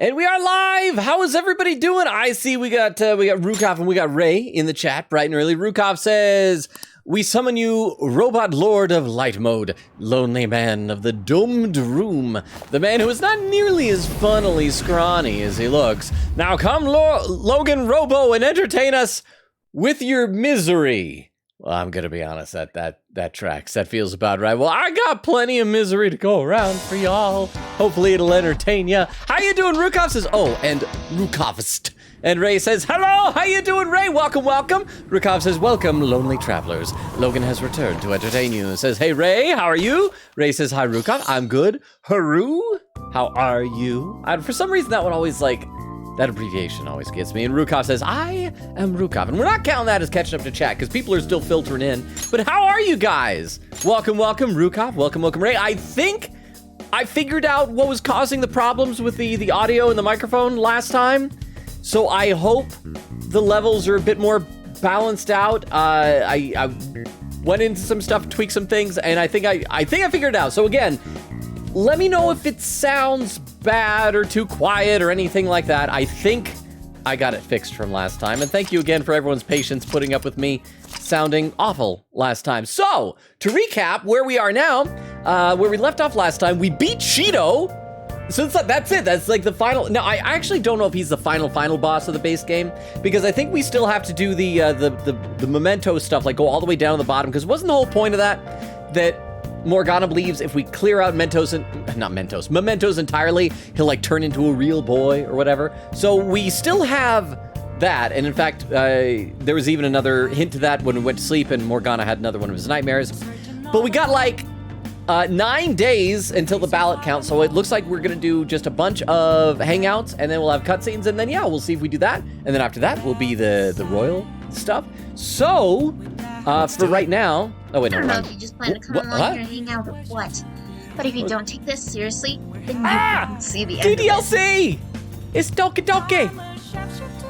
And we are live. How is everybody doing? I see we got Rukov and we got Ray in the chat bright and early. Rukov says, "We summon you, robot lord of light mode, lonely man of the domed room, the man who is not nearly as funnily scrawny as he looks. Now come, Logan Robo, and entertain us with your misery." Well, I'm gonna be honest, that tracks. That feels about right. Well, I got plenty of misery to go around for y'all. Hopefully it'll entertain ya. How you doing? Rukov says, oh, and Rukovst. And Ray says, hello, how you doing, Ray? Welcome, welcome. Rukov says, welcome, lonely travelers. Logan has returned to entertain you. Says, hey, Ray, how are you? Ray says, hi, Rukov. I'm good. Haru, how are you? For some reason, that one always, that abbreviation always gets me. And Rukov says, I am Rukov. And we're not counting that as catching up to chat because people are still filtering in. But how are you guys? Welcome, welcome, Rukov. Welcome, welcome, Ray. I think I figured out what was causing the problems with the audio and the microphone last time. So I hope the levels are a bit more balanced out. I went into some stuff, tweaked some things, and I think I figured it out. So again, let me know if it sounds bad or too quiet or anything like that. I think I got it fixed from last time. And thank you again for everyone's patience putting up with me sounding awful last time. So, to recap where we are now, where we left off last time, we beat Shido. So that's it. That's like the final. Now, I actually don't know if he's the final boss of the base game, because I think we still have to do the memento stuff, like go all the way down to the bottom, because wasn't the whole point of that Morgana believes if we clear out mementos entirely, he'll turn into a real boy or whatever. So we still have that. And in fact, there was even another hint to that when we went to sleep and Morgana had another one of his nightmares. But we got 9 days until the ballot count. So it looks like we're going to do just a bunch of hangouts and then we'll have cutscenes. And then, yeah, we'll see if we do that. And then after that will be the royal stuff. So for right now, oh wait, no. I don't know if you just plan to come along here and hang out or what. But if you don't take this seriously, then you won't see the end DDLC! It's Doki Doki!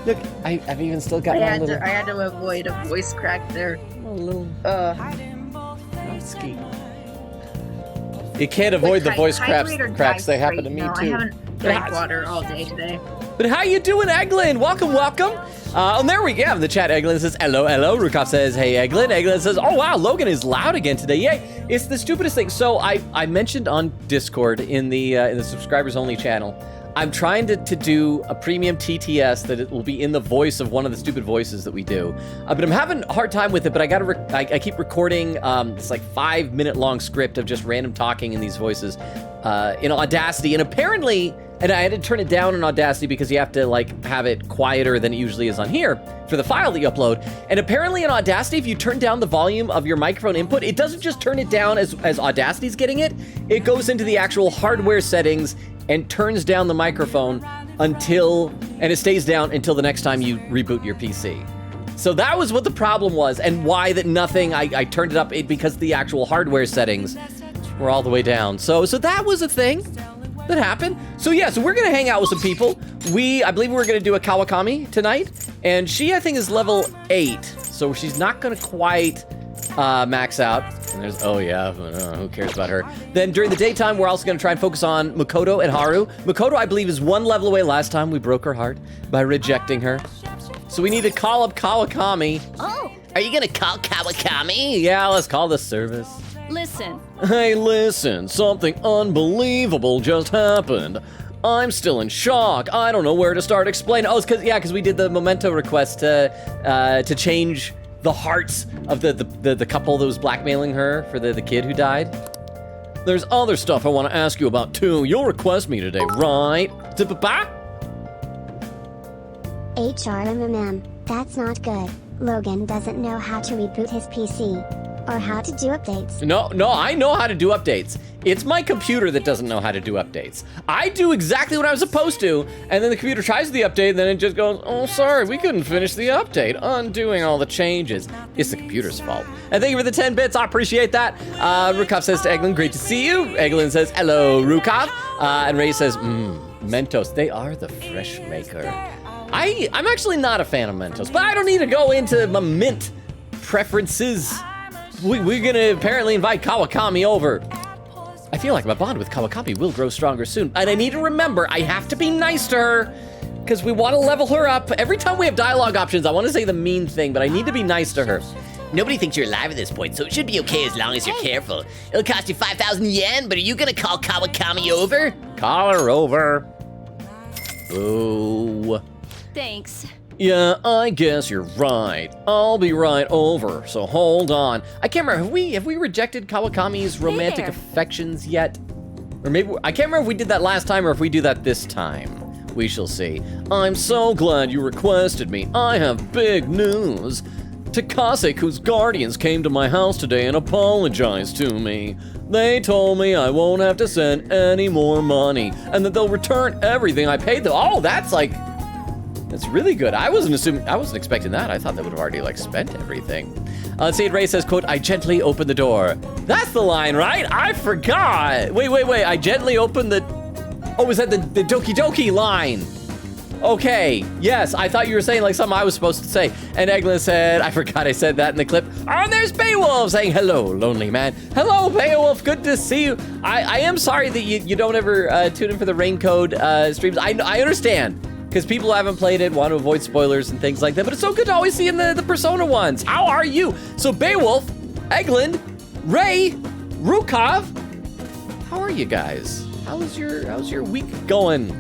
Look, I've even still got my little... I had to avoid a voice crack there. A little... You can't avoid the voice cracks. They happen to me too. I haven't drank water all day today. But how you doing, Eglin? Welcome, welcome. And there we go. In the chat, Eglin says, hello, hello. Rukov says, hey, Eglin. Eglin says, oh, wow, Logan is loud again today. Yay. It's the stupidest thing. So I mentioned on Discord in the subscribers only channel, I'm trying to do a premium TTS that it will be in the voice of one of the stupid voices that we do. But I'm having a hard time with it, but I keep recording this 5-minute long script of just random talking in these voices in Audacity. And apparently, and I had to turn it down in Audacity because you have to have it quieter than it usually is on here for the file that you upload. And apparently in Audacity, if you turn down the volume of your microphone input, it doesn't just turn it down as Audacity's getting it. It goes into the actual hardware settings and turns down the microphone and it stays down until the next time you reboot your PC. So that was what the problem was, and why that nothing, I turned it up because the actual hardware settings were all the way down. So that was a thing that happened. So yeah, so we're gonna hang out with some people. I believe we're gonna do a Kawakami tonight, and she, I think, is level 8, so she's not gonna quite max out. And there's, oh yeah, who cares about her? Then during the daytime, we're also gonna try and focus on Makoto and Haru. Makoto, I believe, is 1 level away. Last time we broke her heart by rejecting her. So we need to call up Kawakami. Oh, are you gonna call Kawakami? Yeah, let's call the service. Listen. Hey, listen, something unbelievable just happened. I'm still in shock. I don't know where to start explaining. Oh, it's because we did the memento request to change the hearts of the couple that was blackmailing her for the kid who died. There's other stuff I want to ask you about too. You'll request me today, right? HRMMM, that's not good. Logan doesn't know how to reboot his PC. Or how to do updates. No, I know how to do updates. It's my computer that doesn't know how to do updates. I do exactly what I'm supposed to, and then the computer tries the update, and then it just goes, oh, sorry, we couldn't finish the update, undoing all the changes. It's the computer's fault. And thank you for the 10 bits, I appreciate that. Rukov says to Eglin, great to see you. Eglin says, hello, Rukov. And Ray says, Mentos, they are the fresh maker. I'm actually not a fan of Mentos, but I don't need to go into my mint preferences. We're gonna apparently invite Kawakami over. I feel like my bond with Kawakami will grow stronger soon. And I need to remember, I have to be nice to her. Because we want to level her up. Every time we have dialogue options, I want to say the mean thing, but I need to be nice to her. Nobody thinks you're alive at this point, so it should be okay as long as you're careful. It'll cost you 5,000 yen, but are you gonna call Kawakami over? Call her over. Boo. Thanks. Yeah, I guess you're right. I'll be right over, so hold on. I can't remember, have we rejected Kawakami's romantic there. affections yet? Or maybe, I can't remember if we did that last time or if we do that this time. We shall see. I'm so glad you requested me. I have big news. Takaseku's guardians came to my house today and apologized to me. They told me I won't have to send any more money and that they'll return everything I paid them. Oh, that's really good. I wasn't expecting that. I thought they would have already spent everything. Said Ray says, quote, I gently opened the door. That's the line, right? I forgot. Wait. I gently opened the, oh, was that the Doki Doki line? Okay, yes, I thought you were saying something I was supposed to say. And Eglin said, I forgot I said that in the clip. Oh, there's Beowulf saying, hello, lonely man. Hello, Beowulf, good to see you. I am sorry that you don't ever tune in for the Raincode streams. I understand, because people who haven't played it want to avoid spoilers and things like that, but it's so good to always see in the Persona ones. How are you? So Beowulf, Eglin, Ray, Rukov, how are you guys? How's your week going?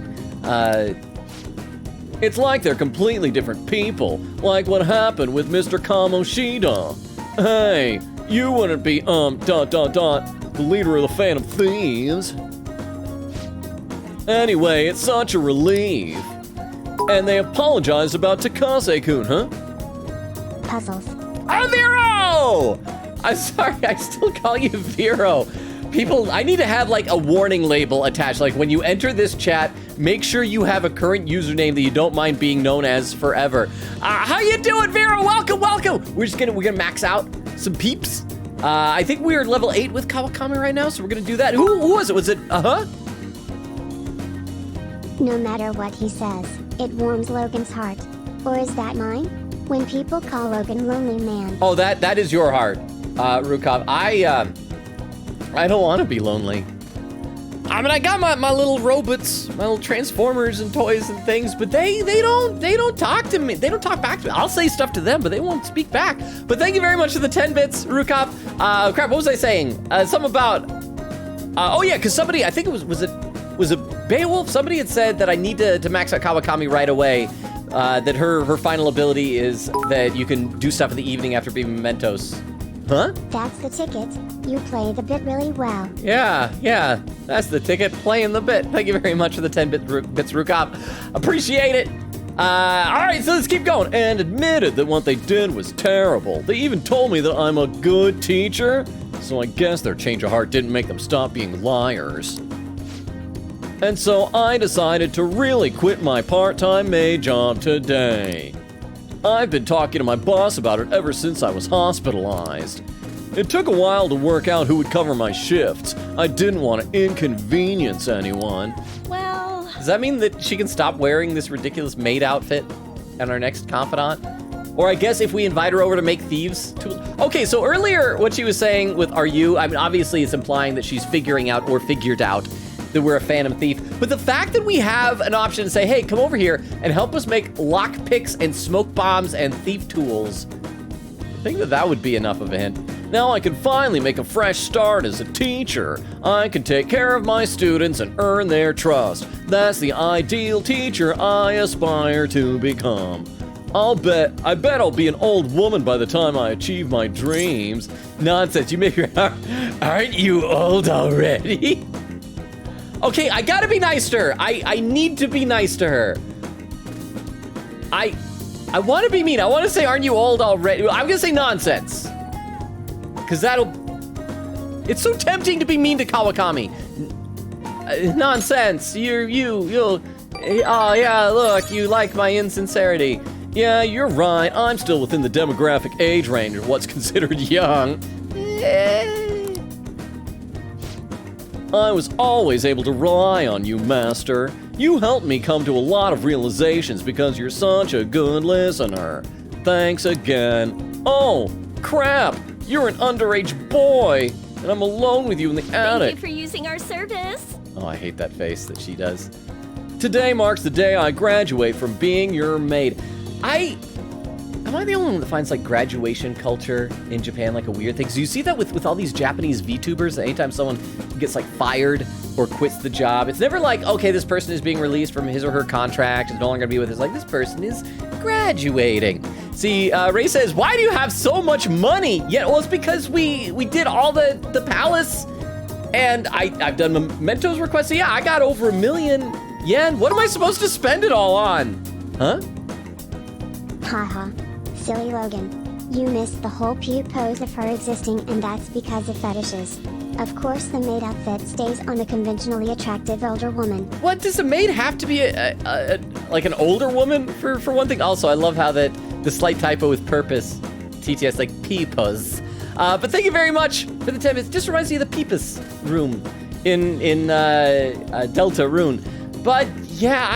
It's like they're completely different people, like what happened with Mr. Kamoshida. Hey, you wouldn't be, the leader of the Phantom Thieves. Anyway, it's such a relief. And they apologized about Takase-kun, huh? Puzzles. Oh, Vero! I'm sorry, I still call you Vero. People, I need to have a warning label attached. When you enter this chat, make sure you have a current username that you don't mind being known as forever. How you doing, Vero? Welcome. We're gonna max out some peeps. I think we're level 8 with Kawakami right now, so we're gonna do that. Who was it? Was it, No matter what he says, it warms Logan's heart. Or is that mine? When people call Logan lonely man. Oh, that is your heart, Rukov. I don't want to be lonely. I mean, I got my little robots, my little transformers and toys and things, but they don't talk to me. They don't talk back to me. I'll say stuff to them, but they won't speak back. But thank you very much for the 10 bits, Rukov. Crap, what was I saying? Something about, oh yeah, because somebody, I think it was it Beowulf? Somebody had said that I need to max out Kawakami right away. That her final ability is that you can do stuff in the evening after being Mementos. Huh? That's the ticket. You play the bit really well. Yeah, that's the ticket, playing the bit. Thank you very much for the 10 bits, Rukop. Appreciate it. All right, so let's keep going. And admitted that what they did was terrible. They even told me that I'm a good teacher, so I guess their change of heart didn't make them stop being liars. And so I decided to really quit my part-time maid job today. I've been talking to my boss about it ever since I was hospitalized. It took a while to work out who would cover my shifts. I didn't want to inconvenience anyone. Well... Does that mean that she can stop wearing this ridiculous maid outfit at our next confidant? Or I guess if we invite her over to make thieves tools. Okay, so earlier what she was saying with are you, I mean, obviously it's implying that she's figuring out or figured out that we're a phantom thief. But the fact that we have an option to say, hey, come over here and help us make lock picks and smoke bombs and thief tools, I think that would be enough of a hint. Now I can finally make a fresh start as a teacher. I can take care of my students and earn their trust. That's the ideal teacher I aspire to become. I bet I'll be an old woman by the time I achieve my dreams. Nonsense, you make your heart, aren't you old already? Okay, I gotta be nice to her. I need to be nice to her. I want to be mean. I want to say, aren't you old already? I'm gonna say nonsense. Because it's so tempting to be mean to Kawakami. Nonsense. You'll, oh yeah, look, you like my insincerity. Yeah, you're right. I'm still within the demographic age range of what's considered young. I was always able to rely on you, Master. You helped me come to a lot of realizations because you're such a good listener. Thanks again. Oh, crap! You're an underage boy! and I'm alone with you in the Thank attic. you for using our service. Oh, I hate that face that she does. Today marks the day I graduate from being your maid. Am I the only one that finds like graduation culture in Japan like a weird thing? 'Cause you see that with all these Japanese VTubers, that anytime someone gets like fired or quits the job, it's never like, okay, this person is being released from his or her contract, is no longer gonna be with us. Like, this person is graduating. See, Ray says, why do you have so much money? Yeah, well, it's because we did all the palace, and I've done mementos requests. So yeah, I got over 1 million yen. What am I supposed to spend it all on? Huh? Haha. Silly Logan. You missed the whole pew pose of her existing, and that's because of fetishes. Of course, the maid outfit stays on a conventionally attractive older woman. What, does a maid have to be like an older woman for one thing? Also, I love how that the slight typo with purpose, TTS like peepus. But thank you very much for the 10 minutes. Just reminds me of the peepus room in Delta Rune. But yeah,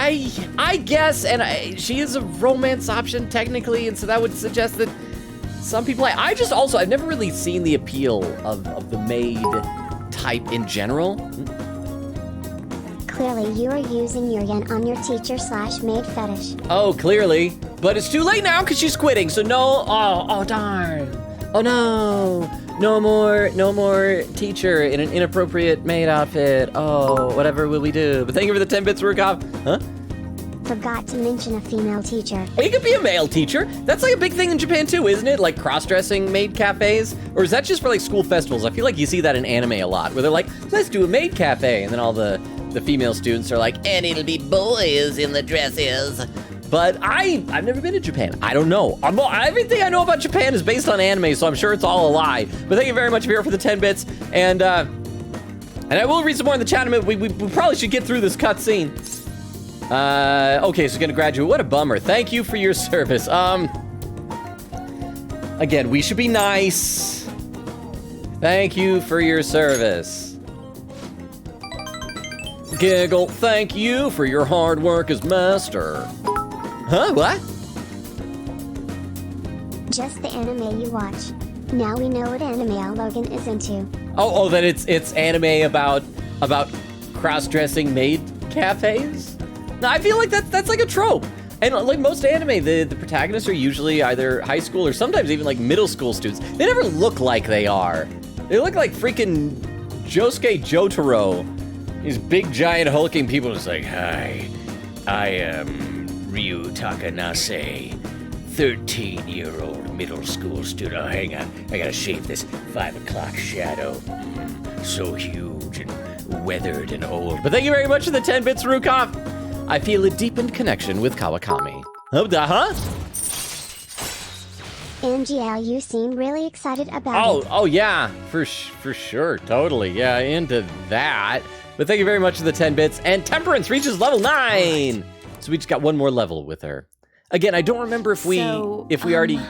I guess, and she is a romance option technically, and so that would suggest that some people, I've never really seen the appeal of the maid type in general. Clearly, you are using your yen on your teacher/maid fetish. Oh, clearly. But it's too late now because she's quitting, so no, oh darn. Oh no, no more teacher in an inappropriate maid outfit. Oh, whatever will we do? But thank you for the 10 bits, Rukov. Huh? Forgot to mention a female teacher. He could be a male teacher. That's like a big thing in Japan too, isn't it? Like cross-dressing maid cafes? Or is that just for like school festivals? I feel like you see that in anime a lot, where they're like, let's do a maid cafe. And then all the female students are like, And it'll be boys in the dresses. but I've never been to Japan. I don't know. Everything I know about Japan is based on anime, so I'm sure it's all a lie. But thank you very much, Vera, for the 10 bits. And I will read some more in the chat in a minute. We probably should get through this cutscene. Okay, so gonna graduate. What a bummer. Thank you for your service. Again, we should be nice. Thank you for your service. Giggle, thank you for your hard work as master. Huh, what? Just the anime you watch. Now we know what anime Logan is into. Oh, that it's anime about cross-dressing maid cafes? No, I feel like that's like a trope. And like most anime, the protagonists are usually either high school or sometimes even like middle school students. They never look like they are. They look like freaking Josuke Jotaro. These big, giant, hulking people just like, hi, I am Ryu Takanase, 13-year-old middle school student. Oh, hang on, I gotta shave this 5 o'clock shadow. So huge and weathered and old. But thank you very much for the 10 bits, Rukov. I feel a deepened connection with Kawakami. Huh? MGL, you seem really excited about it. Oh yeah, for sure, totally. Yeah, into that. But thank you very much for the 10 bits. And Temperance reaches level 9. So we just got one more level with her. Again, I don't remember if we already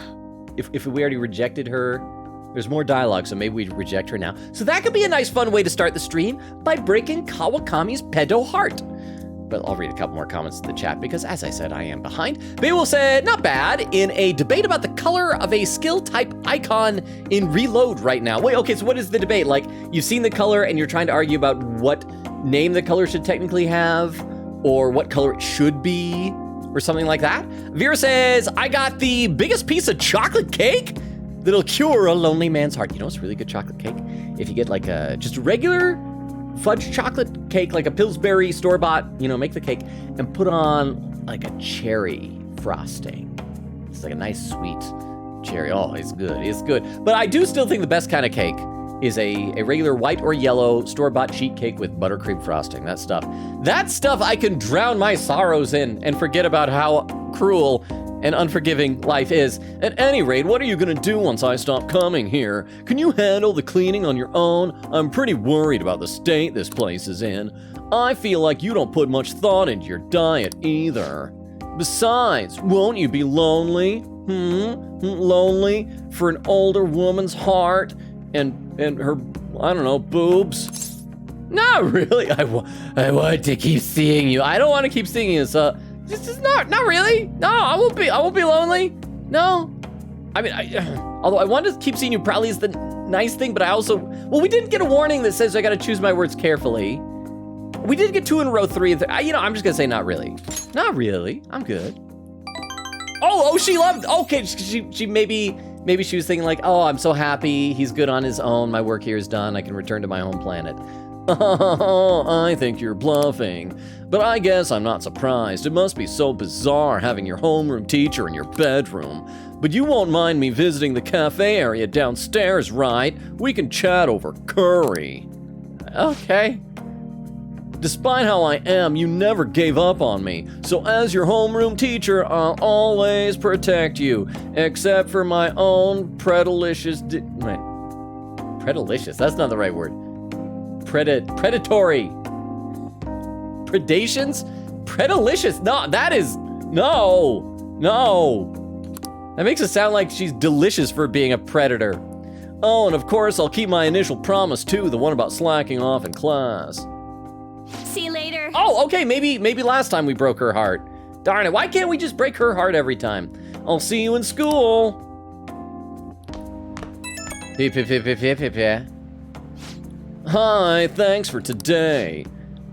rejected her. There's more dialogue, so maybe we reject her now. So that could be a nice fun way to start the stream by breaking Kawakami's pedo heart. But I'll read a couple more comments in the chat because, as I said, I am behind. Babel said, not bad, in a debate about the color of a skill type icon in Reload right now. Wait, okay, so what is the debate? Like, you've seen the color and you're trying to argue about what name the color should technically have or what color it should be or something like that? Vera says, I got the biggest piece of chocolate cake that'll cure a lonely man's heart. You know what's really good chocolate cake? If you get like just a regular fudge chocolate cake, like a Pillsbury store-bought, make the cake, and put on like a cherry frosting. It's like a nice sweet cherry. Oh, it's good. But I do still think the best kind of cake is a regular white or yellow store-bought sheet cake with buttercream frosting. That stuff I can drown my sorrows in and forget about how cruel and unforgiving life is. At any rate, what are you gonna do once I stop coming here? Can you handle the cleaning on your own? I'm pretty worried about the state this place is in. I feel like you don't put much thought into your diet either. Besides, won't you be lonely? Lonely for an older woman's heart and her, I don't know, boobs? Not really. I want to keep seeing you. I don't want to keep seeing you, so... This is not really. No, I won't be lonely. No. I mean, although I wanted to keep seeing you proudly is the nice thing, but I also, well, we didn't get a warning that says I got to choose my words carefully. We did get 2 in row 3. You know, I'm just gonna say not really. Not really. I'm good. Oh, she loved. Okay, she maybe she was thinking like, oh, I'm so happy. He's good on his own. My work here is done. I can return to my home planet. Oh, I think you're bluffing. But I guess I'm not surprised. It must be so bizarre having your homeroom teacher in your bedroom. But you won't mind me visiting the cafe area downstairs, right? We can chat over curry. Okay. Despite how I am, you never gave up on me. So as your homeroom teacher, I'll always protect you. Except for my own predalicious... Wait. Predalicious? That's not the right word. Predatory. Predations? Predalicious. No, that is... No. That makes it sound like she's delicious for being a predator. Oh, and of course, I'll keep my initial promise too, the one about slacking off in class. See you later. Oh, okay, maybe last time we broke her heart. Darn it, why can't we just break her heart every time? I'll see you in school. Hi, thanks for today.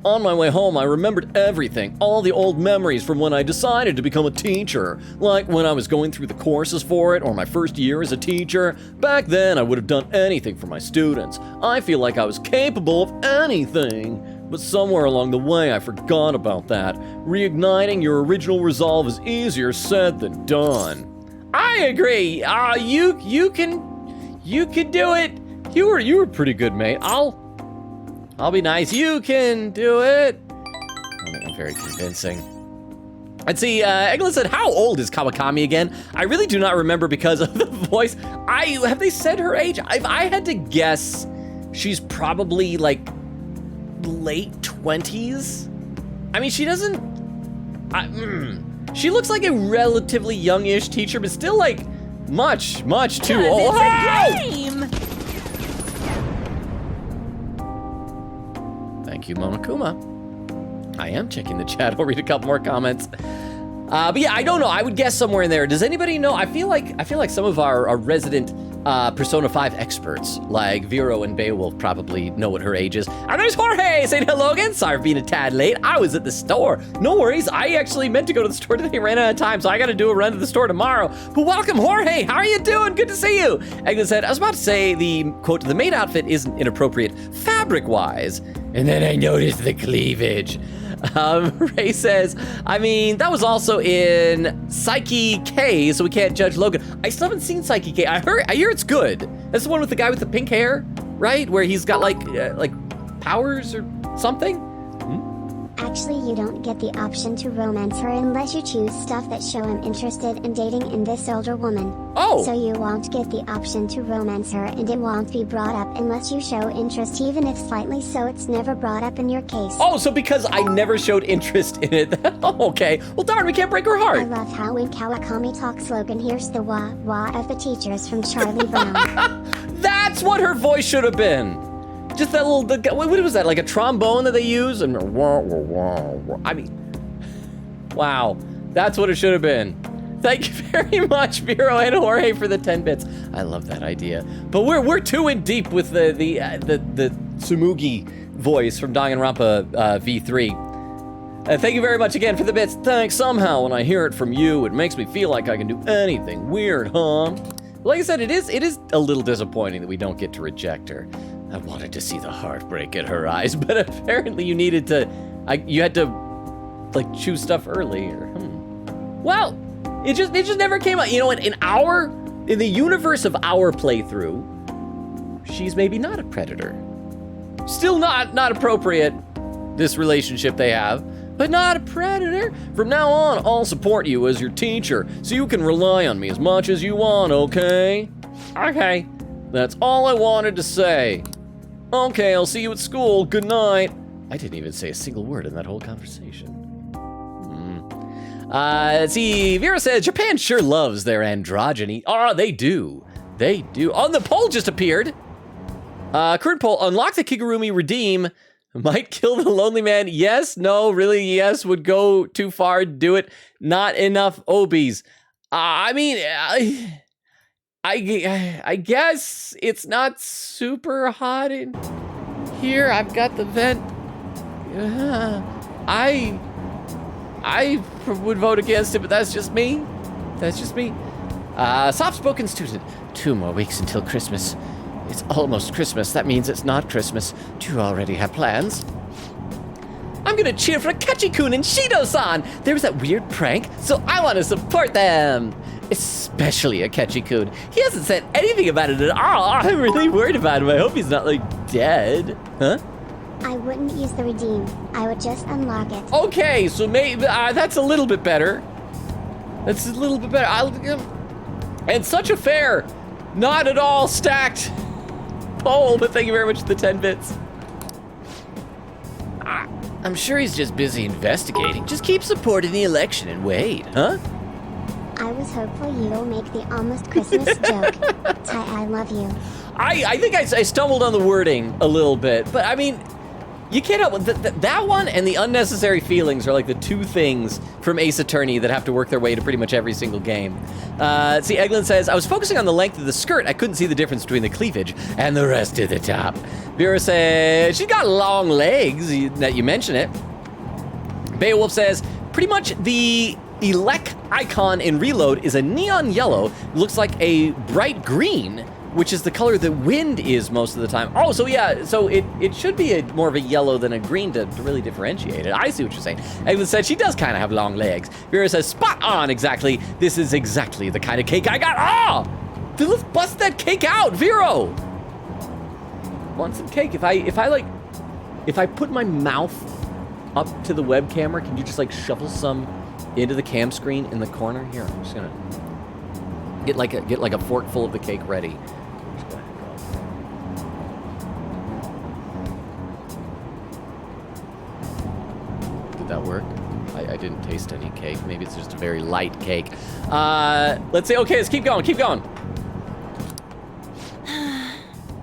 On my way home, I remembered everything, all the old memories from when I decided to become a teacher, like when I was going through the courses for it or my first year as a teacher. Back then, I would have done anything for my students. I feel like I was capable of anything. But somewhere along the way, I forgot about that. Reigniting your original resolve is easier said than done. I agree. You can do it. You were pretty good, mate. I'll be nice. You can do it. I think I'm very convincing. Let's see, Eglin said, how old is Kawakami again? I really do not remember because of the voice. Have they said her age? If I had to guess, she's probably like late 20s. I mean, she doesn't, she looks like a relatively youngish teacher, but still like much too old. It's a game. Thank you, Monokuma. I am checking the chat. I'll read a couple more comments. But yeah, I don't know. I would guess somewhere in there. Does anybody know? I feel like some of our resident Persona 5 experts, like Vero and Beowulf, probably know what her age is. And there's Jorge saying hello again. Sorry for being a tad late. I was at the store. No worries. I actually meant to go to the store today, ran out of time, so I got to do a run to the store tomorrow. But welcome, Jorge. How are you doing? Good to see you. Eglin said, I was about to say the, quote, the maid outfit isn't inappropriate fabric-wise. And then I noticed the cleavage. Ray says, I mean, that was also in Psyche K, so we can't judge Logan. I still haven't seen Psyche K. I hear it's good. That's the one with the guy with the pink hair, right? Where he's got like powers or something? Actually, you don't get the option to romance her unless you choose stuff that show him interested in dating in this older woman. Oh! So you won't get the option to romance her, and it won't be brought up unless you show interest, even if slightly, so it's never brought up in your case. Oh, so because I never showed interest in it. Oh, okay. Well, darn, we can't break her heart. I love how when Kawakami talks Logan hears the wah-wah of the teachers from Charlie Brown. That's what her voice should have been. Just that little, what was that, like a trombone that they use? And I mean, wow, that's what it should have been. Thank you very much, Vero and Jorge, for the 10 bits. I love that idea. But we're too in deep with the Tsumugi voice from Danganronpa V3. Thank you very much again for the bits. Thanks. Somehow, when I hear it from you, it makes me feel like I can do anything weird, huh? Like I said, it is a little disappointing that we don't get to reject her. I wanted to see the heartbreak in her eyes, but apparently you needed to, you had to, like, choose stuff earlier. Well, it just never came out. You know, in the universe of our playthrough, she's maybe not a predator. Still not appropriate, this relationship they have, but not a predator. From now on, I'll support you as your teacher, so you can rely on me as much as you want, okay? Okay, that's all I wanted to say. Okay, I'll see you at school. Good night. I didn't even say a single word in that whole conversation. Let's see, Vera says, Japan sure loves their androgyny. Oh, they do. They do. Oh, the poll just appeared. Current poll, unlock the Kigurumi redeem. Might kill the lonely man. Yes, no, really, yes, would go too far, do it. Not enough obies. I mean, I guess it's not super hot in here. I've got the vent. I would vote against it, but that's just me. That's just me. Soft-spoken student. 2 more weeks until Christmas. It's almost Christmas. That means it's not Christmas. Do you already have plans? I'm gonna cheer for Kachikun and Shido-san. There was that weird prank, so I want to support them. Especially Kachikun. He hasn't said anything about it at all. I'm really worried about him. I hope he's not, like, dead. Huh? I wouldn't use the redeem. I would just unlock it. Okay, so maybe that's a little bit better. That's a little bit better. And such a fair, not at all stacked poll, but thank you very much for the 10 bits. I'm sure he's just busy investigating. Just keep supporting the election and wait, huh? I was hopeful you'll make the almost Christmas joke. Ty, I love you. I think I stumbled on the wording a little bit, but I mean, you can't help that one and the unnecessary feelings are like the 2 things from Ace Attorney that have to work their way to pretty much every single game. See, Eglin says, I was focusing on the length of the skirt. I couldn't see the difference between the cleavage and the rest of the top. Vera says, she's got long legs, that you mention it. Beowulf says, pretty much the elect icon in Reload is a neon yellow. Looks like a bright green, which is the color the wind is most of the time. Oh, so yeah, so it should be more of a yellow than a green to really differentiate it. I see what you're saying. Eglin said she does kind of have long legs. Vera says, spot on, exactly. This is exactly the kind of cake I got. Oh! Dude, let's bust that cake out, Vero! Want some cake? If I put my mouth up to the web camera, can you just like shuffle some into the cam screen in the corner? Here, I'm just gonna get like a fork full of the cake ready. Did that work? I didn't taste any cake. Maybe it's just a very light cake. Let's see. Okay, let's keep going. Keep going.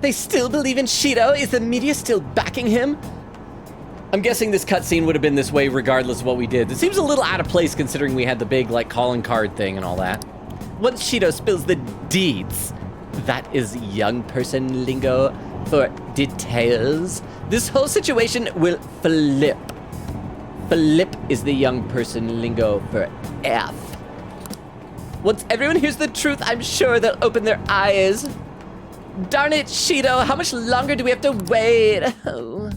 They still believe in Shido? Is the media still backing him? I'm guessing this cutscene would have been this way regardless of what we did. It seems a little out of place considering we had the big, like, calling card thing and all that. Once Shido spills the deeds, that is young person lingo for details, this whole situation will flip. Flip is the young person lingo for F. Once everyone hears the truth, I'm sure they'll open their eyes. Darn it, Shido, how much longer do we have to wait? Oh.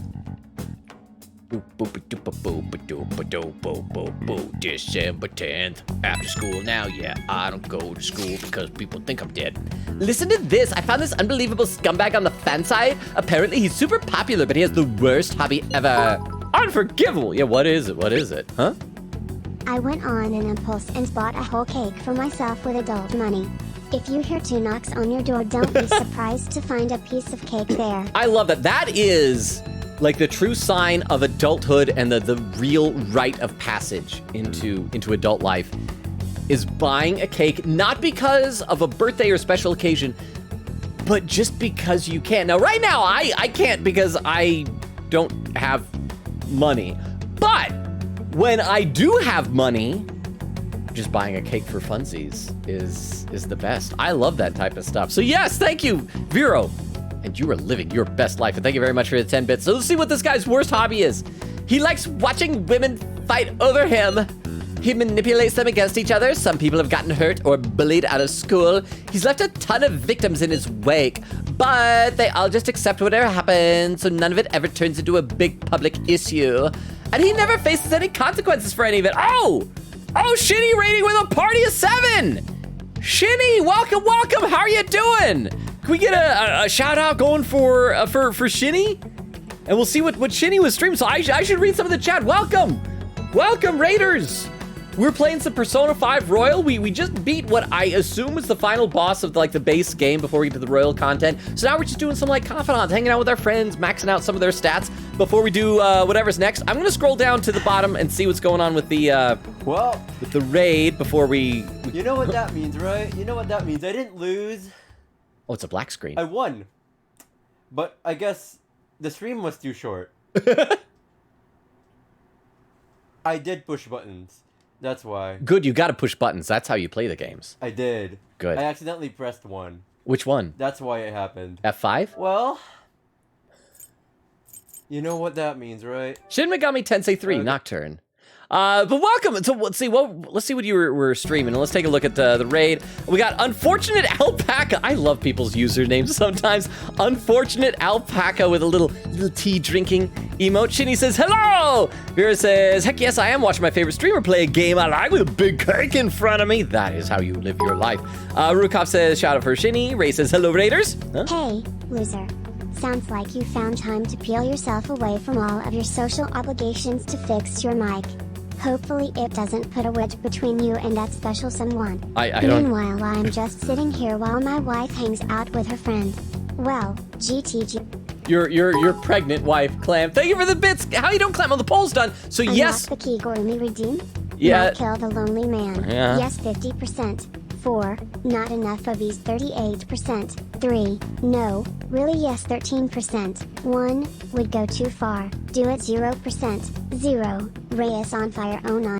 December 10th. After school now, yeah. I don't go to school because people think I'm dead. Listen to this. I found this unbelievable scumbag on the fan side. Apparently, he's super popular, but he has the worst hobby ever. Unforgivable. Yeah, what is it? What is it? Huh? I went on an impulse and bought a whole cake for myself with adult money. If you hear 2 knocks on your door, don't be surprised to find a piece of cake there. I love that. That is like the true sign of adulthood and the real rite of passage into adult life is buying a cake, not because of a birthday or special occasion, but just because you can. Now, right now, I can't because I don't have money. But when I do have money, just buying a cake for funsies is the best. I love that type of stuff. So yes, thank you, Vero. And you are living your best life. And thank you very much for the 10 bits. So let's see what this guy's worst hobby is. He likes watching women fight over him. He manipulates them against each other. Some people have gotten hurt or bullied out of school. He's left a ton of victims in his wake, but they all just accept whatever happens, so none of it ever turns into a big public issue. And he never faces any consequences for any of it. Oh, Shinny rating with a party of 7. Shinny, welcome. How are you doing? Can we get a shout out going for Shinny? And we'll see what Shinny was streaming. So I should read some of the chat. Welcome, Raiders. We're playing some Persona 5 Royal. We just beat what I assume was the final boss of the base game before we get to the Royal content. So now we're just doing some Confidants, hanging out with our friends, maxing out some of their stats before we do whatever's next. I'm gonna scroll down to the bottom and see what's going on with the with the raid before we. You know what that means, right? You know what that means. I didn't lose. Oh, it's a black screen. I won. But I guess the stream was too short. I did push buttons. That's why. Good, you gotta push buttons. That's how you play the games. I did. Good. I accidentally pressed 1. Which one? That's why it happened. F5? Well, you know what that means, right? Shin Megami Tensei 3 Nocturne. But welcome. So let's see what you were streaming. Let's take a look at the raid. We got Unfortunate Alpaca. I love people's usernames sometimes. Unfortunate Alpaca with a little tea drinking emote. Shinny says, hello! Vera says, heck yes, I am watching my favorite streamer play a game I like with a big cake in front of me. That is how you live your life. Rukov says, shout out for Shinny. Ray says, hello, Raiders. Huh? Hey, loser. Sounds like you found time to peel yourself away from all of your social obligations to fix your mic. Hopefully it doesn't put a wedge between you and that special someone. I don't... Meanwhile, I'm just sitting here while my wife hangs out with her friend. Well, GTG. Your pregnant wife, Clam. Thank you for the bits. How you doing, Clam? On the poll's done. So yes. Unlock the key, Gormy redeem. Yeah. Not kill the lonely man. Yeah. Yes, 50%. 4. Not enough of these 38%. 3. No. Really yes 13%. 1. Would go too far. Do it 0%. 0. Ray is on fire. Oh no.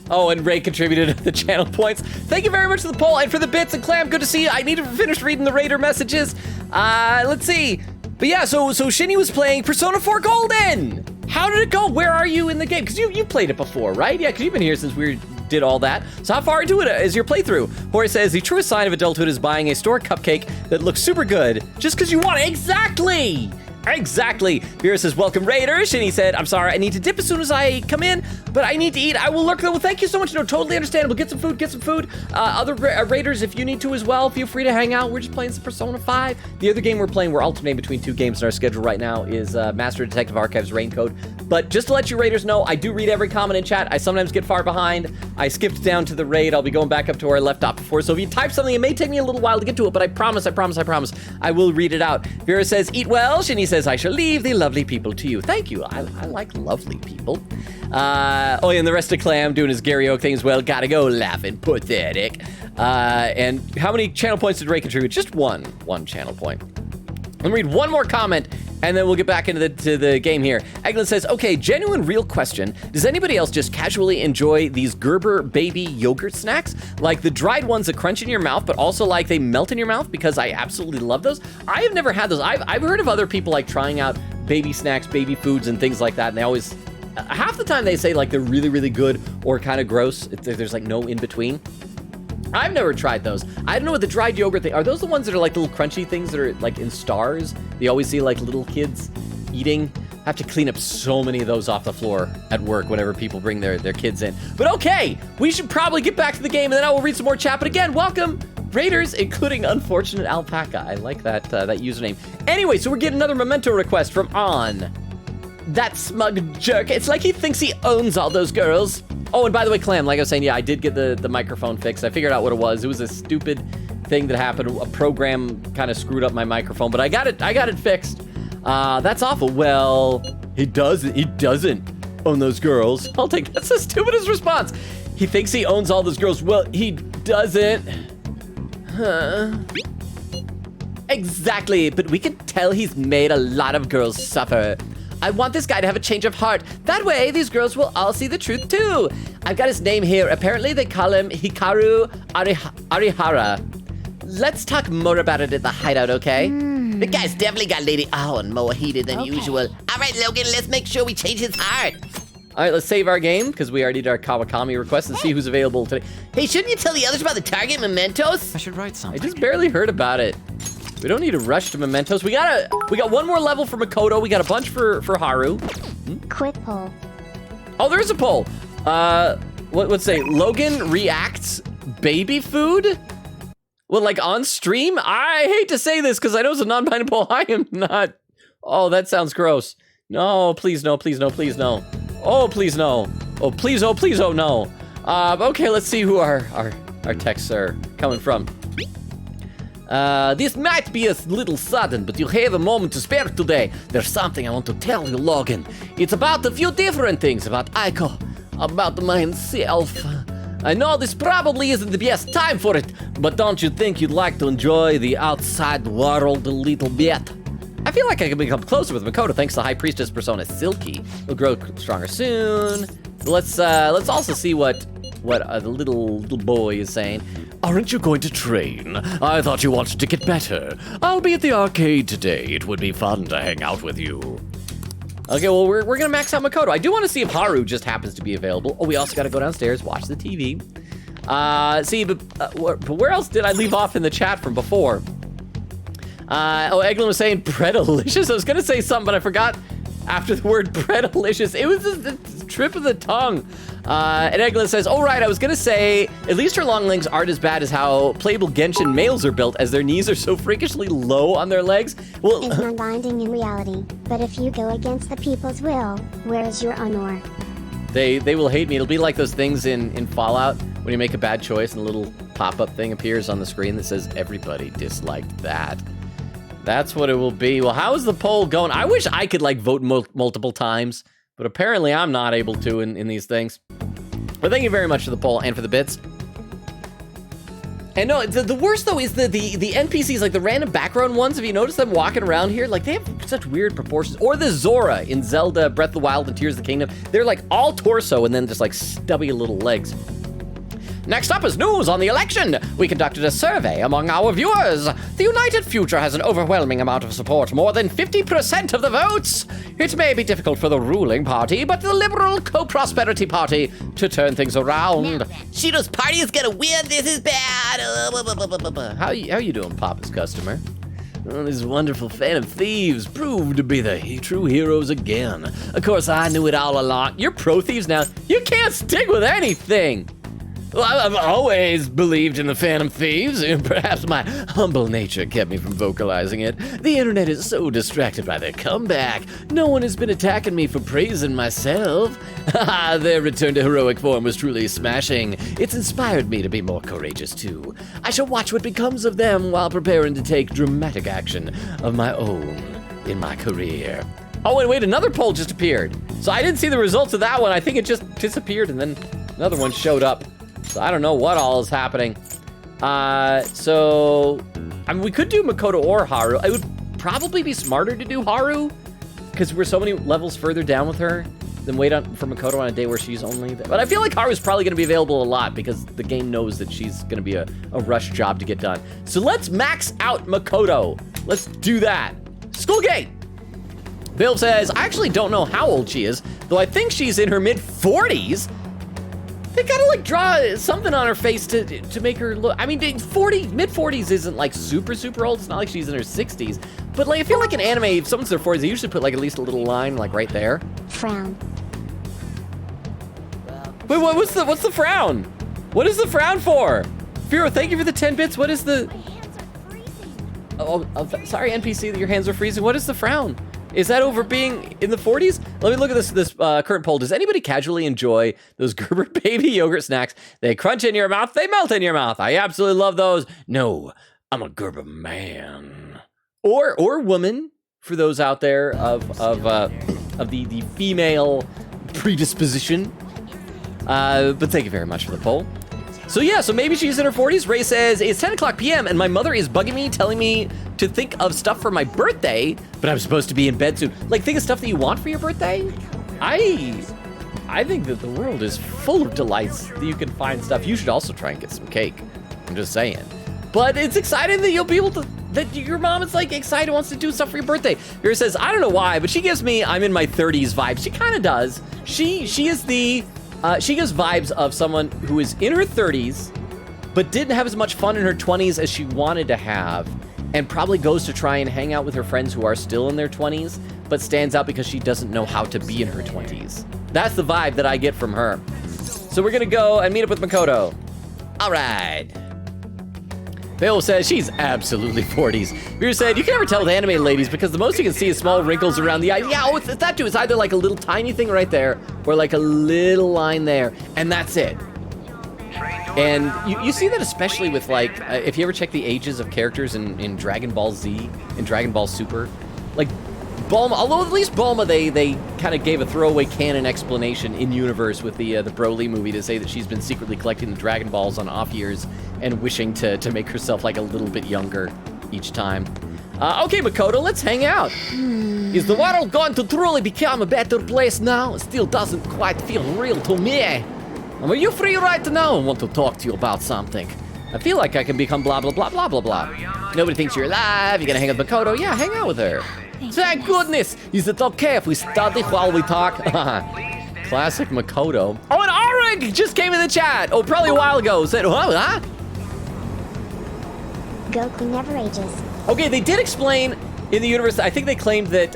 Oh, and Ray contributed the channel points. Thank you very much for the poll and for the bits. And Clam, good to see you. I need to finish reading the Raider messages. Let's see. But yeah, so Shinny was playing Persona 4 Golden. How did it go? Where are you in the game? Because you played it before, right? Yeah, because you've been here since we did all that. So how far into it is your playthrough? Hori says, the truest sign of adulthood is buying a store cupcake that looks super good just because you want it. Exactly! Exactly. Vera says, welcome, Raiders. And he said, I'm sorry, I need to dip as soon as I come in, but I need to eat. I will lurk though. Well, thank you so much. No, totally understandable. Get some food. Other Raiders, if you need to as well, feel free to hang out. We're just playing some Persona 5. The other game we're playing, we're alternating between 2 games in our schedule right now, is Master Detective Archives Raincode. But just to let you Raiders know, I do read every comment in chat. I sometimes get far behind. I skipped down to the raid. I'll be going back up to where I left off before. So if you type something, it may take me a little while to get to it, but I promise, I will read it out. Vera says, eat well. Shinny says, I shall leave the lovely people to you. Thank you. I like lovely people. Oh, and the rest of Clam doing his Gary Oak thing as well. Gotta go laughing. Pathetic. And how many channel points did Ray contribute? Just one channel point. Let me read one more comment, and then we'll get back into the game here. Eglin says, okay, genuine real question. Does anybody else just casually enjoy these Gerber baby yogurt snacks? Like the dried ones that crunch in your mouth, but also like they melt in your mouth, because I absolutely love those. I have never had those. I've heard of other people like trying out baby snacks, baby foods, and things like that, and they always, half the time they say like they're really, really good or kind of gross. There's like no in between. I've never tried those. I don't know what the dried yogurt thing, are those the ones that are like little crunchy things that are like in stars? You always see like little kids eating. I have to clean up so many of those off the floor at work whenever people bring their kids in. But okay, we should probably get back to the game and then I will read some more chat. But again, welcome Raiders, including Unfortunate Alpaca. I like that username. Anyway, so we're getting another memento request from On. That smug jerk. It's like he thinks he owns all those girls. Oh, and by the way, Clam, like I was saying, yeah, I did get the microphone fixed. I figured out what it was. It was a stupid thing that happened. A program kind of screwed up my microphone, but I got it fixed. That's awful. Well, he doesn't own those girls. I'll take that's the stupidest response. He thinks he owns all those girls. Well, he doesn't. Huh. Exactly, but we can tell he's made a lot of girls suffer. I want this guy to have a change of heart. That way, these girls will all see the truth too. I've got his name here. Apparently, they call him Hikaru Arihara. Let's talk more about it at the hideout, okay? The guy's definitely got Lady Aon more heated than usual. All right, Logan, let's make sure we change his heart. All right, let's save our game because we already did our Kawakami request and see who's available today. Hey, shouldn't you tell the others about the Target mementos? I should write I something. just barely heard about it. We don't need to rush to mementos. We got one more level for Makoto. We got a bunch for Haru. Quick poll. Oh, there's a poll. Let's say Logan reacts baby food. Well, like on stream. I hate to say this because I know it's a non-binary poll. I am not. Oh, that sounds gross. No, please no, please no, please no. Oh, please no. Oh, please, oh no. Okay, let's see who our texts are coming from. This might be a little sudden, but you have a moment to spare today. There's something I want to tell you, Logan. It's about a few different things, about Aiko, about myself. I know this probably isn't the best time for it, but don't you think you'd like to enjoy the outside world a little bit? I feel like I can become closer with Makoto thanks to High Priestess persona Silky. He'll grow stronger soon. Let's also see what what the little boy is saying. Aren't you going to train? I thought you wanted to get better. I'll be at the arcade today. It would be fun to hang out with you. Okay, well, we're gonna max out Makoto. I do want to see if Haru just happens to be available. Oh, we also got to go downstairs, watch the TV. But where else did I leave off in the chat from before? Eglin was saying breadalicious. I was gonna say something, but I forgot after the word breadalicious. It was a trip of the tongue. And Eglin says, oh right, I was gonna say, at least her long legs aren't as bad as how playable Genshin males are built, as their knees are so freakishly low on their legs. Well, It's not binding in reality, but if you go against the people's will, where is your honor? they will hate me. It'll be like those things in Fallout, when you make a bad choice and a little pop-up thing appears on the screen that says, everybody disliked that. That's what it will be. Well, how is the poll going? I wish I could, like, vote multiple times, but apparently I'm not able to in these things. But thank you very much for the poll and for the bits. And no, the worst, though, is the NPCs, like the random background ones. If you notice them walking around here, like, they have such weird proportions. Or the Zora in Zelda Breath of the Wild and Tears of the Kingdom. They're, like, all torso and then just, like, stubby little legs. Next up is news on the election. We conducted a survey among our viewers. The United Future has an overwhelming amount of support, more than 50% of the votes. It may be difficult for the ruling party, but the Liberal Co-Prosperity Party to turn things around. Shido's party is gonna win. This is bad. How you doing, Papa's customer? Oh, these wonderful Phantom Thieves proved to be the true heroes again. Of course, I knew it all along. You're pro thieves now. You can't stick with anything. Well, I've always believed in the Phantom Thieves, and perhaps my humble nature kept me from vocalizing it. The internet is so distracted by their comeback. No one has been attacking me for praising myself. Their return to heroic form was truly smashing. It's inspired me to be more courageous too. I shall watch what becomes of them while preparing to take dramatic action of my own in my career. Oh, wait, another poll just appeared. So I didn't see the results of that one. I think it just disappeared and then another one showed up. So I don't know what all is happening. I mean, we could do Makoto or Haru. It would probably be smarter to do Haru, because we're so many levels further down with her than wait for Makoto on a day where she's only there. But I feel like Haru's probably gonna be available a lot because the game knows that she's gonna be a rush job to get done. So let's max out Makoto. Let's do that. Schoolgate. Bill says, I actually don't know how old she is, though I think she's in her mid-40s. They gotta like draw something on her face to make her look. I mean, mid-40s isn't like super old. It's not like she's in her 60s. But like, I feel like in anime, if someone's in their 40s, they usually put like at least a little line like right there. Frown. Wait, what's the frown? What is the frown for? Firo, thank you for the 10 bits. What is the? Oh, sorry, NPC, that your hands are freezing. What is the frown? Is that over being in the 40s? Let me look at this current poll. Does anybody casually enjoy those Gerber baby yogurt snacks? They crunch in your mouth, they melt in your mouth. I absolutely love those. No, I'm a Gerber man. Or woman, for those out there of the female predisposition. But thank you very much for the poll. So yeah, so maybe she's in her 40s. Ray says, it's 10 o'clock p.m. and my mother is bugging me, telling me to think of stuff for my birthday, but I'm supposed to be in bed soon. Like, think of stuff that you want for your birthday? I think that the world is full of delights that you can find stuff. You should also try and get some cake. I'm just saying. But it's exciting that you'll be able to, that your mom is like excited, wants to do stuff for your birthday. Vera says, I don't know why, but she gives me I'm in my 30s vibes. She kind of does. She is the... she gives vibes of someone who is in her 30s, but didn't have as much fun in her 20s as she wanted to have, and probably goes to try and hang out with her friends who are still in their 20s, but stands out because she doesn't know how to be in her 20s. That's the vibe that I get from her. So we're gonna go and meet up with Makoto. All right. Bill says she's absolutely 40s. Beer said, you can never tell with anime ladies because the most you can see is small wrinkles around the eye. Yeah, oh, it's that too. It's either like a little tiny thing right there or like a little line there, and that's it. And you see that especially with like, if you ever check the ages of characters in Dragon Ball Z and Dragon Ball Super, like Bulma, although at least Bulma, they kind of gave a throwaway canon explanation in universe with the Broly movie to say that she's been secretly collecting the Dragon Balls on off years and wishing to make herself like a little bit younger each time. Okay, Makoto, let's hang out. Is the world going to truly become a better place now? It still doesn't quite feel real to me. Are you free right now? I want to talk to you about something. I feel like I can become blah, blah, blah, blah, blah, blah. Nobody thinks you're alive. You're gonna hang out with Makoto. Yeah, hang out with her. Thank goodness. Is it okay if we study while we talk? Classic Makoto. Oh, and Arig just came in the chat. Oh, probably a while ago. Said, huh? Goku never ages. Okay, they did explain in the universe, I think they claimed that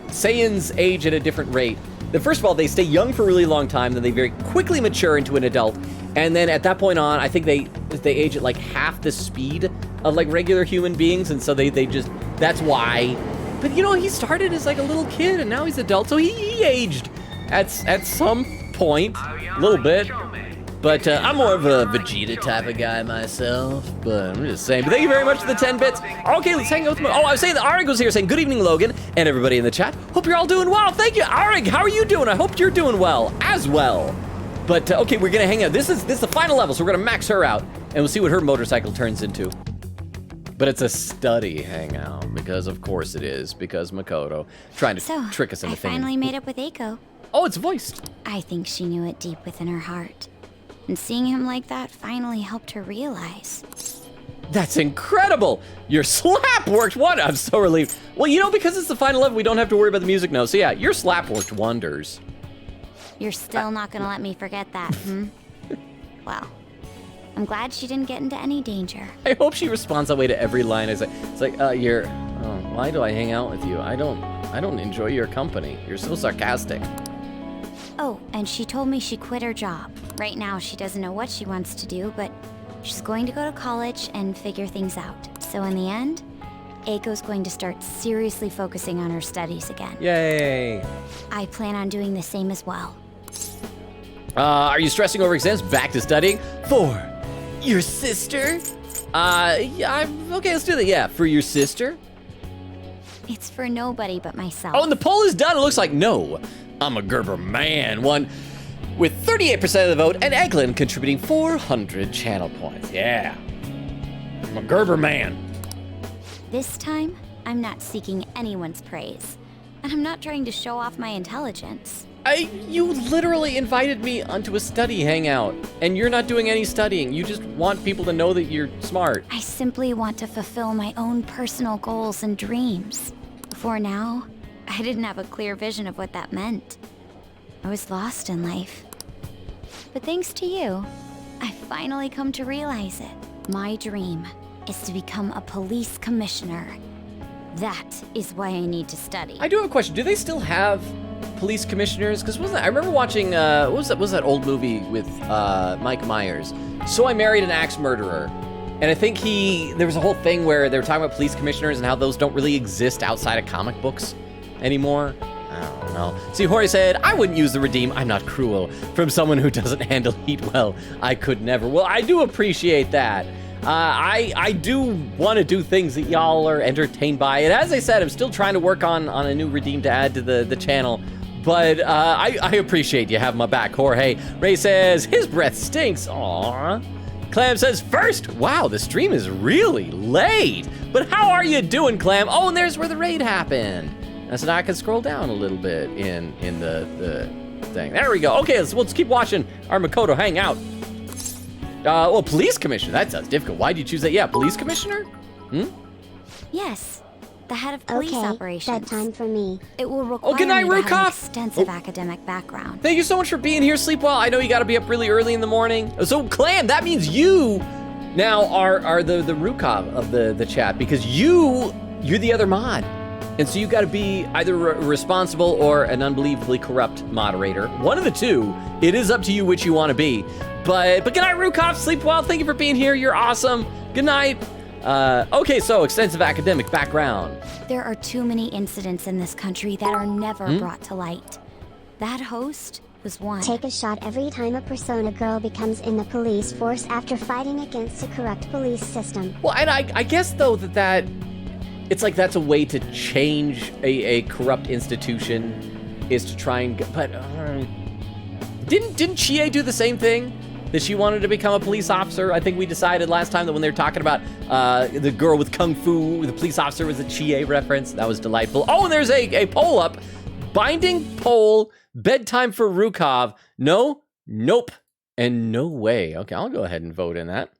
Saiyans age at a different rate. That first of all, they stay young for a really long time, then they very quickly mature into an adult. And then at that point on, I think they age at like half the speed of like regular human beings. And so they just, that's why. But you know, he started as like a little kid and now he's adult. So he aged at some point, a little bit. But I'm more of a Vegeta type of guy myself, but I'm just saying. But thank you very much for the 10 bits. Okay, let's hang out with I was saying that Arig was here saying, good evening, Logan, and everybody in the chat. Hope you're all doing well. Thank you, Arig. How are you doing? I hope you're doing well, as well. But, okay, we're gonna hang out. This is the final level, so we're gonna max her out, and we'll see what her motorcycle turns into. But it's a study hangout, because of course it is, because Makoto trying to trick us into thinking. I finally made up with Eiko. Oh, it's voiced. I think she knew it deep within her heart. And seeing him like that finally helped her realize. That's incredible! Your slap worked wonders. I'm so relieved. Well, you know, because it's the final level, we don't have to worry about the music now. So yeah, your slap worked wonders. You're still not gonna let me forget that, Well, I'm glad she didn't get into any danger. I hope she responds that way to every line I say. It's like, why do I hang out with you? I don't enjoy your company. You're so sarcastic. Oh, and she told me she quit her job. Right now, she doesn't know what she wants to do, but she's going to go to college and figure things out. So in the end, Eiko's going to start seriously focusing on her studies again. Yay! I plan on doing the same as well. Are you stressing over exams? Back to studying? For your sister? Yeah, okay, let's do that. Yeah, for your sister? It's for nobody but myself. Oh, and the poll is done. It looks like no. I'm a Gerber man. Won with 38% of the vote, and Eglin contributing 400 channel points. Yeah. I'm a Gerber man. This time, I'm not seeking anyone's praise. And I'm not trying to show off my intelligence. You literally invited me onto a study hangout, and you're not doing any studying. You just want people to know that you're smart. I simply want to fulfill my own personal goals and dreams. Before now, I didn't have a clear vision of what that meant. I was lost in life. But thanks to you, I finally come to realize it. My dream is to become a police commissioner. That is why I need to study. I do have a question. Do they still have police commissioners? Because I remember watching, what was that old movie with Mike Myers? So I Married an Axe Murderer. And I think there was a whole thing where they were talking about police commissioners and how those don't really exist outside of comic books anymore. I don't know. See, Hori said, I wouldn't use the redeem. I'm not cruel. From someone who doesn't handle heat well, I could never. Well, I do appreciate that. I do want to do things that y'all are entertained by. And as I said, I'm still trying to work on a new redeem to add to the channel. But I appreciate you having my back, Jorge. Ray says, his breath stinks. Aww. Clam says, first, wow, the stream is really late. But how are you doing, Clam? Oh, and there's where the raid happened. And so now I can scroll down a little bit in the thing. There we go. Okay, let's keep watching our Makoto hang out. Well, police commissioner. That sounds difficult. Why'd you choose that? Yeah, police commissioner? Yes, the head of police Okay, operations. bedtime for me. It will require good night, me to have an Rukov. extensive academic background. Thank you so much for being here. Sleep well. I know you got to be up really early in the morning. So, Clam, that means you now are the Rukov of the chat because you're the other mod. And so you got to be either responsible or an unbelievably corrupt moderator. One of the two. It is up to you which you want to be. But good night, Rukov. Sleep well. Thank you for being here. You're awesome. Good night. Okay, so extensive academic background. There are too many incidents in this country that are never brought to light. That host was one. Take a shot every time a Persona girl becomes in the police force after fighting against a corrupt police system. Well, and I guess, though, that it's like that's a way to change a corrupt institution is to try and... But didn't Chie do the same thing? That she wanted to become a police officer? I think we decided last time that when they were talking about the girl with kung fu, the police officer was a Chie reference. That was delightful. Oh, and there's a poll up. Binding poll, bedtime for Rukov. No, nope, And no way. Okay, I'll go ahead and vote in that.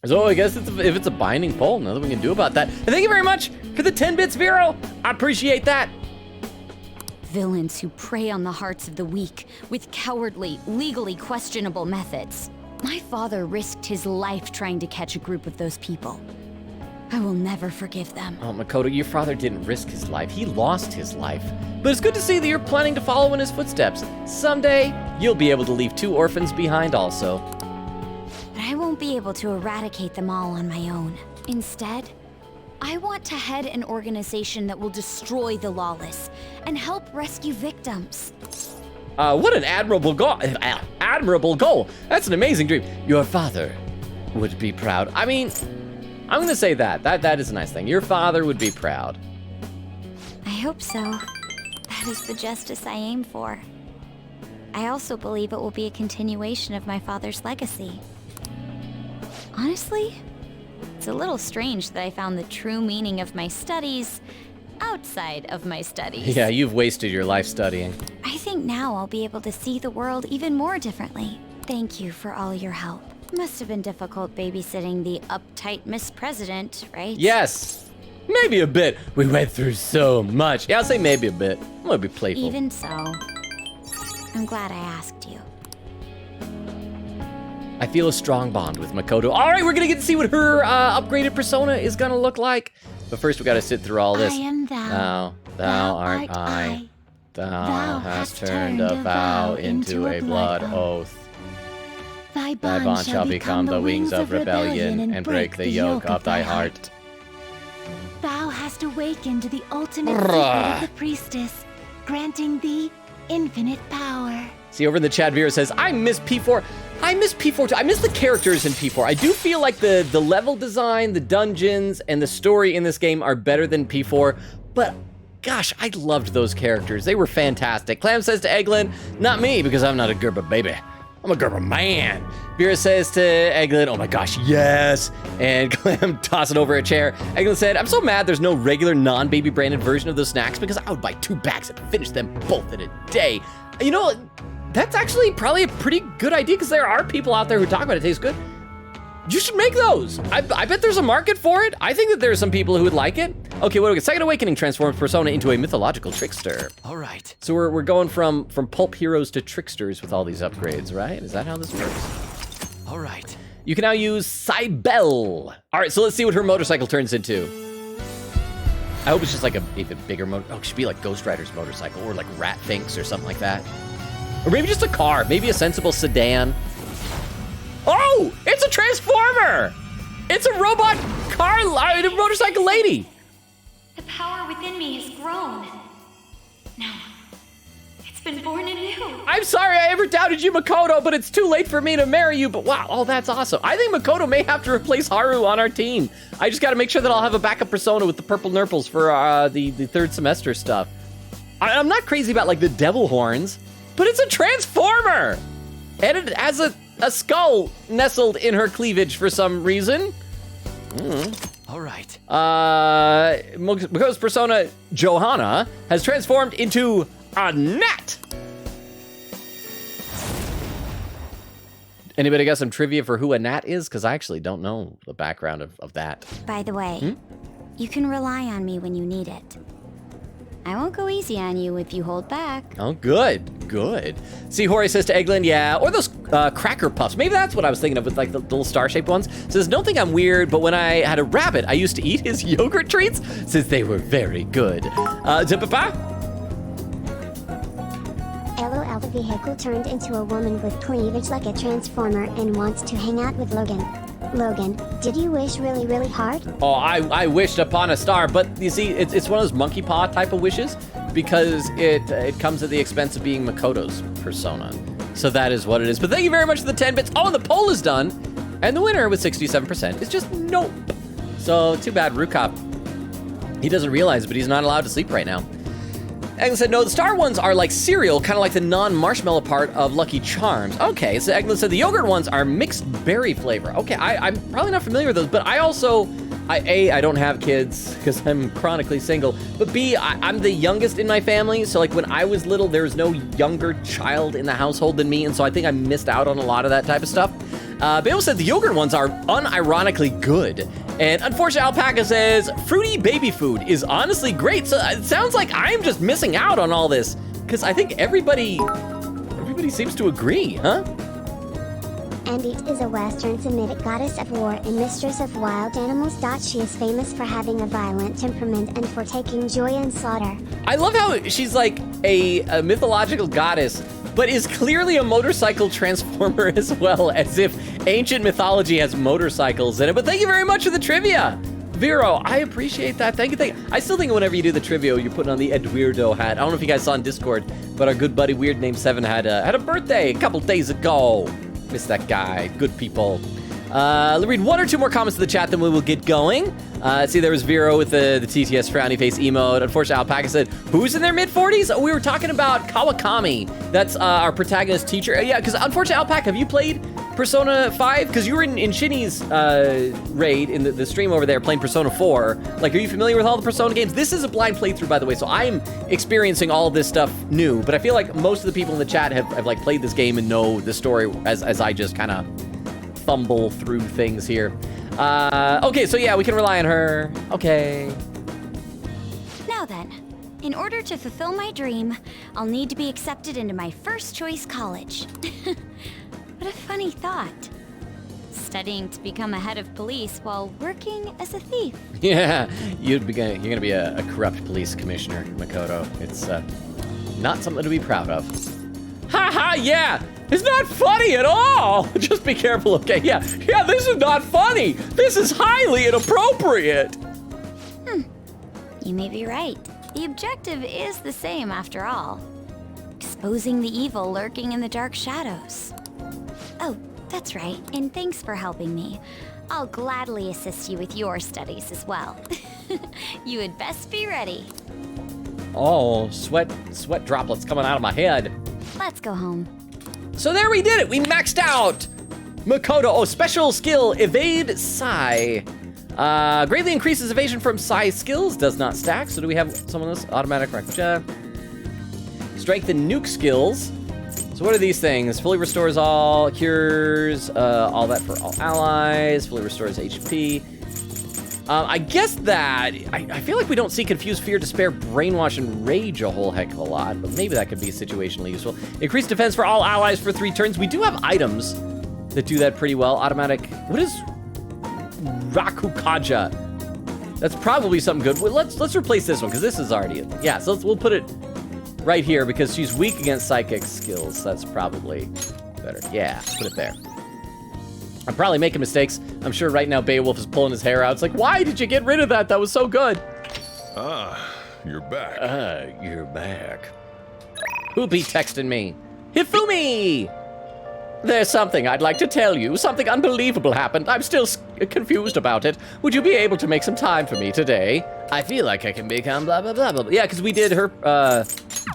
So I guess if it's a binding poll, nothing we can do about that. And thank you very much for the 10 bits, Vero. I appreciate that. Villains who prey on the hearts of the weak with cowardly, legally questionable methods. My father risked his life trying to catch a group of those people. I will never forgive them. Oh, Makoto, your father didn't risk his life. He lost his life. But it's good to see that you're planning to follow in his footsteps. Someday, you'll be able to leave 2 orphans behind also. But I won't be able to eradicate them all on my own. Instead, I want to head an organization that will destroy the lawless and help rescue victims. What an admirable goal. Admirable goal. That's an amazing dream. Your father would be proud. I mean, I'm gonna say that. That is a nice thing. Your father would be proud. I hope so. That is the justice I aim for. I also believe it will be a continuation of my father's legacy. Honestly, it's a little strange that I found the true meaning of my studies outside of my studies. Yeah, you've wasted your life studying. I think now I'll be able to see the world even more differently. Thank you for all your help. Must have been difficult babysitting the uptight Miss President, right? Yes, maybe a bit. We went through so much. Yeah, I'll say maybe a bit. I'm gonna be playful. Even so, I'm glad I asked you. I feel a strong bond with Makoto. All right, we're gonna get to see what her upgraded persona is gonna look like. But first, we gotta sit through all this. I am thou. Thou art I. Thou hast turned a vow into a blood oath. Thy Thy bond shall become the wings of rebellion and break the yoke of thy heart. Thou hast awakened the ultimate secret of the priestess, granting thee infinite power. See, over in the chat, Vera says, I miss P4. I miss P4 too. I miss the characters in P4. I do feel like the level design, the dungeons, and the story in this game are better than P4, but gosh, I loved those characters. They were fantastic. Clam says to Eglin, not me, because I'm not a Gerber baby. I'm a Gerber man. Vera says to Eglin, oh my gosh, yes. And Clam tossing over a chair. Eglin said, I'm so mad there's no regular non-baby branded version of those snacks because I would buy 2 bags and finish them both in a day. You know, that's actually probably a pretty good idea because there are people out there who talk about it tastes good. You should make those. I bet there's a market for it. I think that there's some people who would like it. Okay, what do we get? Second Awakening transforms Persona into a mythological trickster. All right. So we're going from pulp heroes to tricksters with all these upgrades, right? Is that how this works? All right. You can now use Cybele. All right, so let's see what her motorcycle turns into. I hope it's just like a even bigger motor. Oh, it should be like Ghost Rider's motorcycle or like Rat Finks or something like that. Or maybe just a car, maybe a sensible sedan. Oh, it's a transformer! It's a robot car, a motorcycle lady. The power within me has grown. No, it's been born anew. I'm sorry I ever doubted you, Makoto, but it's too late for me to marry you. But wow, oh, that's awesome. I think Makoto may have to replace Haru on our team. I just got to make sure that I'll have a backup persona with the purple nurples for the third semester stuff. I'm not crazy about like the devil horns, but it's a transformer, and it has a skull nestled in her cleavage for some reason. All right. Makoto's persona, Johanna, has transformed into a gnat. Anybody got some trivia for who a gnat is? Because I actually don't know the background of that. By the way, you can rely on me when you need it. I won't go easy on you if you hold back. Oh, good, good. See, Hori says to Eglin, yeah, or those cracker puffs. Maybe that's what I was thinking of with like the little star-shaped ones. Says, don't think I'm weird, but when I had a rabbit, I used to eat his yogurt treats since they were very good. Zipapa? LOL, the vehicle turned into a woman with cleavage like a transformer and wants to hang out with Logan. Logan, did you wish really, really hard? Oh, I wished upon a star, but you see, it's one of those monkey paw type of wishes because it comes at the expense of being Makoto's persona. So that is what it is. But thank you very much for the 10 bits. Oh, and the poll is done. And the winner with 67% is just nope. So too bad, Rukop. He doesn't realize, but he's not allowed to sleep right now. Eglin said, no, the star ones are like cereal, kind of like the non-marshmallow part of Lucky Charms. Okay, so Eglin said the yogurt ones are mixed berry flavor. Okay, I'm probably not familiar with those, but I also I don't have kids because I'm chronically single, but B, I'm the youngest in my family, so like when I was little, there was no younger child in the household than me, and so I think I missed out on a lot of that type of stuff. Bale said the yogurt ones are unironically good, and Unfortunate Alpaca says fruity baby food is honestly great, so it sounds like I'm just missing out on all this, because I think everybody seems to agree, huh? Andit is a Western Semitic goddess of war and mistress of wild animals. She is famous for having a violent temperament and for taking joy in slaughter. I love how she's like a mythological goddess, but is clearly a motorcycle transformer as well, as if ancient mythology has motorcycles in it. But thank you very much for the trivia, Vero. I appreciate that. Thank you. I still think whenever you do the trivia, you're putting on the Edweirdo hat. I don't know if you guys saw on Discord, but our good buddy Weird Name 7 had a birthday a couple days ago. Miss that guy. Good people. Let's read one or two more comments in the chat, then we will get going. See, there was Vero with the TTS frowny face emote. Unfortunately, Alpaca said, who's in their mid-40s? Oh, we were talking about Kawakami. That's our protagonist teacher. Yeah, because unfortunately, Alpaca, have you played Persona 5? Because you were in Shinny's raid in the stream over there playing Persona 4. Like, are you familiar with all the Persona games? This is a blind playthrough, by the way, so I'm experiencing all of this stuff new. But I feel like most of the people in the chat have like played this game and know the story as I just kind of fumble through things here. Okay, so yeah, we can rely on her. Okay. Now then, in order to fulfill my dream, I'll need to be accepted into my first choice college. What a funny thought. Studying to become a head of police while working as a thief. Yeah, you're gonna be a corrupt police commissioner, Makoto. It's not something to be proud of. Ha, yeah! It's not funny at all! Just be careful, okay? Yeah, this is not funny! This is highly inappropriate! You may be right. The objective is the same after all. Exposing the evil lurking in the dark shadows. Oh, that's right, and thanks for helping me. I'll gladly assist you with your studies as well. You had best be ready. Oh, sweat droplets coming out of my head. Let's go home. So there we did it. We maxed out Makoto. Oh, special skill, evade Sai. Greatly increases evasion from Sai skills, does not stack. So do we have some of this? Automatic Rakuja. Strengthen nuke skills. So what are these things? Fully restores all, cures, all that for all allies. Fully restores HP. I guess that, I feel like we don't see Confuse, Fear, Despair, Brainwash, and Rage a whole heck of a lot, but maybe that could be situationally useful. Increased defense for all allies for 3 turns. We do have items that do that pretty well. Automatic, what is Rakukaja? That's probably something good. Well, let's replace this one, because this is already, yeah, so we'll put it right here, because she's weak against psychic skills. That's probably better. Yeah, put it there. I'm probably making mistakes. I'm sure right now Beowulf is pulling his hair out. It's like, why did you get rid of that? That was so good. You're back. You're back. Who be texting me? Hifumi! There's something I'd like to tell you. Something unbelievable happened. I'm still confused about it. Would you be able to make some time for me today? I feel like I can become blah, blah, blah, blah. Yeah, because we did her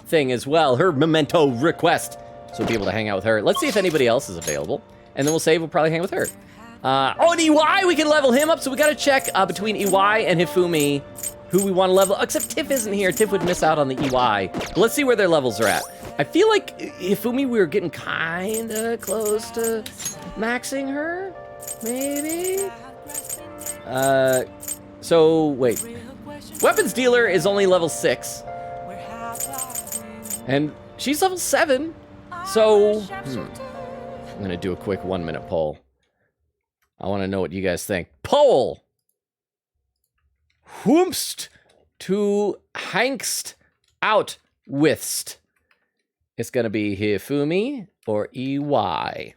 thing as well. Her memento request. So we'll be able to hang out with her. Let's see if anybody else is available. And then we'll save, we'll probably hang with her. Oh, and Iwai, we can level him up. So we gotta check between Iwai and Hifumi who we wanna level. Except Tiff isn't here. Tiff would miss out on the Iwai. But let's see where their levels are at. I feel like Hifumi, we were getting kinda close to maxing her, maybe? So wait. Weapons dealer is only level 6. And she's level 7. So, I'm gonna do a quick 1-minute poll. I wanna know what you guys think. Poll! Whoomst to hangst out withst. It's gonna be Hifumi or EY.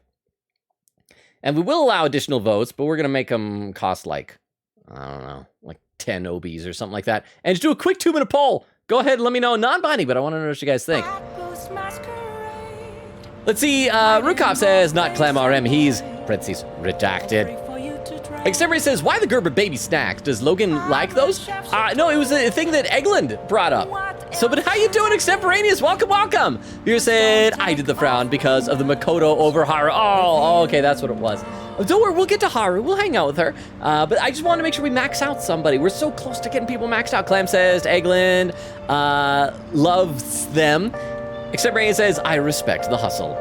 And we will allow additional votes, but we're gonna make them cost like, I don't know, like 10 OBs or something like that. And just do a quick 2-minute poll. Go ahead and let me know, non-binding, but I wanna know what you guys think. Let's see, Rukov says, not Clam RM, he's, parentheses, redacted. Extemporary says, why the Gerber baby snacks? Does Logan like those? No, it was a thing that Eglund brought up. So, but how you doing, Extemporaneous? Welcome, welcome. You said, I did the frown because of the Makoto over Haru. Oh, okay, that's what it was. Don't worry, we'll get to Haru. We'll hang out with her. But I just want to make sure we max out somebody. We're so close to getting people maxed out. Clam says Eglin loves them. Except Ray says, I respect the hustle.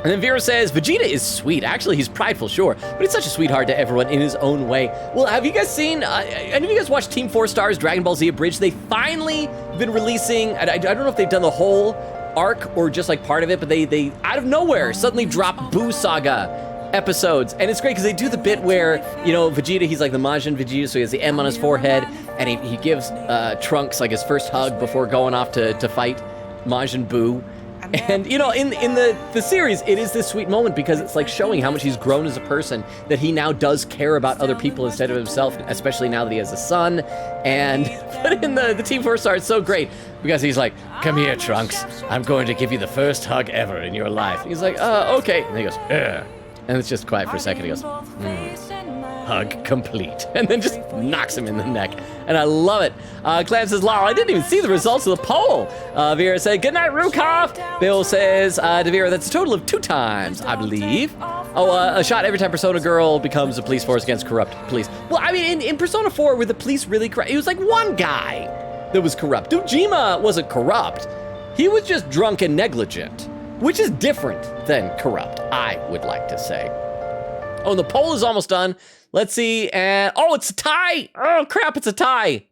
And then Vera says, Vegeta is sweet. Actually, he's prideful, sure, but he's such a sweetheart to everyone in his own way. Well, have you guys seen, any of you guys watched Team 4 Star's Dragon Ball Z Abridged? They finally been releasing, I don't know if they've done the whole arc or just like part of it, but they out of nowhere suddenly drop Buu Saga episodes. And it's great because they do the bit where, you know, Vegeta, he's like the Majin Vegeta, so he has the M on his forehead, and he gives Trunks like his first hug before going off to fight Majin Buu. And, you know, in the series, it is this sweet moment because it's like showing how much he's grown as a person, that he now does care about other people instead of himself, especially now that he has a son. And but in the Team 4 Star, it's so great because he's like, come here, Trunks. I'm going to give you the first hug ever in your life. And he's like, okay. And he goes, ugh. And it's just quiet for a second. He goes, hug complete. And then just knocks him in the neck. And I love it. Clam says, Lyle, I didn't even see the results of the poll. Vera said, good night, Rukov. Bill says to Vera, that's a total of 2 times, I believe. A shot every time Persona Girl becomes a police force against corrupt police. Well, I mean, in Persona 4, were the police really corrupt? It was like one guy that was corrupt. Dojima wasn't corrupt. He was just drunk and negligent, which is different than corrupt, I would like to say. Oh, and the poll is almost done. Let's see, and it's a tie. Oh crap, it's a tie.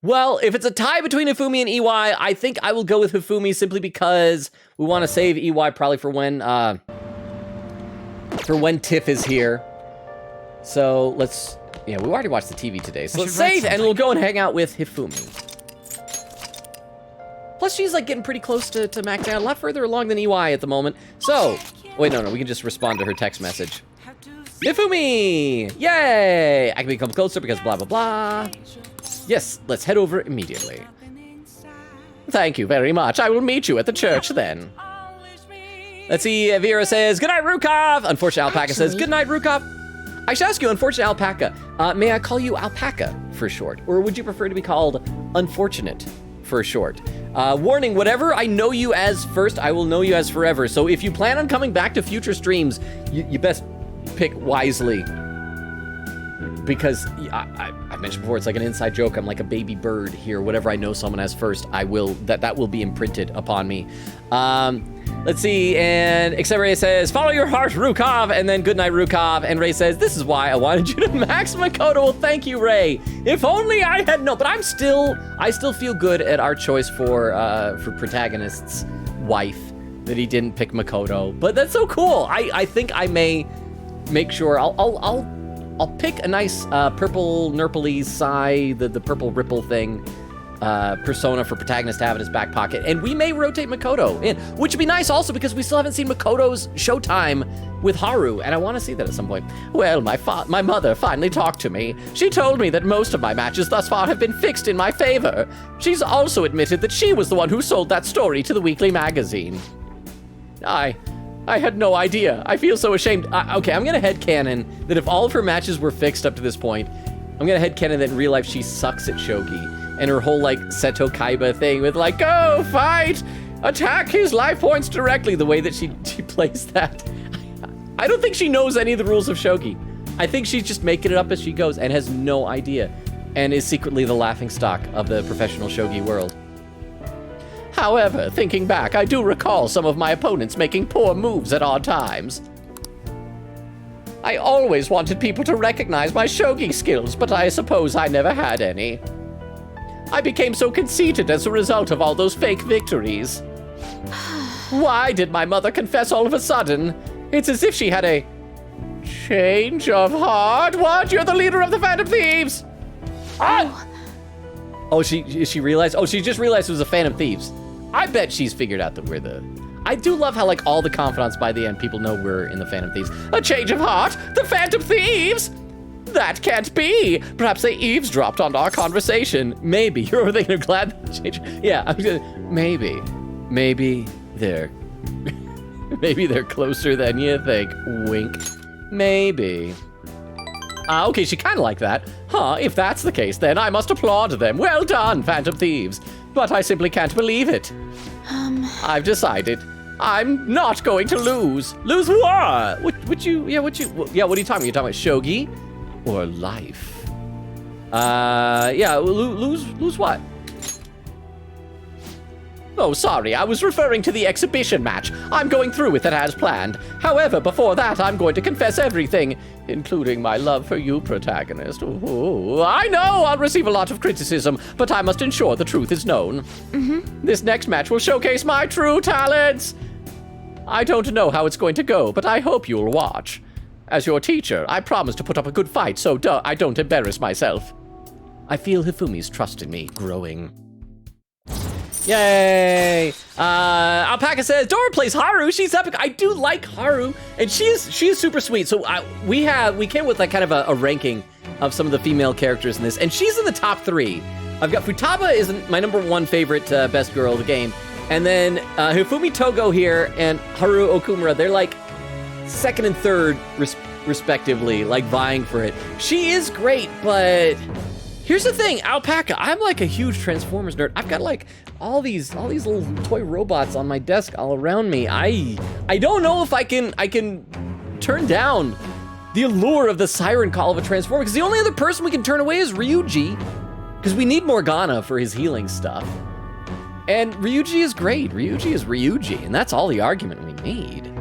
Well, if it's a tie between Hifumi and EY, I think I will go with Hifumi simply because we want to save EY probably for when Tiff is here. So let's, we already watched the TV today, so let's save and we'll go and hang out with Hifumi. Plus, she's like getting pretty close to max out, a lot further along than EY at the moment. So, wait, no, we can just respond to her text message. Hifumi! Yay! I can become closer because blah, blah, blah. Yes, let's head over immediately. Thank you very much. I will meet you at the church then. Let's see, Vera says, good night, Rukov. Unfortunate Alpaca says, good night, Rukov. I should ask you, Unfortunate Alpaca, may I call you Alpaca for short? Or would you prefer to be called Unfortunate for short? Warning, whatever I know you as first, I will know you as forever. So if you plan on coming back to future streams, you best pick wisely. Because I mentioned before, it's like an inside joke. I'm like a baby bird here. Whatever I know someone as first, I will, that will be imprinted upon me. Let's see, and except Ray says, follow your heart, Rukov, and then good night, Rukov. And Ray says, this is why I wanted you to max Makoto. Well, thank you, Ray. If only I had known, but I still feel good at our choice for protagonist's wife, that he didn't pick Makoto. But that's so cool. I think I may make sure, I'll pick a nice purple Nurple Sai, the purple ripple thing, persona for protagonist to have in his back pocket, and we may rotate Makoto in, which would be nice also because we still haven't seen Makoto's showtime with Haru, and I want to see that at some point. Well, my mother finally talked to me. She told me that most of my matches thus far have been fixed in my favor. She's also admitted that she was the one who sold that story to the weekly magazine. I had no idea. I feel so ashamed. Okay, I'm gonna headcanon that if all of her matches were fixed up to this point, I'm gonna headcanon that in real life she sucks at shogi. And her whole like Seto Kaiba thing with like, go fight, attack his life points directly, the way that she plays that. I don't think she knows any of the rules of shogi. I think she's just making it up as she goes and has no idea, and is secretly the laughingstock of the professional shogi world. However, thinking back, I do recall some of my opponents making poor moves at odd times. I always wanted people to recognize my shogi skills, but I suppose I never had any. I became so conceited as a result of all those fake victories. Why did my mother confess all of a sudden? It's as if she had a change of heart. What? You're the leader of the Phantom Thieves! Oh, she realized? Oh, she just realized it was a Phantom Thieves. I bet she's figured out that we're the... I do love how, like, all the confidants by the end, people know we're in the Phantom Thieves. A change of heart? The Phantom Thieves? That can't be. Perhaps they eavesdropped on our conversation. Maybe. You're overthinking. I'm glad they changed. Yeah, I'm gonna... Maybe they're... Maybe they're closer than you think. Wink. Maybe. Okay, she kind of like that. Huh, if that's the case, then I must applaud them. Well done, Phantom Thieves. But I simply can't believe it. I've decided. I'm not going to lose. Lose what? What are you talking about? You're talking about shogi or life? Lose what? Oh, sorry, I was referring to the exhibition match. I'm going through with it as planned. However, before that, I'm going to confess everything, including my love for you, protagonist. Ooh, I know I'll receive a lot of criticism, but I must ensure the truth is known. This next match will showcase my true talents. I don't know how it's going to go, but I hope you'll watch. As your teacher, I promise to put up a good fight so I don't embarrass myself. I feel Hifumi's trust in me growing. Yay! Alpaca says Dora plays Haru. She's epic. I do like Haru, and she is super sweet. So we came with like kind of a ranking of some of the female characters in this, and she's in the top 3. I've got Futaba is my number 1 favorite best girl of the game, and then Hifumi Togo here and Haru Okumura. They're like 2nd and 3rd respectively, like vying for it. She is great, but here's the thing, Alpaca. I'm like a huge Transformers nerd. I've got like all these little toy robots on my desk all around me. I don't know if I can turn down the allure of the siren call of a Transformer, because the only other person we can turn away is Ryuji, because we need Morgana for his healing stuff. And Ryuji is great. Ryuji is Ryuji, and that's all the argument we need.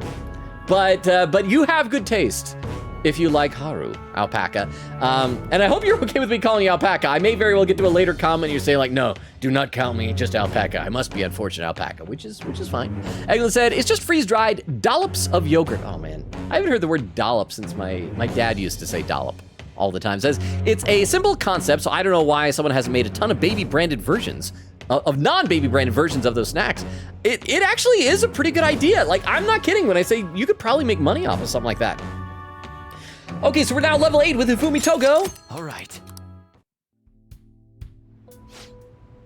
But you have good taste if you like Haru, Alpaca. And I hope you're okay with me calling you Alpaca. I may very well get to a later comment and you say like, no, do not count me, just Alpaca. I must be unfortunate Alpaca, which is fine. Eglin said, it's just freeze-dried dollops of yogurt. Oh man, I haven't heard the word dollop since my dad used to say dollop all the time. Says, it's a simple concept, so I don't know why someone hasn't made a ton of baby-branded versions of non-baby branded versions of those snacks. It actually is a pretty good idea. Like, I'm not kidding when I say you could probably make money off of something like that. Okay, so we're now level 8 with Hifumi Togo. All right.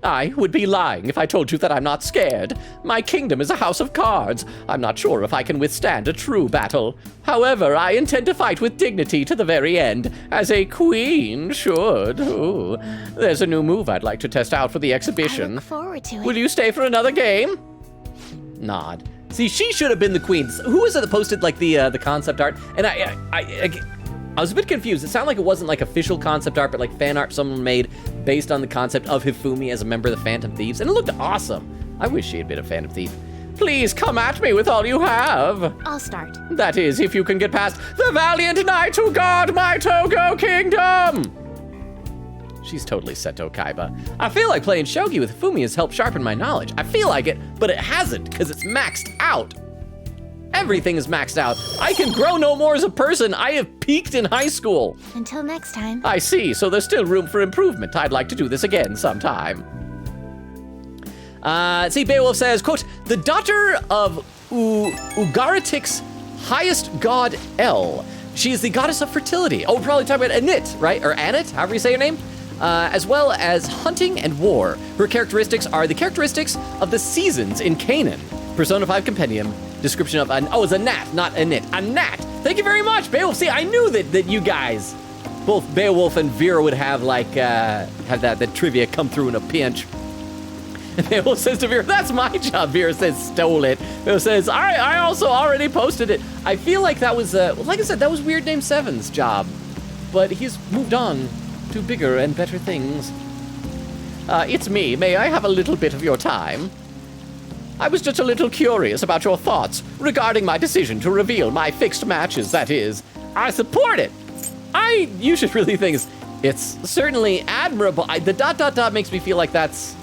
I would be lying if I told you that I'm not scared. My kingdom is a house of cards. I'm not sure if I can withstand a true battle. However, I intend to fight with dignity to the very end, as a queen should. Ooh. There's a new move I'd like to test out for the exhibition. I look forward to it. Will you stay for another game? Nod. See, she should have been the queen. Who was it that posted like the concept art? And I was a bit confused. It sounded like it wasn't like official concept art, but like fan art someone made based on the concept of Hifumi as a member of the Phantom Thieves, and it looked awesome. I wish she had been a Phantom Thief. Please come at me with all you have. I'll start. That is, if you can get past the valiant knight who guard my Togo kingdom. She's totally Seto Kaiba. I feel like playing shogi with Hifumi has helped sharpen my knowledge. I feel like it, but it hasn't, because it's maxed out. Everything is maxed out. I can grow no more as a person. I have peaked in high school. Until next time. I see, so there's still room for improvement. I'd like to do this again sometime. See, Beowulf says, quote, the daughter of Ugaritik's highest god El. She is the goddess of fertility. Oh, we're probably talking about Anit, right? Or Anit, however you say your name. As well as hunting and war. Her characteristics are the characteristics of the seasons in Canaan. Persona 5 Compendium. Description of it's a gnat, not a nit. A gnat. Thank you very much, Beowulf. See, I knew that you guys, both Beowulf and Vera, would have like have that trivia come through in a pinch. And Beowulf says to Vera, "That's my job." Vera says, "Stole it." Beowulf says, "I also already posted it." I feel like that was like I said, that was Weird Name 7's job, but he's moved on to bigger and better things. It's me. May I have a little bit of your time? I was just a little curious about your thoughts regarding my decision to reveal my fixed matches, that is. I support it. You should really think it's certainly admirable. The ... makes me feel like that's,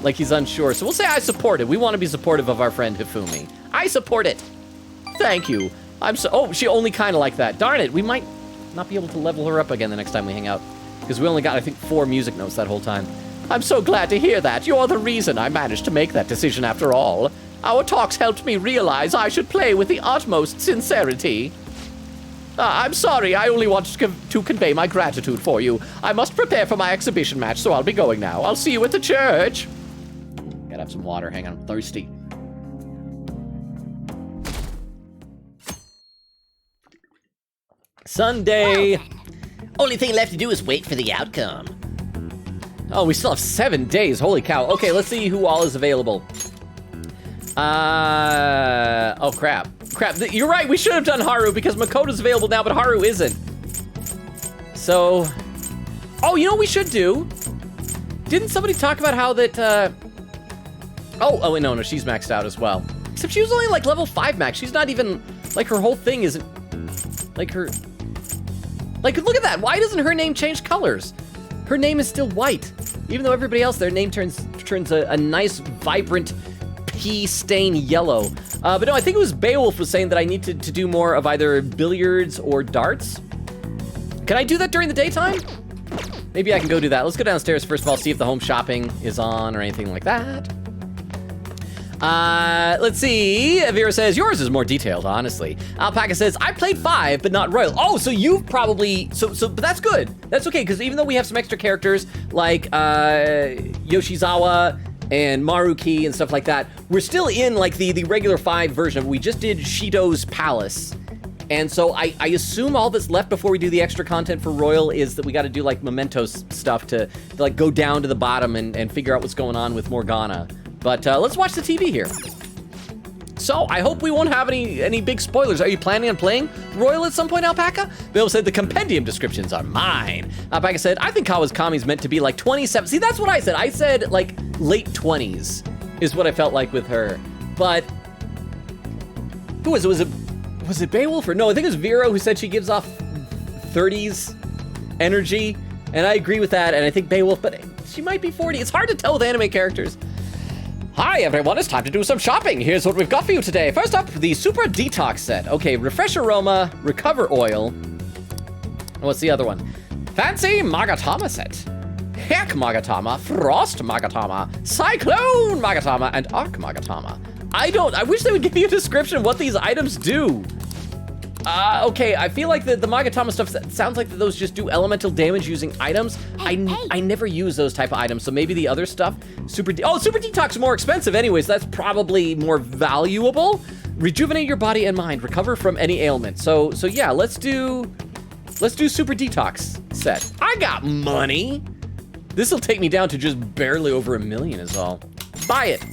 like he's unsure. So we'll say I support it. We want to be supportive of our friend Hifumi. I support it. Thank you. She only kind of like that. Darn it, we might not be able to level her up again the next time we hang out. Because we only got, I think, 4 music notes that whole time. I'm so glad to hear that. You're the reason I managed to make that decision after all. Our talks helped me realize I should play with the utmost sincerity. I'm sorry, I only wanted to convey my gratitude for you. I must prepare for my exhibition match, so I'll be going now. I'll see you at the church. Gotta have some water. Hang on, I'm thirsty. Sunday. Well, only thing left to do is wait for the outcome. Oh, we still have 7 days. Holy cow. Okay, let's see who all is available. Oh, crap. Crap, you're right, we should have done Haru because Makoto's available now, but Haru isn't. So, oh, you know what we should do? Didn't somebody talk about how that, oh, wait, no, she's maxed out as well. Except she was only like level 5 max. She's not even, like her whole thing isn't, like her, like look at that. Why doesn't her name change colors? Her name is still white. Even though everybody else, their name turns a nice, vibrant, pea stain yellow. But no, I think it was Beowulf was saying that I need to do more of either billiards or darts. Can I do that during the daytime? Maybe I can go do that. Let's go downstairs first of all, see if the home shopping is on or anything like that. Let's see. Vera says, yours is more detailed, honestly. Alpaca says, I played 5, but not Royal. Oh, so you've probably, but that's good. That's okay, because even though we have some extra characters like Yoshizawa and Maruki and stuff like that, we're still in like the regular 5 version. We just did Shido's Palace. And so I assume all that's left before we do the extra content for Royal is that we got to do like Mementos stuff to like go down to the bottom and figure out what's going on with Morgana. But let's watch the TV here. So I hope we won't have any big spoilers. Are you planning on playing Royal at some point, Alpaca? Bill said the compendium descriptions are mine. Alpaca said, I think Kawakami's meant to be like 27. See, that's what I said. I said like late 20s is what I felt like with her. But who was it? Was it Beowulf or no? I think it was Vera who said she gives off 30s energy. And I agree with that. And I think Beowulf, but she might be 40. It's hard to tell with anime characters. Hi everyone, it's time to do some shopping. Here's what we've got for you today. First up, the Super Detox set. Okay, Refresh Aroma, Recover Oil. What's the other one? Fancy Magatama set. Heck Magatama, Frost Magatama, Cyclone Magatama, and Arc Magatama. I wish they would give you a description of what these items do. Okay, I feel like the Magatama stuff sounds like those just do elemental damage using items. I never use those type of items, so maybe the other stuff. Super Detox is more expensive anyways, so that's probably more valuable. Rejuvenate your body and mind, recover from any ailment. So yeah, let's do Super Detox set. I got money. This'll take me down to just barely over 1 million is all. Buy it.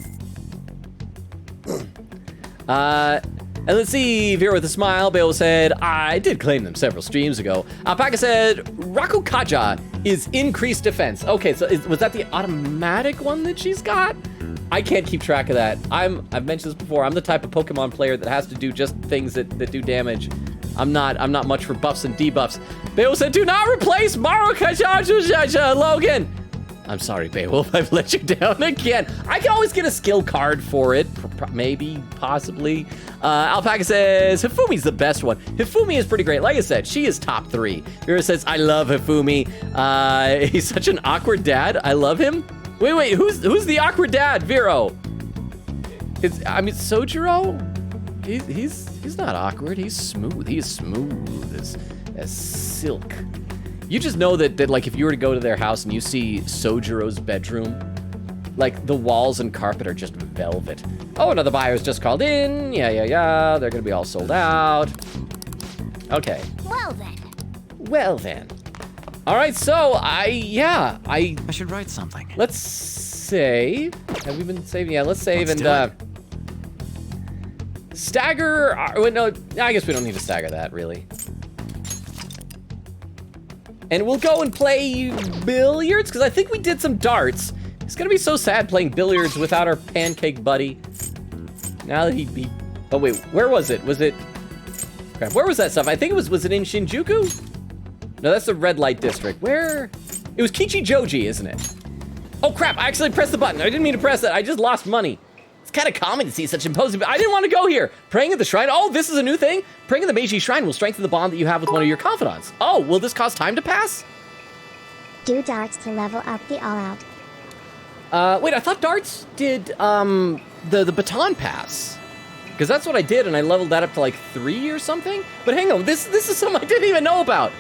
And let's see, Vera with a smile. Bale said, I did claim them several streams ago. Alpaca said, Rakukaja is increased defense. Okay, so was that the automatic one that she's got? I can't keep track of that. I've mentioned this before. I'm the type of Pokemon player that has to do just things that do damage. I'm not much for buffs and debuffs. Bale said, do not replace Marukaja, Logan. I'm sorry, Beowulf, I've let you down again. I can always get a skill card for it, maybe, possibly. Alpaca says, Hifumi's the best one. Hifumi is pretty great. Like I said, she is top 3. Vera says, I love Hifumi. He's such an awkward dad. I love him. Wait, who's the awkward dad, Vero? Sojiro? He's not awkward. He's smooth. He is smooth as silk. You just know that like if you were to go to their house and you see Sojiro's bedroom, like the walls and carpet are just velvet. Oh, another buyer's just called in. Yeah. They're gonna be all sold out. Okay. Well then. All right, so I should write something. Let's save. Have we been saving? Yeah, let's save and stagger. Wait, no, I guess we don't need to stagger that really. And we'll go and play billiards, because I think we did some darts. It's gonna be so sad playing billiards without our pancake buddy. Now that he oh wait, where was it? Crap, where was that stuff? I think was it in Shinjuku? No, that's the red light district. Where? It was Kichijoji, isn't it? Oh crap, I actually pressed the button. I didn't mean to press it, I just lost money. It's kind of common to see such Imposing, but I didn't want to go here. Praying at the shrine. Oh, this is a new thing. Praying at the Meiji Shrine will strengthen the bond that you have with one of your confidants. Oh, will this cause time to pass? Do darts to level up the all-out. Wait, I thought darts did the baton pass. Because that's what I did, and I leveled that up to like 3 or something. But hang on, this is something I didn't even know about.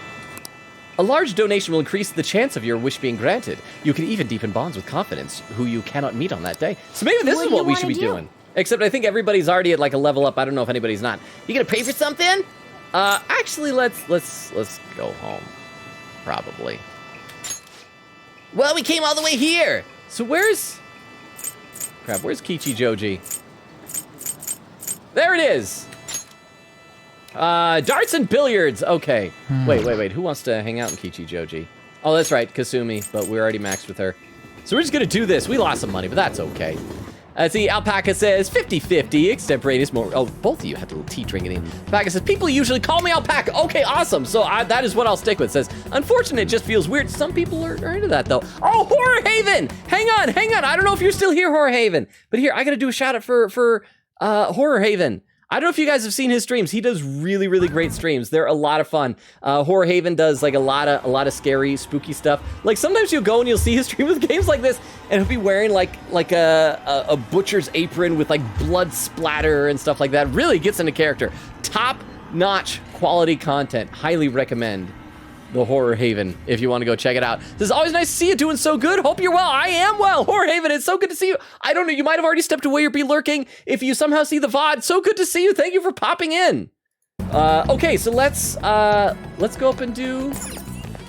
A large donation will increase the chance of your wish being granted. You can even deepen bonds with confidants who you cannot meet on that day. So maybe this is what we should be doing. Except I think everybody's already at like a level up. I don't know if anybody's not. You gonna pay for something? Actually, let's go home. Probably. Well, we came all the way here. So where's Kichijoji? There it is. Darts and billiards. Okay. Wait. Who wants to hang out in Kichijoji? Oh, that's right, Kasumi, but we're already maxed with her. So we're just gonna do this. We lost some money, but that's okay. Let's see, Alpaca says 50-50, extemporaneous more. Oh, both of you had a little tea drinking in. Alpaca says, people usually call me Alpaca. Okay, awesome. So that is what I'll stick with. Says, unfortunately, it just feels weird. Some people are into that, though. Oh, Horror Haven! Hang on. I don't know if you're still here, Horror Haven. But here, I gotta do a shout out for Horror Haven. I don't know if you guys have seen his streams. He does really, really great streams. They're a lot of fun. Horror Haven does like a lot of scary, spooky stuff. Like sometimes you'll go and you'll see his stream with games like this, and he'll be wearing like a butcher's apron with like blood splatter and stuff like that. Really gets into character. Top-notch quality content. Highly recommend the Horror Haven if you want to go check it out. This is always nice to see you doing so good. Hope you're well. I am well. Horror Haven, it's so good to see you. I don't know, you might have already stepped away or be lurking. If you somehow see the VOD, so good to see you. Thank you for popping in. Okay, so let's go up and do...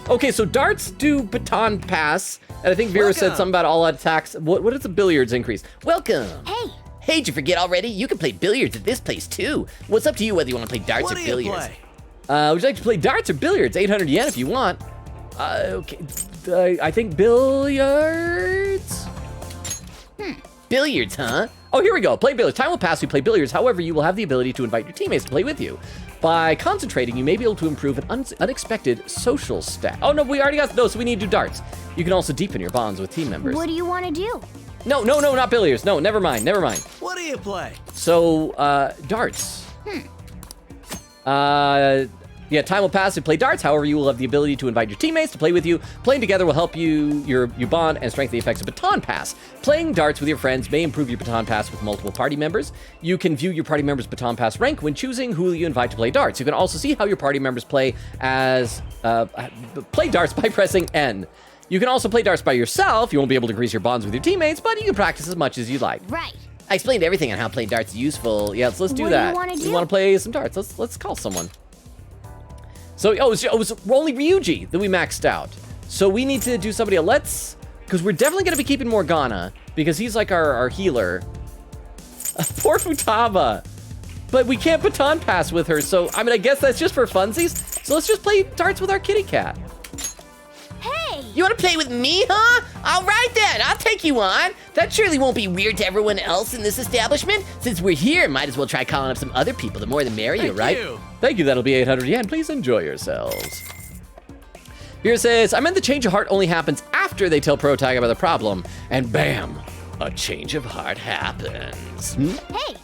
Okay, so darts do baton pass, and I think Vera said something about all-out attacks. What is the billiards increase? Welcome. Hey, did you forget already? You can play billiards at this place too. What's up to you whether you want to play darts or billiards? Would you like to play darts or billiards? 800 yen if you want. Okay, I think billiards? Billiards, huh? Oh, here we go. Play billiards. Time will pass, we play billiards. However, you will have the ability to invite your teammates to play with you. By concentrating, you may be able to improve an unexpected social stat. Oh, no, we already got those, so we need to do darts. You can also deepen your bonds with team members. What do you want to do? No, not billiards. No, never mind. What do you play? So, darts. Yeah, time will pass to play darts. However, you will have the ability to invite your teammates to play with you. Playing together will help you bond and strengthen the effects of baton pass. Playing darts with your friends may improve your baton pass with multiple party members. You can view your party members' baton pass rank when choosing who you invite to play darts. You can also see how your party members play darts by pressing N. You can also play darts by yourself. You won't be able to increase your bonds with your teammates, but you can practice as much as you'd like. Right. I explained everything on how playing darts is useful. Yeah, let's do What that. do you wanna do? We want to play some darts. Let's call someone. So, it was only Ryuji that we maxed out. So we need to do somebody else. Because we're definitely going to be keeping Morgana. Because he's like our healer. Poor Futaba. But we can't baton pass with her. So, I mean, I guess that's just for funsies. So let's just play darts with our kitty cat. Hey! You want to play with me, huh? All right then, I'll take you on. That surely won't be weird to everyone else in this establishment. Since we're here, might as well try calling up some other people. The more the merrier, right? Thank you, that'll be 800 yen. Please enjoy yourselves. Here says, I meant the change of heart only happens after they tell Protag about the problem. And bam, a change of heart happens. Hey!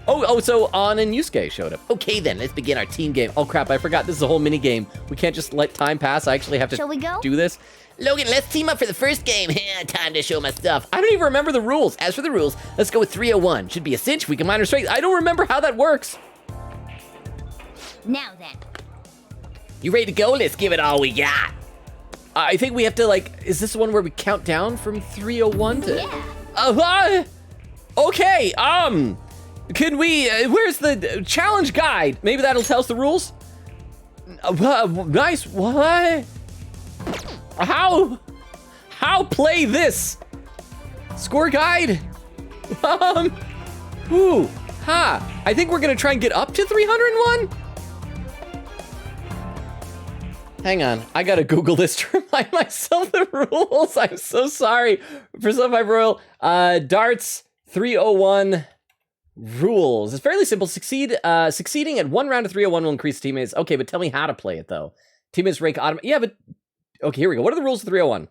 Oh, so An and Yusuke showed up. Okay then, let's begin our team game. Oh crap, I forgot this is a whole mini game. We can't just let time pass. I actually have to Shall we go? do this. Logan, let's team up for the first game. Time to show my stuff. I don't even remember the rules. As for the rules, let's go with 301. Should be a cinch, we can minor strength. I don't remember how that works. Now then. You ready to go? Let's give it all we got. I think we have to is this the one where we count down from 301 to... Yeah. Okay, can we, where's the challenge guide? Maybe that'll tell us the rules? Nice, what? How play this? Score guide? I think we're gonna try and get up to 301? Hang on, I gotta Google this to remind myself the rules. I'm so sorry for some of my royal. Darts 301 rules. It's fairly simple. Succeeding at one round of 301 will increase teammates. Okay, but tell me how to play it though. Teammates rank automatically. Yeah, but okay, here we go. What are the rules of 301?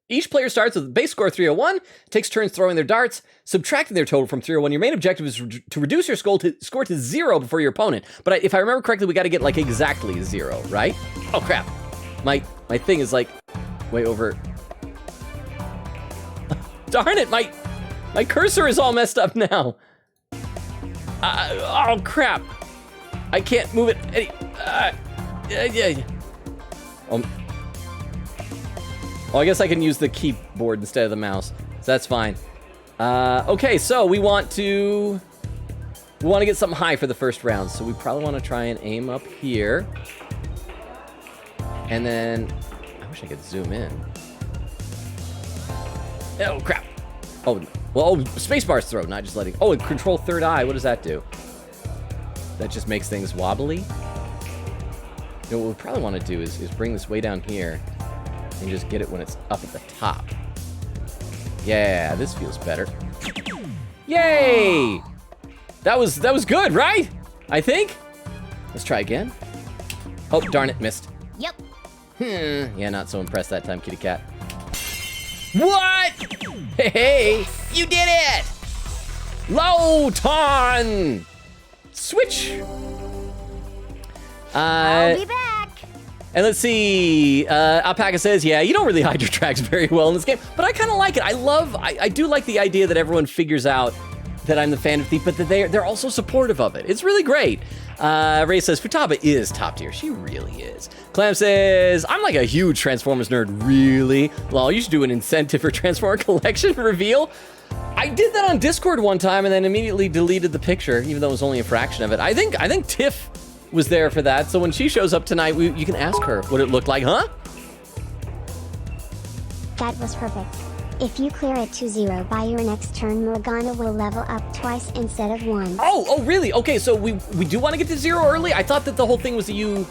Each player starts with a base score of 301, takes turns throwing their darts, subtracting their total from 301. Your main objective is to reduce your score to 0 before your opponent. But if I remember correctly, we got to get exactly 0, right? Oh crap. My thing is way over. Darn it, my cursor is all messed up now. Oh crap. I can't move it Oh, I guess I can use the keyboard instead of the mouse. So that's fine. Okay, so we want to get something high for the first round. So we probably want to try and aim up here. And then, I wish I could zoom in. Oh, crap. Oh, well, spacebar's throw, not just letting. Oh, and control third eye. What does that do? that just makes things wobbly. You know, what we probably want to do is bring this way down here and just get it when it's up at the top. Yeah, this feels better. Yay! That was good, right? I think. Let's try again. Oh, darn it, missed. Yep. Yeah, not so impressed that time, kitty cat. What? Hey, You did it! Loton! Switch! I'll be back. And let's see, Alpaca says, yeah, you don't really hide your tracks very well in this game, but I kind of like it. I do like the idea that everyone figures out that I'm the fan of Thief, but that they're also supportive of it. It's really great. Ray says, Futaba is top tier. She really is. Clam says, I'm like a huge Transformers nerd, really? Well, you should do an incentive for Transformer collection reveal. I did that on Discord one time and then immediately deleted the picture, even though it was only a fraction of it. I think Tiff was there for that, so when she shows up tonight, you can ask her what it looked like, huh? That was perfect. If you clear it to 0 by your next turn, Morgana will level up twice instead of once. Oh, really? Okay, so we do want to get to 0 early? I thought that the whole thing was that you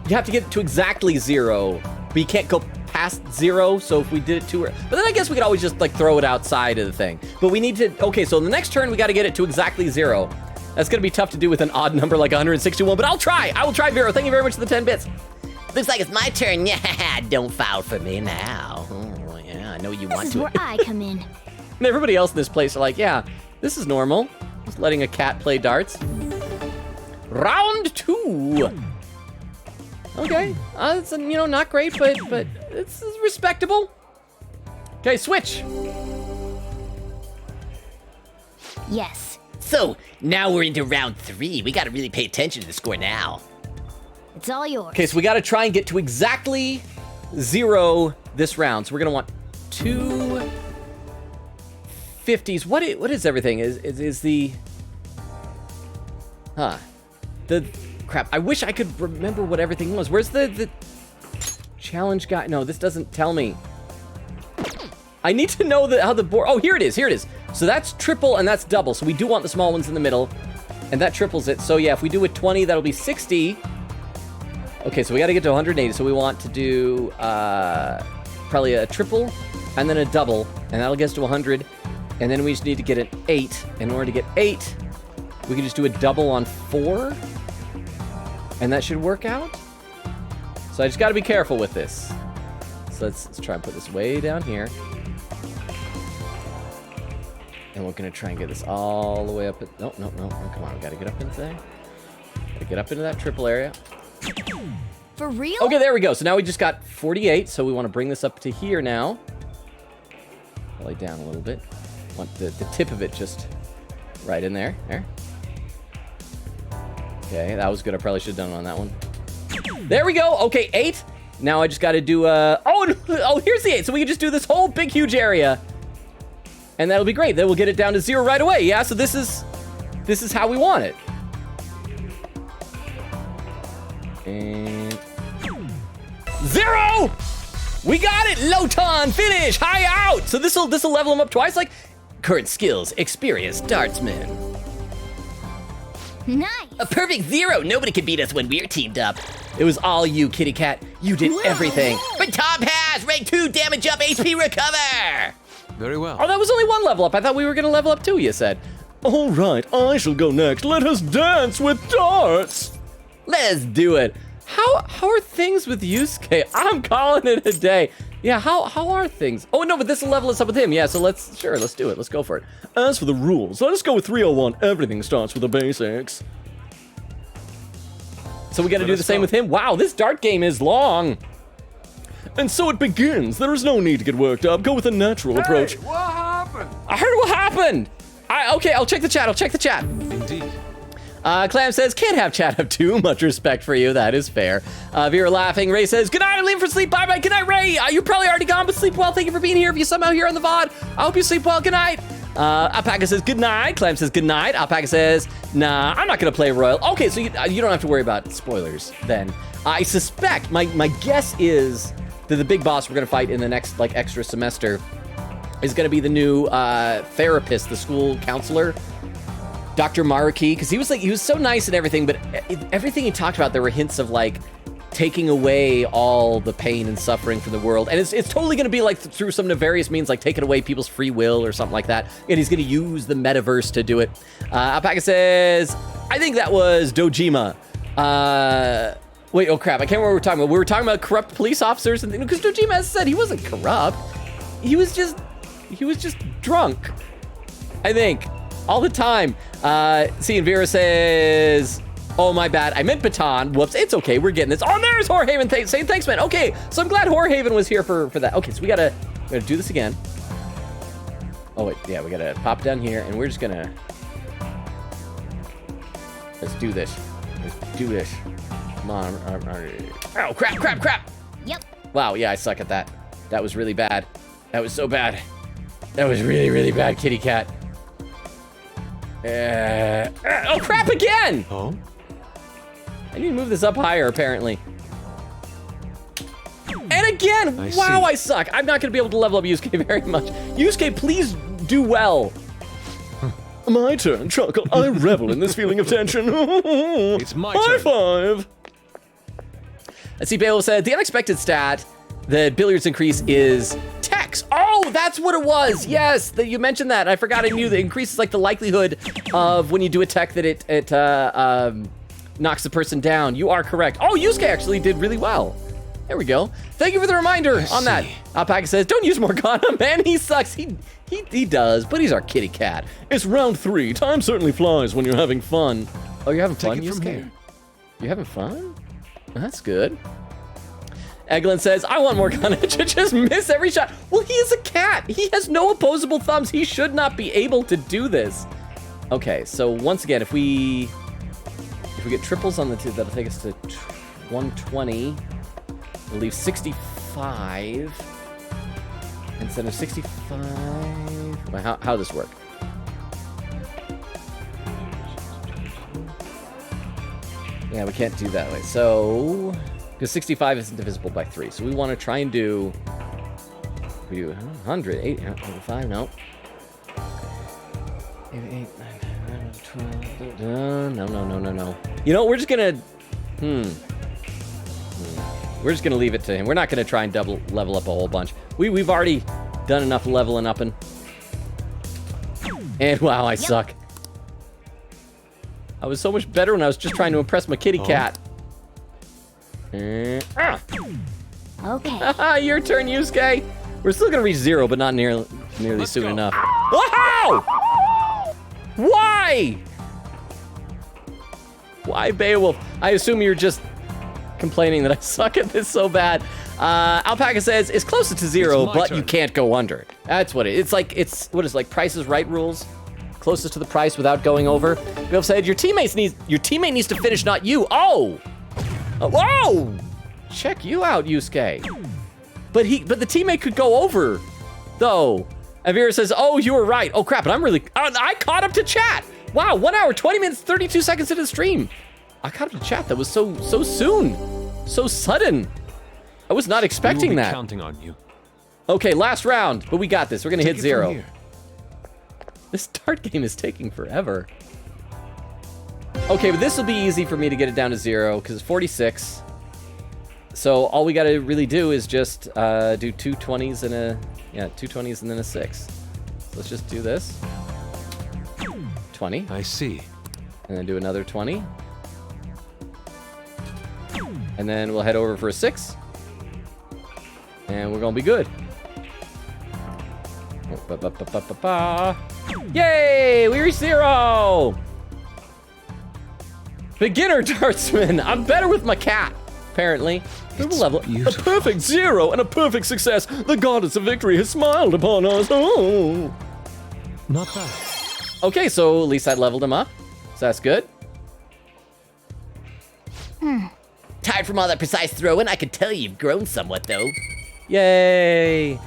have to get to exactly 0, but you can't go past 0, so if we did it too early. But then I guess we could always just like throw it outside of the thing. But we need to, okay, so the next turn we got to get it to exactly 0. That's going to be tough to do with an odd number like 161, but I'll try. I will try, Vero. Thank you very much for the 10 bits. Looks like it's my turn. Yeah, don't foul for me now. Oh, yeah, I know you want This is to. where I come in. And everybody else in this place are like, yeah, this is normal. Just letting a cat play darts. Round 2. Okay, it's not great, but it's respectable. Okay, switch. Yes. So, now we're into round 3. We gotta really pay attention to the score now. It's all yours. Okay, so we got to try and get to exactly 0 this round. So we're gonna want 2 50s. What is everything? Is the the crap? I wish I could remember what everything was. Where's the challenge guy? No, this doesn't tell me. I need to know how the board. Oh, here it is. Here it is. So that's triple and that's double. So we do want the small ones in the middle, and that triples it. So yeah, if we do a 20, that'll be 60. Okay, so we got to get to 180. So we want to do probably a triple and then a double, and that'll get us to 100. And then we just need to get an 8. In order to get 8, we can just do a double on 4, and that should work out. So I just got to be careful with this. So let's try and put this way down here. And we're gonna try and get this all the way up. No, come on, we gotta get up into there. Gotta get up into that triple area. For real? Okay, there we go. So now we just got 48. So we want to bring this up to here now. Lay down a little bit. Want the tip of it just right in there. There. Okay, that was good. I probably should have done it on that one. There we go. Okay, 8. Now I just got to do oh, here's the 8. So we can just do this whole big, huge area. And that'll be great. Then we'll get it down to 0 right away. Yeah, so this is how we want it. And 0! We got it! Loton, finish, high out! So this'll level him up twice, like current skills, experienced dartsman. Nice. A perfect 0. Nobody can beat us when we're teamed up. It was all you, kitty cat. You did everything. But Tom has rank 2, damage up, HP recover. Very well. Oh, that was only 1 level up. I thought we were gonna level up 2, you said. All right, I shall go next. Let us dance with darts. Let's do it. How are things with Yusuke? I'm calling it a day. Yeah, how are things? Oh, no, but this will level us up with him. Yeah, so let's do it. Let's go for it. As for the rules, let us go with 301. Everything starts with the basics. So we got to do the same with him. Wow, this dart game is long. And so it begins. There is no need to get worked up. Go with a natural approach. What happened? I heard what happened. Okay, I'll check the chat. Indeed. Clam says, can't have chat have too much respect for you. That is fair. Vera laughing. Ray says, good night, I'm leaving for sleep. Bye-bye. Good night, Ray. You're probably already gone, but sleep well. Thank you for being here. If you're somehow here on the VOD, I hope you sleep well. Good night. Alpaca says, good night. Clam says, good night. Alpaca says, nah, I'm not going to play Royal. Okay, so you don't have to worry about spoilers then. I suspect, my guess is that the big boss we're going to fight in the next, like, extra semester is going to be the new therapist, the school counselor. Dr. Maruki, because he was so nice and everything, but everything he talked about, there were hints of like taking away all the pain and suffering from the world. And it's totally going to be like through some nefarious means, like taking away people's free will or something like that. And he's going to use the metaverse to do it. Alpaca says, I think that was Dojima. Wait, oh crap, I can't remember what we were talking about. We were talking about corrupt police officers and things, because Dojima has said he wasn't corrupt. He was just drunk, I think, all the time. See, and Vera says, oh, my bad. I meant baton. Whoops. It's okay. We're getting this. Oh, there's Horhaven saying thanks, man. Okay, so I'm glad Horhaven was here for that. Okay, so we gotta do this again. Oh, wait. Yeah, we gotta pop down here, and we're just gonna... Let's do this. Let's do this. Come on. Oh, crap. Yep. Wow, yeah, I suck at that. That was really bad. That was so bad. That was really, really bad, kitty cat. Oh, crap again! Oh? I need to move this up higher, apparently. And again! Wow, I suck. I'm not going to be able to level up Yusuke very much. Yusuke, please do well. My turn, Chuckle. I revel in this feeling of tension. It's my turn. High five! Let's see, Bale said, the unexpected stat that billiards increase is text. Oh, that's what it was. Yes, you mentioned that. I forgot I knew that it increases like the likelihood of when you do a tech that it knocks the person down. You are correct. Oh, Yusuke actually did really well. There we go. Thank you for the reminder on that. Alpaca says, don't use Morgana, man. He sucks. He does, but he's our kitty cat. It's round 3. Time certainly flies when you're having fun. Oh, you're having fun, Yusuke? You're having fun? That's good. Eglin says, I want Morgana to just miss every shot. Well, he is a cat. He has no opposable thumbs. He should not be able to do this. Okay, so once again, if we get triples on the two, that'll take us to 120. We'll leave 65 instead of 65. Wait, how does this work? Yeah, we can't do that way. So, because 65 isn't divisible by 3. So we want to try and do, we do 100, 8, 5, no. 8, 9, 10, 12, no. You know, we're just gonna, we're just gonna leave it to him. We're not gonna try and level up a whole bunch. We've already done enough leveling upping. And wow, I suck. I was so much better when I was just trying to impress my kitty cat. Okay. Your turn, Yusuke. We're still gonna reach 0, but not nearly soon enough. Wow! Why? Why, Beowulf? I assume you're just complaining that I suck at this so bad. Alpaca says it's closer to 0, but you can't go under. That's what it is. It's like Price is Right rules. Closest to the price without going over. Beowulf said your teammate needs to finish, not you. Oh! Whoa! Check you out, Yusuke. But the teammate could go over, though. And Vera says, oh, you were right. Oh, crap, and I caught up to chat. Wow, 1 hour, 20 minutes, 32 seconds into the stream. I caught up to chat. That was so soon. So sudden. I was not expecting that. Counting on you. Okay, last round, but we got this. We're gonna hit 0. This start game is taking forever. Okay, but this will be easy for me to get it down to 0 because it's 46. So all we got to really do is just do 2 20s and 2 20s and then a 6. So let's just do this. 20. I see. And then do another 20. And then we'll head over for a 6. And we're gonna be good. Yay! We reached 0! Beginner dartsman! I'm better with my cat, apparently. Level. A perfect 0 and a perfect success. The goddess of victory has smiled upon us. Oh. Not bad. Okay, so at least I leveled him up. So that's good. Tired from all that precise throwing? I can tell you've grown somewhat, though. Yay!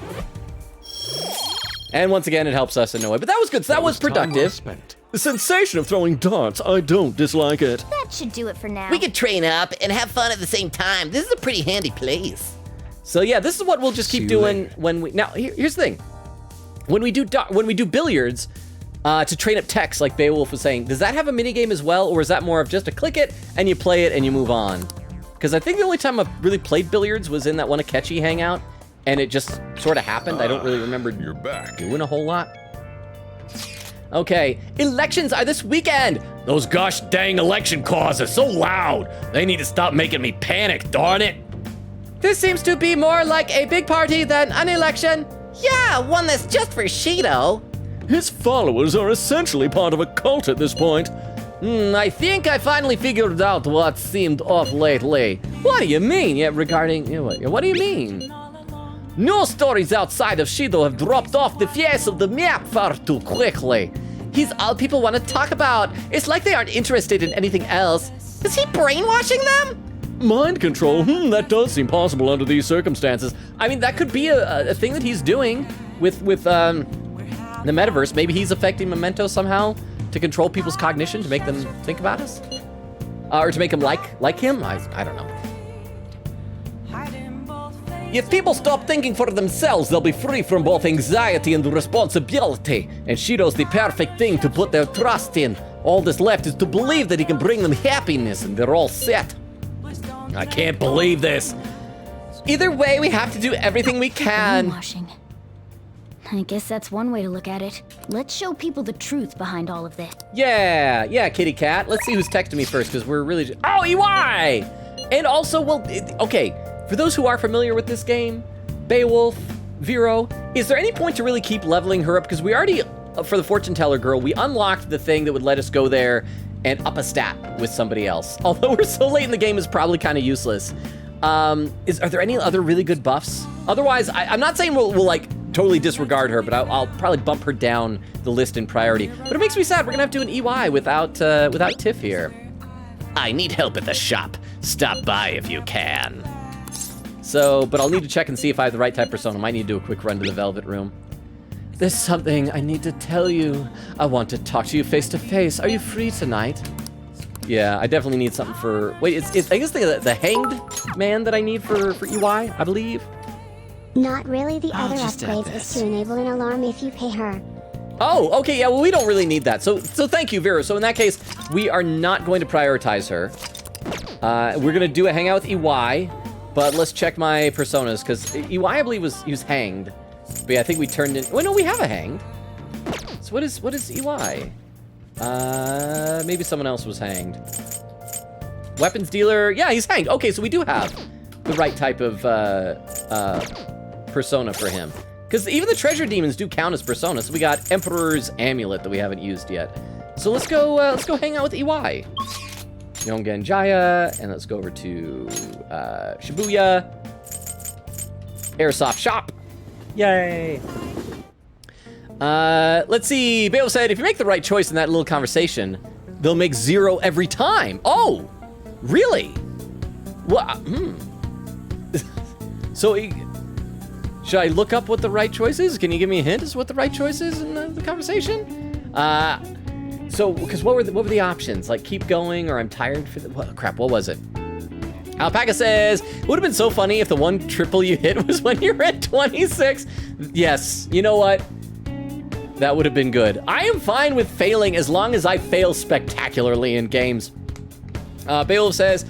And once again, it helps us in no way. But that was good. So that was productive. The sensation of throwing darts, I don't dislike it. That should do it for now. We could train up and have fun at the same time. This is a pretty handy place. So yeah, this is what we'll just keep doing when we. Now here's the thing. When we do billiards, to train up techs, like Beowulf was saying. Does that have a minigame as well, or is that more of just a click it and you play it and you move on? Because I think the only time I've really played billiards was in that one Akechi hangout, and it just sort of happened. I don't really remember You're back. doing a whole lot. Okay, elections are this weekend. Those gosh dang election calls are so loud. They need to stop making me panic, darn it. This seems to be more like a big party than an election. Yeah, one that's just for Shido. His followers are essentially part of a cult at this point. I think I finally figured out what seemed off lately. What do you mean? Yeah, regarding, what do you mean? News stories outside of Shido have dropped off the face of the map far too quickly. He's all people want to talk about. It's like they aren't interested in anything else. Is he brainwashing them? Mind control? That does seem possible under these circumstances. I mean, that could be a thing that he's doing with the metaverse. Maybe he's affecting Memento somehow to control people's cognition, to make them think about us, or to make them like him. I don't know. If people stop thinking for themselves, they'll be free from both anxiety and responsibility. And Shido's the perfect thing to put their trust in. All that's left is to believe that he can bring them happiness, and they're all set. I can't believe this. Either way, we have to do everything we can. Brainwashing. I guess that's one way to look at it. Let's show people the truth behind all of this. Yeah, kitty cat. Let's see who's texting me first, because we're really oh, EY! And also, well, okay, for those who are familiar with this game, Beowulf, Vero, is there any point to really keep leveling her up? Because we already, for the fortune teller girl, we unlocked the thing that would let us go there and up a stat with somebody else. Although we're so late in the game, it's probably kind of useless. Are there any other really good buffs? Otherwise, I'm not saying we'll like totally disregard her, but I'll probably bump her down the list in priority. But it makes me sad we're gonna have to do an EY without Tiff here. I need help at the shop. Stop by if you can. So, but I'll need to check and see if I have the right type of persona. Might need to do a quick run to the Velvet Room. There's something I need to tell you. I want to talk to you face to face. Are you free tonight? Yeah, I definitely need something for... Wait, it's I guess the hanged man that I need for EY, I believe? Not really. The I'll other just add upgrades is to enable an alarm if you pay her. Oh, okay, yeah, well, we don't really need that. So thank you, Vera. So in that case, we are not going to prioritize her. We're going to do a hangout with EY, but let's check my personas, because EY, I believe, he was hanged. But yeah, I think we turned in... Well, no, we have a hanged. So what is EY? Maybe someone else was hanged. Weapons dealer, yeah, he's hanged. Okay, so we do have the right type of persona for him. Because even the treasure demons do count as personas. So we got Emperor's Amulet that we haven't used yet. So let's go hang out with EY. Yongen Jaya, and let's go over to Shibuya. Airsoft Shop. Yay. Let's see. Bale said, if you make the right choice in that little conversation, they'll make 0 every time. Oh, really? What? So, should I look up what the right choice is? Can you give me a hint as to what the right choice is in the conversation? So, because what were the options? Like, keep going, or I'm tired for crap, what was it? Alpaca says, it would have been so funny if the one triple you hit was when you were at 26. Yes, you know what? That would have been good. I am fine with failing as long as I fail spectacularly in games. Beowulf says,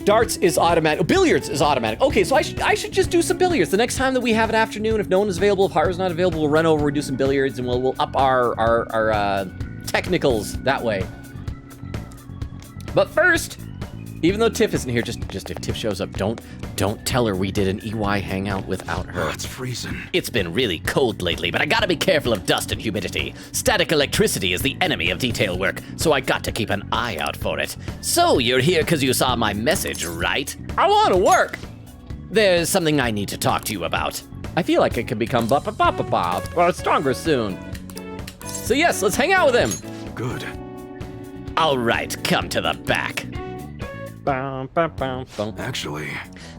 darts is automatic. Billiards is automatic. Okay, so I should just do some billiards. The next time that we have an afternoon, if no one is available, if Haru's not available, we'll run over, we'll do some billiards, and we'll up our technicals that way. But first, even though Tiff isn't here, just if Tiff shows up, don't tell her we did an EY hangout without her. Oh, it's freezing. It's been really cold lately, but I gotta be careful of dust and humidity. Static electricity is the enemy of detail work, so I got to keep an eye out for it. So you're here because you saw my message, right? I want to work. There's something I need to talk to you about. I feel like it could become stronger soon. So yes, let's hang out with him. Good. All right, come to the back. Actually,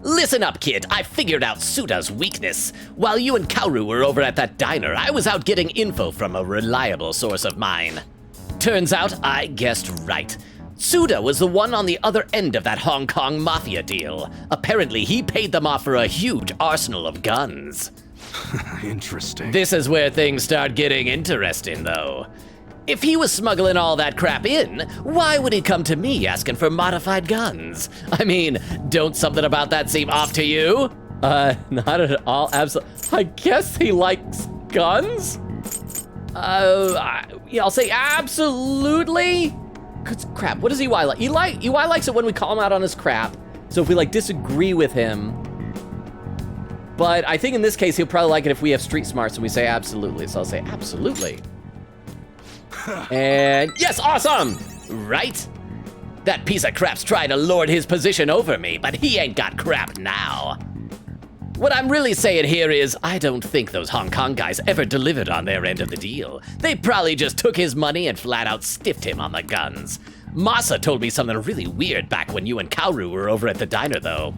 Listen up, kid. I figured out Suda's weakness. While you and Kaoru were over at that diner, I was out getting info from a reliable source of mine. Turns out I guessed right. Suda was the one on the other end of that Hong Kong mafia deal. Apparently, he paid them off for a huge arsenal of guns. Interesting. This is where things start getting interesting, though. If he was smuggling all that crap in, why would he come to me asking for modified guns? I mean, don't something about that seem off to you? Not at all. Absolutely. I guess he likes guns? Yeah, I'll say absolutely. Cause crap, what does EY like? EY likes it when we call him out on his crap. So if we like disagree with him, but I think in this case, he'll probably like it if we have street smarts and we say absolutely. So I'll say absolutely. And yes, awesome. Right? That piece of crap's trying to lord his position over me, but he ain't got crap now. What I'm really saying here is, I don't think those Hong Kong guys ever delivered on their end of the deal. They probably just took his money and flat out stiffed him on the guns. Masa told me something really weird back when you and Kaoru were over at the diner, though.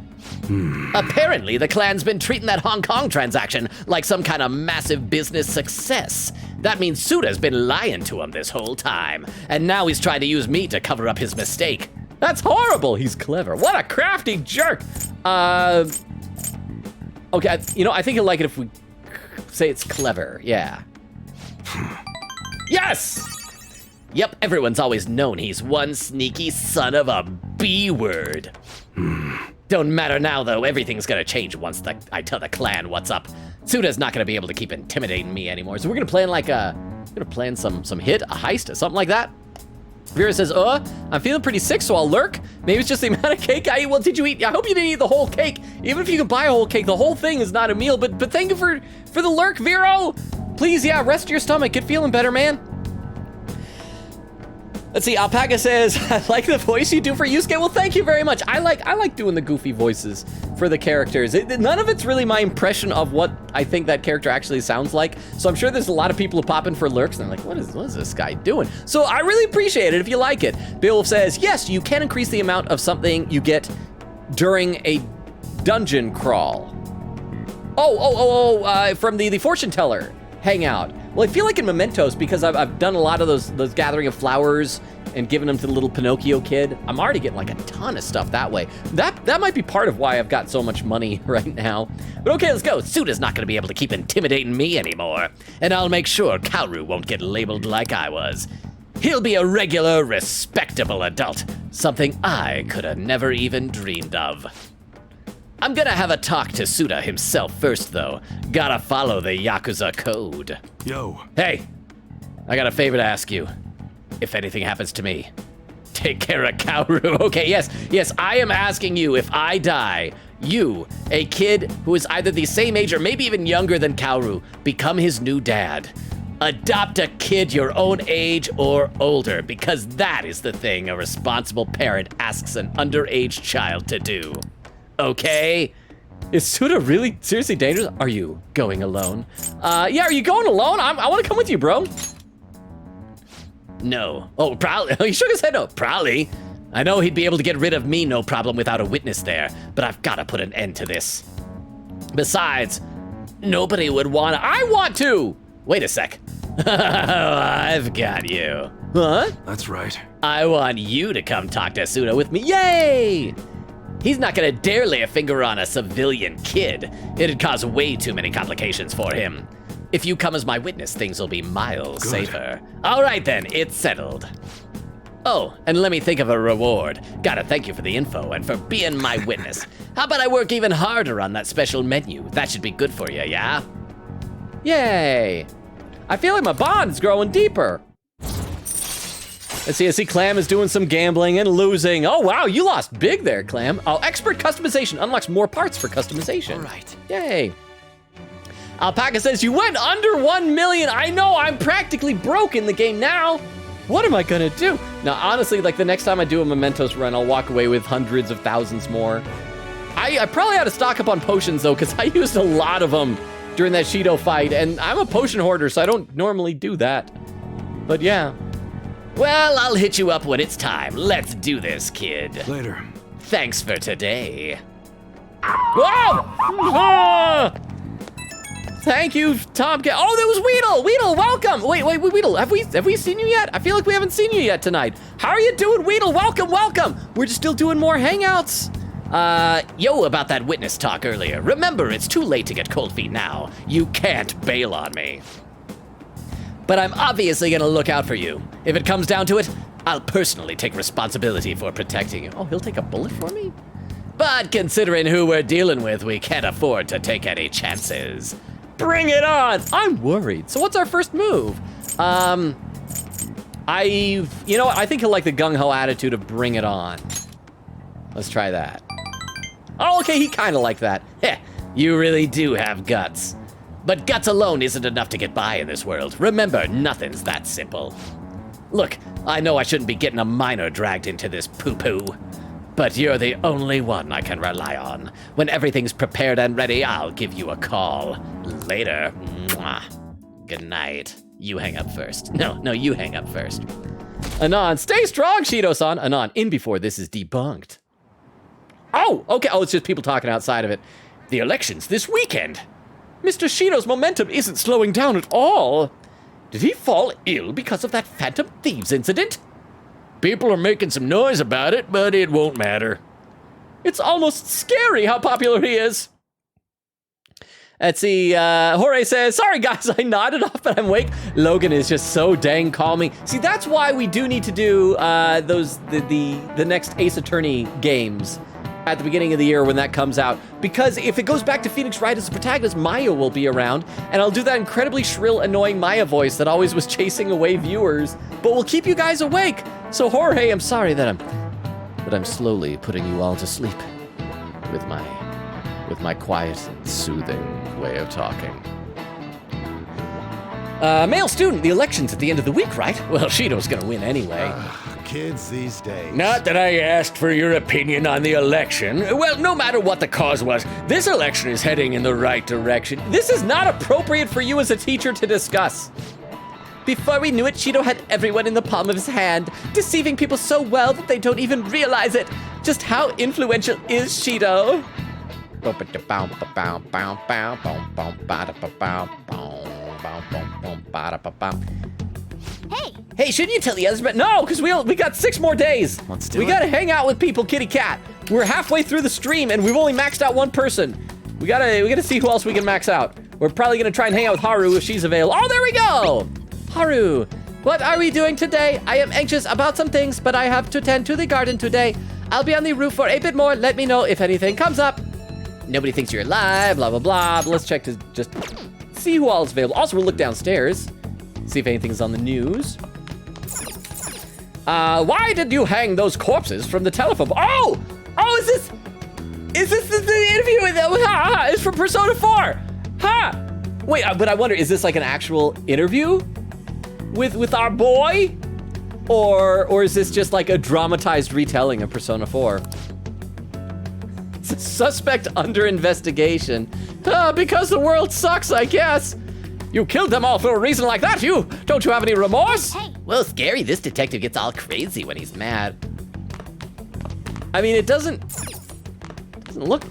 Apparently, the clan's been treating that Hong Kong transaction like some kind of massive business success. That means Suda's been lying to him this whole time, and now he's trying to use me to cover up his mistake. That's horrible. He's clever. What a crafty jerk. Okay, you know, I think he'll like it if we say it's clever. Yeah. Yes! Yep, everyone's always known he's one sneaky son of a B-word. Don't matter now, though. Everything's gonna change once I tell the clan what's up. Suda's not gonna be able to keep intimidating me anymore. So we're gonna plan like some hit, a heist, something like that. Vera says, I'm feeling pretty sick, so I'll lurk. Maybe it's just the amount of cake I eat. Well, did you eat? I hope you didn't eat the whole cake. Even if you can buy a whole cake, the whole thing is not a meal. But thank you for the lurk, Vero. Please, yeah, rest your stomach. Get feeling better, man. Let's see, Alpaca says, I like the voice you do for Yusuke. Well, thank you very much. I like doing the goofy voices for the characters. None of it's really my impression of what I think that character actually sounds like. So I'm sure there's a lot of people who pop in for lurks and they're like, what is this guy doing? So I really appreciate it if you like it. Beowulf says, yes, you can increase the amount of something you get during a dungeon crawl. From the fortune teller hangout. Well, I feel like in Mementos, because I've done a lot of those gathering of flowers and given them to the little Pinocchio kid, I'm already getting like a ton of stuff that way. That might be part of why I've got so much money right now. But okay, let's go. Suda's not gonna be able to keep intimidating me anymore. And I'll make sure Kaoru won't get labeled like I was. He'll be a regular, respectable adult. Something I could have never even dreamed of. I'm gonna have a talk to Suda himself first, though. Gotta follow the Yakuza code. Yo. Hey, I got a favor to ask you. If anything happens to me, take care of Kaoru. Okay, yes, I am asking you, if I die, you, a kid who is either the same age or maybe even younger than Kaoru, become his new dad. Adopt a kid your own age or older, because that is the thing a responsible parent asks an underage child to do. Okay? Is Suda really seriously dangerous? Are you going alone? Yeah, are you going alone? I want to come with you, bro. No. Oh, probably. He shook his head no. Probably. I know he'd be able to get rid of me no problem without a witness there, but I've got to put an end to this. Besides, nobody would want to. I want to! Wait a sec. I've got you. Huh? That's right. I want you to come talk to Suda with me. Yay! He's not gonna dare lay a finger on a civilian kid. It'd cause way too many complications for him. If you come as my witness, things will be miles safer. All right then, it's settled. Oh, and let me think of a reward. Gotta thank you for the info and for being my witness. How about I work even harder on that special menu? That should be good for you, yeah? Yay! I feel like my bond is growing deeper. Let's see, I see Clam is doing some gambling and losing. Oh wow, you lost big there, Clam. Oh, expert customization unlocks more parts for customization. All right. Yay. Alpaca says, you went under 1 million. I know, I'm practically broke in the game now. What am I gonna do? Now, honestly, like the next time I do a Mementos run, I'll walk away with hundreds of thousands more. I probably ought to stock up on potions though, because I used a lot of them during that Shido fight, and I'm a potion hoarder, so I don't normally do that. But yeah. Well, I'll hit you up when it's time. Let's do this, kid. Later. Thanks for today. Whoa! Ah! Thank you, Tom. Oh, that was Weedle. Weedle, welcome. Wait, Weedle. Have we seen you yet? I feel like we haven't seen you yet tonight. How are you doing, Weedle? Welcome. We're just still doing more hangouts. Yo, about that witness talk earlier. Remember, it's too late to get cold feet now. You can't bail on me. But I'm obviously gonna look out for you. If it comes down to it, I'll personally take responsibility for protecting you. Oh, he'll take a bullet for me? But considering who we're dealing with, we can't afford to take any chances. Bring it on! I'm worried. So what's our first move? You know what? I think he'll like the gung-ho attitude of bring it on. Let's try that. Oh, okay, he kind of liked that. Heh, you really do have guts. But guts alone isn't enough to get by in this world. Remember, nothing's that simple. Look, I know I shouldn't be getting a minor dragged into this poo-poo, but you're the only one I can rely on. When everything's prepared and ready, I'll give you a call. Later. Mwah. Good night. You hang up first. No, you hang up first. Anon, stay strong, Shido-san. Anon, in before this is debunked. Oh, okay. Oh, it's just people talking outside of it. The election's this weekend. Mr. Shido's momentum isn't slowing down at all. Did he fall ill because of that Phantom Thieves incident? People are making some noise about it, but it won't matter. It's almost scary how popular he is. Let's see, Jorge says, sorry guys, I nodded off, but I'm awake. Logan is just so dang calming. See, that's why we do need to do the next Ace Attorney games at the beginning of the year when that comes out. Because if it goes back to Phoenix Wright as the protagonist, Maya will be around, and I'll do that incredibly shrill, annoying Maya voice that always was chasing away viewers, but will keep you guys awake. So Jorge, I'm sorry that I'm slowly putting you all to sleep with my quiet and soothing way of talking. Male student, the election's at the end of the week, right? Well, Shido's gonna win anyway. Kids these days. Not that I asked for your opinion on the election. Well, no matter what the cause was, this election is heading in the right direction. This is not appropriate for you as a teacher to discuss. Before we knew it, Shido had everyone in the palm of his hand, deceiving people so well that they don't even realize it. Just how influential is Shido? Hey, shouldn't you tell the others? But no, because we got 6 more days. Let's do we it. gotta hang out with people, kitty cat. We're halfway through the stream and we've only maxed out 1 person. We gotta see who else we can max out. We're probably gonna try and hang out with Haru if she's available. Oh, there we go! Haru, what are we doing today? I am anxious about some things, but I have to tend to the garden today. I'll be on the roof for a bit more. Let me know if anything comes up. Nobody thinks you're alive, blah, blah, blah. But let's check to just see who all is available. Also, we'll look downstairs, see if anything's on the news. Why did you hang those corpses from the telephone? Oh, is this the interview with them? It's from Persona 4. Ha! Wait, but I wonder, is this like an actual interview with our boy? Or is this just like a dramatized retelling of Persona 4? Suspect under investigation. Because the world sucks, I guess. You killed them all for a reason like that. Don't you have any remorse? Hey. Well, scary, this detective gets all crazy when he's mad. I mean, it doesn't look.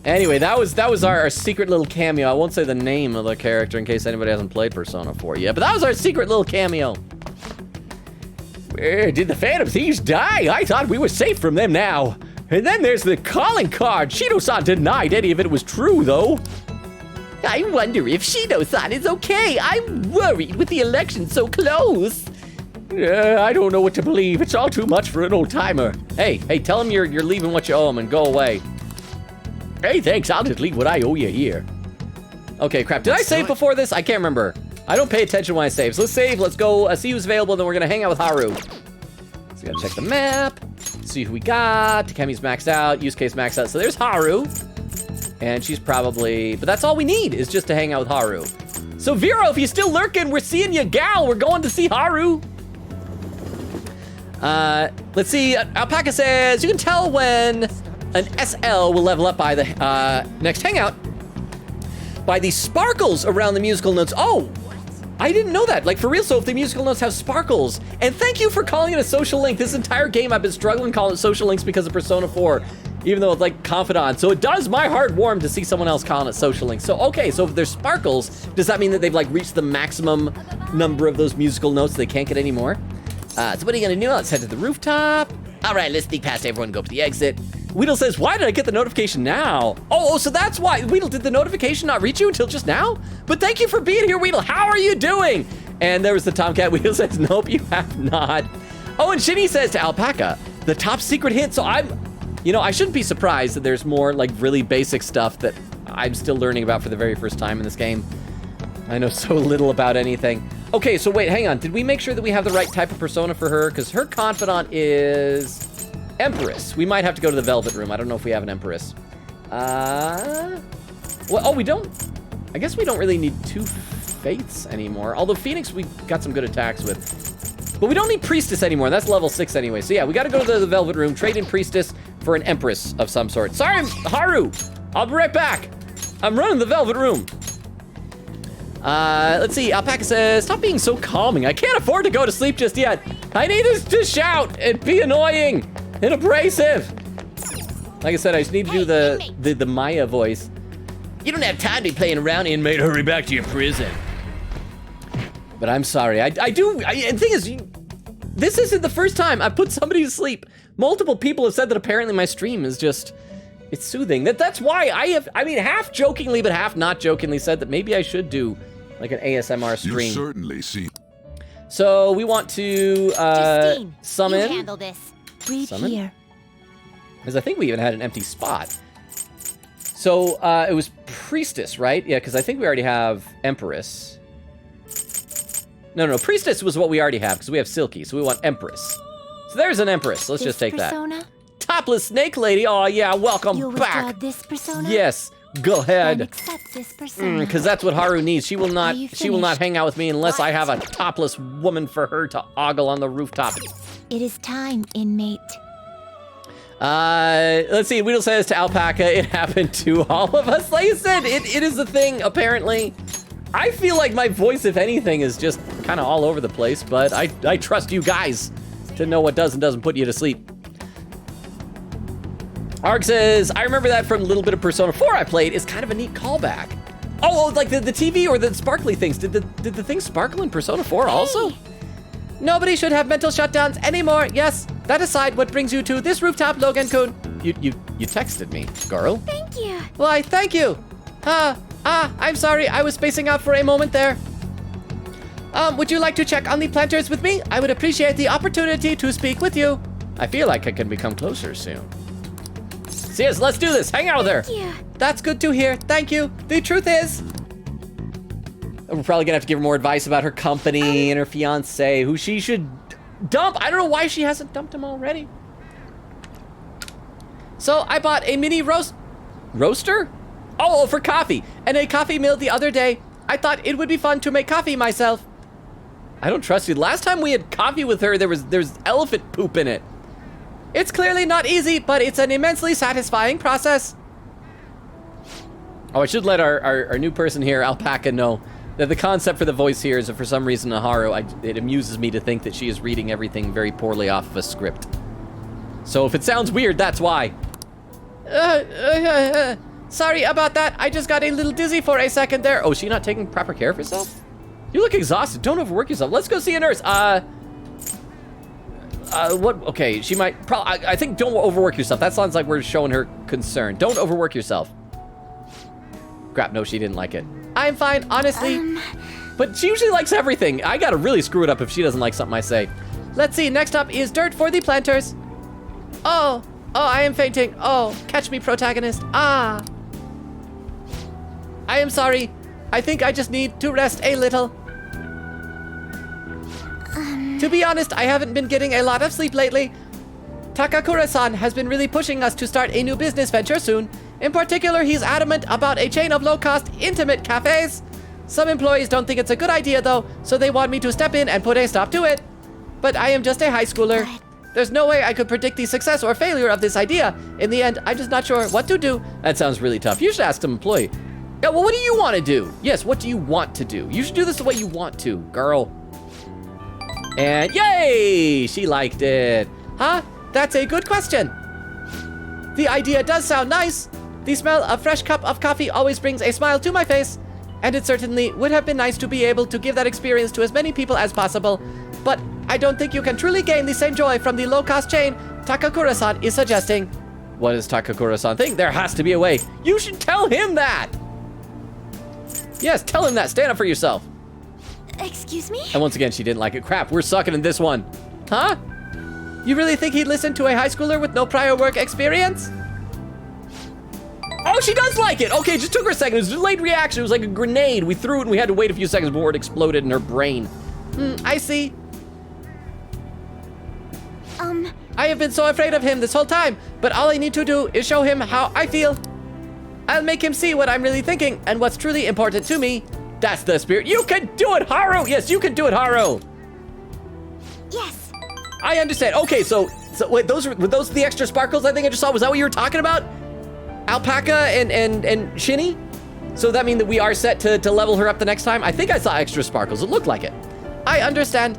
Anyway, that was our secret little cameo. I won't say the name of the character in case anybody hasn't played Persona 4 yet, but that was our secret little cameo. Where did the Phantom Thieves die? I thought we were safe from them now. And then there's the calling card. Shido-san denied any of it was true, though. I wonder if Shido-san is okay. I'm worried with the election so close. I don't know what to believe. It's all too much for an old-timer. Hey, tell him you're leaving what you owe him and go away. Hey, thanks. I'll just leave what I owe you here. Okay, crap. Did I save before this? I can't remember. I don't pay attention when I save. So let's save. Let's go see who's available, then we're going to hang out with Haru. So we got to check the map, see who we got. Takemi's maxed out. Use case maxed out. So there's Haru. And she's probably... But that's all we need is just to hang out with Haru. So Vero, if you're still lurking, we're seeing you, gal. We're going to see Haru. Let's see. Alpaca says, you can tell when an SL will level up by the next hangout by the sparkles around the musical notes. Oh, I didn't know that. Like, for real, so if the musical notes have sparkles. And thank you for calling it a social link. This entire game I've been struggling calling it social links because of Persona 4. Even though it's like Confidants. So it does my heart warm to see someone else calling it social links. So, okay, so if there's sparkles, does that mean that they've like reached the maximum number of those musical notes they can't get any more? So what are you gonna do? Let's head to the rooftop. All right, let's sneak past everyone and go up to the exit. Weedle says, why did I get the notification now? Oh, so that's why. Weedle, did the notification not reach you until just now? But thank you for being here, Weedle. How are you doing? And there was the Tomcat. Weedle says, nope, you have not. Oh, and Shinny says to Alpaca, the top secret hint. So I shouldn't be surprised that there's more like really basic stuff that I'm still learning about for the very first time in this game. I know so little about anything. Okay, so wait, hang on. Did we make sure that we have the right type of persona for her? Because her confidant is Empress. We might have to go to the Velvet Room. I don't know if we have an Empress. We don't. I guess we don't really need 2 Fates anymore. Although Phoenix, we got some good attacks with. But we don't need Priestess anymore. That's level 6 anyway. So yeah, we got to go to the Velvet Room, trade in Priestess for an Empress of some sort. Sorry, Haru. I'll be right back. I'm running the Velvet Room. Let's see. Alpaca says, stop being so calming. I can't afford to go to sleep just yet. I need to shout and be annoying and abrasive. Like I said, I just need to do the Maya voice. You don't have time to be playing around, inmate. Hurry back to your prison. But I'm sorry. And the thing is, this isn't the first time I've put somebody to sleep. Multiple people have said that apparently my stream is just, it's soothing. That's why half jokingly, but half not jokingly said that maybe I should do like an ASMR stream. You certainly see. So we want to Justine, summon. you handle this. Read Summon? here. Because I think we even had an empty spot. So it was Priestess, right? Yeah, because I think we already have Empress. No, Priestess was what we already have because we have Silky, so we want Empress. So there's an Empress. Let's just take persona? that. Topless Snake Lady. Oh yeah, welcome You'll withdraw back. this persona? Yes, go Then ahead. accept this persona. Because that's what Haru needs. She will not. you She will not finished? hang out with me unless I have a topless woman for her to ogle on the rooftop. It is time, inmate. Let's see. Weedle says to Alpaca, it happened to all of us. Like I said, it is a thing, apparently. I feel like my voice, if anything, is just kind of all over the place, but I trust you guys to know what does and doesn't put you to sleep. Ark says, I remember that from a little bit of Persona 4 I played. It's kind of a neat callback. Oh, like the TV or the sparkly things. Did the thing sparkle in Persona 4 also? Nobody should have mental shutdowns anymore. Yes. That aside, what brings you to this rooftop, Logan-kun? You texted me, girl. Thank you. Why, thank you. I'm sorry. I was spacing out for a moment there. Would you like to check on the planters with me? I would appreciate the opportunity to speak with you. I feel like I can become closer soon. Yes, let's do this. Hang out with her. Thank you. That's good to hear. Thank you. The truth is, we're probably gonna have to give her more advice about her company and her fiance, who she should dump. I don't know why she hasn't dumped him already. So I bought a mini roaster? Oh, for coffee, and a coffee mill the other day. I thought it would be fun to make coffee myself. I don't trust you. Last time we had coffee with her, there's elephant poop in it. It's clearly not easy, but it's an immensely satisfying process. Oh, I should let our new person here, Alpaca, know that the concept for the voice here is that for some reason, it amuses me to think that she is reading everything very poorly off of a script. So if it sounds weird, that's why. Sorry about that. I just got a little dizzy for a second there. Oh, is she not taking proper care of herself? You look exhausted. Don't overwork yourself. Let's go see a nurse. What? Okay, she might. I think don't overwork yourself. That sounds like we're showing her concern. Don't overwork yourself. Crap, no, she didn't like it. I'm fine, honestly. But she usually likes everything. I gotta really screw it up if she doesn't like something I say. Let's see, next up is dirt for the planters. Oh, I am fainting. Oh, catch me, protagonist. I am sorry. I think I just need to rest a little. To be honest, I haven't been getting a lot of sleep lately. Takakura-san has been really pushing us to start a new business venture soon. In particular, he's adamant about a chain of low-cost, intimate cafes. Some employees don't think it's a good idea, though, so they want me to step in and put a stop to it. But I am just a high schooler. There's no way I could predict the success or failure of this idea. In the end, I'm just not sure what to do. That sounds really tough. You should ask some employee. Yeah, well, what do you want to do? Yes, what do you want to do? You should do this the way you want to, girl. And yay! She liked it. Huh? That's a good question. The idea does sound nice. The smell of fresh cup of coffee always brings a smile to my face. And it certainly would have been nice to be able to give that experience to as many people as possible. But I don't think you can truly gain the same joy from the low-cost chain Takakura-san is suggesting. What does Takakura-san think? There has to be a way. You should tell him that. Yes, tell him that. Stand up for yourself. Excuse me? And once again, she didn't like it. Crap, we're sucking in this one. Huh? You really think he'd listen to a high schooler with no prior work experience? Oh, she does like it. Okay, it just took her a second. It was a delayed reaction. It was like a grenade. We threw it and we had to wait a few seconds before it exploded in her brain. I see. I have been so afraid of him this whole time, but all I need to do is show him how I feel. I'll make him see what I'm really thinking and what's truly important to me. That's the spirit. You can do it, Haru. Yes, you can do it, Haru. Yes. I understand. Okay, so wait, were those the extra sparkles I think I just saw? Was that what you were talking about? Alpaca and Shinny? So that mean that we are set to level her up the next time? I think I saw extra sparkles. It looked like it. I understand.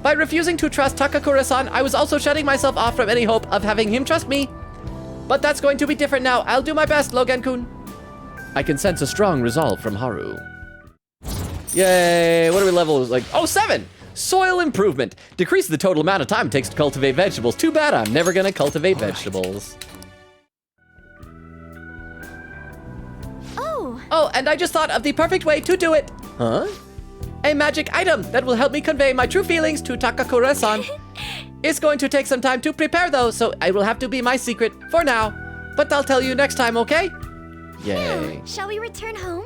By refusing to trust Takakura-san, I was also shutting myself off from any hope of having him trust me. But that's going to be different now. I'll do my best, Logan-kun. I can sense a strong resolve from Haru. Yay, what are we level? Like, oh, 7. Soil improvement. Decrease the total amount of time it takes to cultivate vegetables. Too bad I'm never gonna cultivate vegetables. Oh, and I just thought of the perfect way to do it. Huh? A magic item that will help me convey my true feelings to Takakura-san. It's going to take some time to prepare though, so it will have to be my secret for now. But I'll tell you next time, okay? Yay. Shall we return home?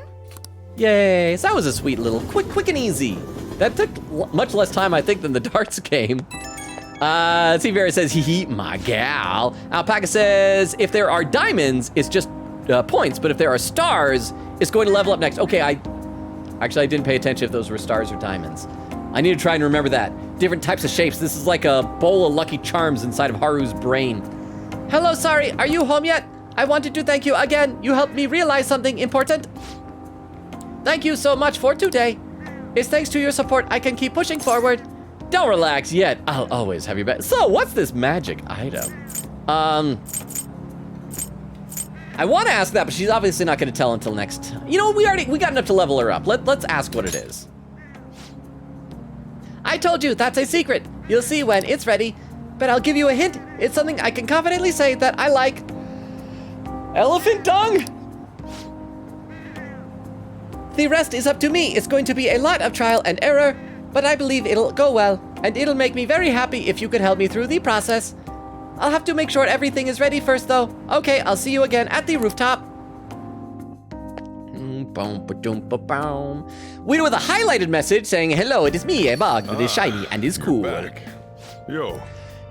Yay, so that was a sweet little quick and easy. That took much less time, I think, than the darts game. T-Vera says, hee hee, my gal. Alpaca says, if there are diamonds, it's just points, but if there are stars, it's going to level up next. Okay, I didn't pay attention if those were stars or diamonds. I need to try and remember that. Different types of shapes. This is like a bowl of Lucky Charms inside of Haru's brain. Hello, sorry, are you home yet? I wanted to thank you again. You helped me realize something important. Thank you so much for today. It's thanks to your support I can keep pushing forward. Don't relax yet. I'll always have your back. So, what's this magic item? I want to ask that, but she's obviously not going to tell until next. You know, we got enough to level her up. Let's ask what it is. I told you, that's a secret. You'll see when it's ready, but I'll give you a hint. It's something I can confidently say that I like. Elephant dung? The rest is up to me. It's going to be a lot of trial and error, but I believe it'll go well, and it'll make me very happy if you could help me through the process. I'll have to make sure everything is ready first, though. Okay, I'll see you again at the rooftop. Weedle with a highlighted message saying, hello, it is me, a bug that is shiny and is cool. Back. Yo.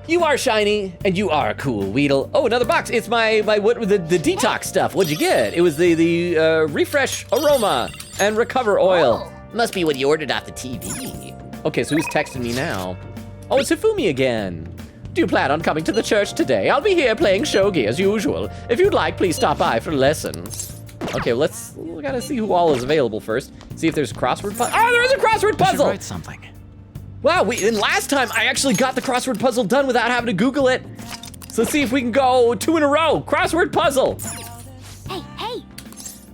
You are shiny, and you are cool, Weedle. Oh, another box. It's my the detox stuff. What'd you get? It was the refresh aroma and recover oil. Must be what you ordered off the TV. Okay, so who's texting me now? Oh, it's Hifumi again. Do you plan on coming to the church today? I'll be here playing shogi as usual. If you'd like, please stop by for lessons. Okay, well, we gotta see who all is available first. See if there's a crossword puzzle. Oh, there is a crossword puzzle! Write something. Wow, and last time I actually got the crossword puzzle done without having to Google it. So let's see if we can go 2 in a row. Crossword puzzle. Hey.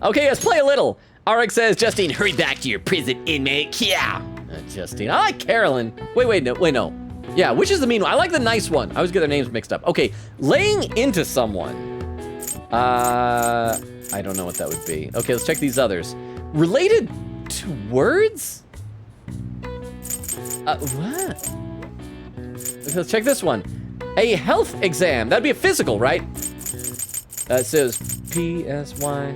Okay, let's play a little. RX says, Justine, hurry back to your prison inmate. Yeah. Justine, I like Carolyn. Wait, no. Yeah, which is the mean one? I like the nice one. I always get their names mixed up. Okay, laying into someone. I don't know what that would be. Okay, let's check these others. Related to words? What? Let's check this one. A health exam. That'd be a physical, right? It says PSY.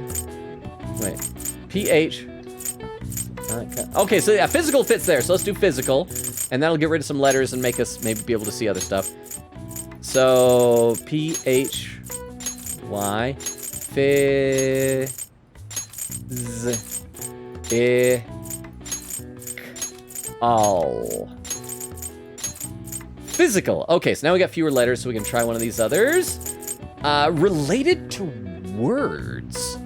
Wait. PH. Okay, so yeah, physical fits there. So let's do physical. And that'll get rid of some letters and make us maybe be able to see other stuff. So PHY. Physical. Okay, so now we got fewer letters, so we can try one of these others. Related to words.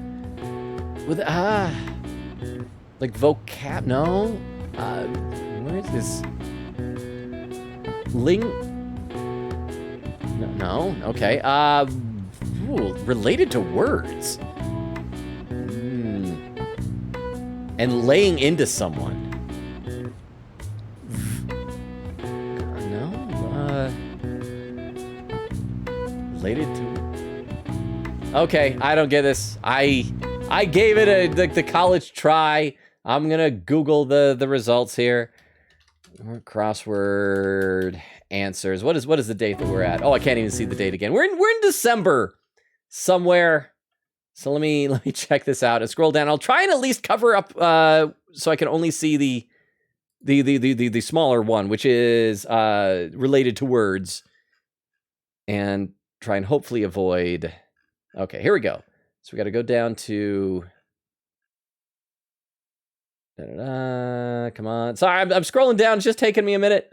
With like vocab. No. Where is this? No. Okay. Related to words. And laying into someone. No. Related to... Okay, I don't get this. I gave it the college try. I'm gonna Google the results here. Crossword answers. What is the date that we're at? Oh, I can't even see the date again. We're in December somewhere. So let me check this out and scroll down. I'll try and at least cover up so I can only see the smaller one, which is related to words, and try and hopefully avoid. Okay, here we go. So we got to go down to. Come on. Sorry, I'm scrolling down. It's just taking me a minute.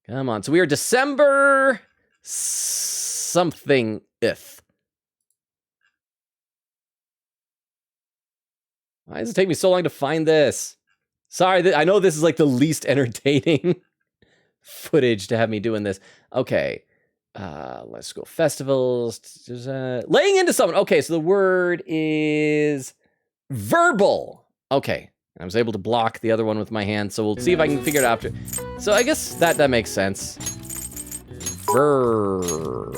Come on. So we are December something-th. Why does it take me so long to find this? Sorry, I know this is like the least entertaining footage to have me doing this. Okay. Let's go festivals. Laying into someone. Okay, so the word is verbal. Okay. I was able to block the other one with my hand, so we'll see if I can figure it out after. So I guess that makes sense. Verbal.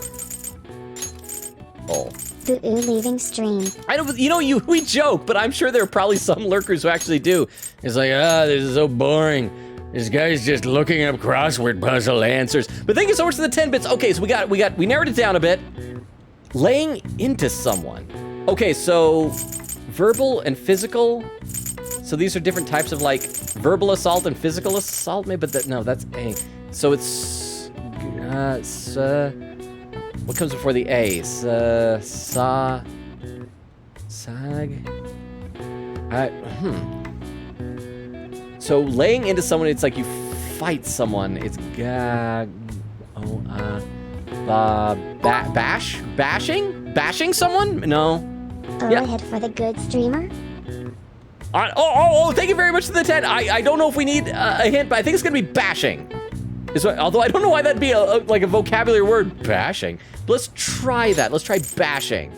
Leaving stream. I don't, we joke, but I'm sure there are probably some lurkers who actually do. It's like, this is so boring. This guy's just looking up crossword puzzle answers. But thank you so much for the 10 bits. Okay, so we narrowed it down a bit. Laying into someone. Okay, so verbal and physical. So these are different types of like verbal assault and physical assault, maybe, but no, that's A. So it's what comes before the A? Sag. So laying into someone, it's like you fight someone. It's bashing someone? No. Overhead for the good streamer. Thank you very much for the 10. I don't know if we need a hint, but I think it's gonna be bashing. Although I don't know why that'd be like a vocabulary word, bashing. But let's try that. Let's try bashing.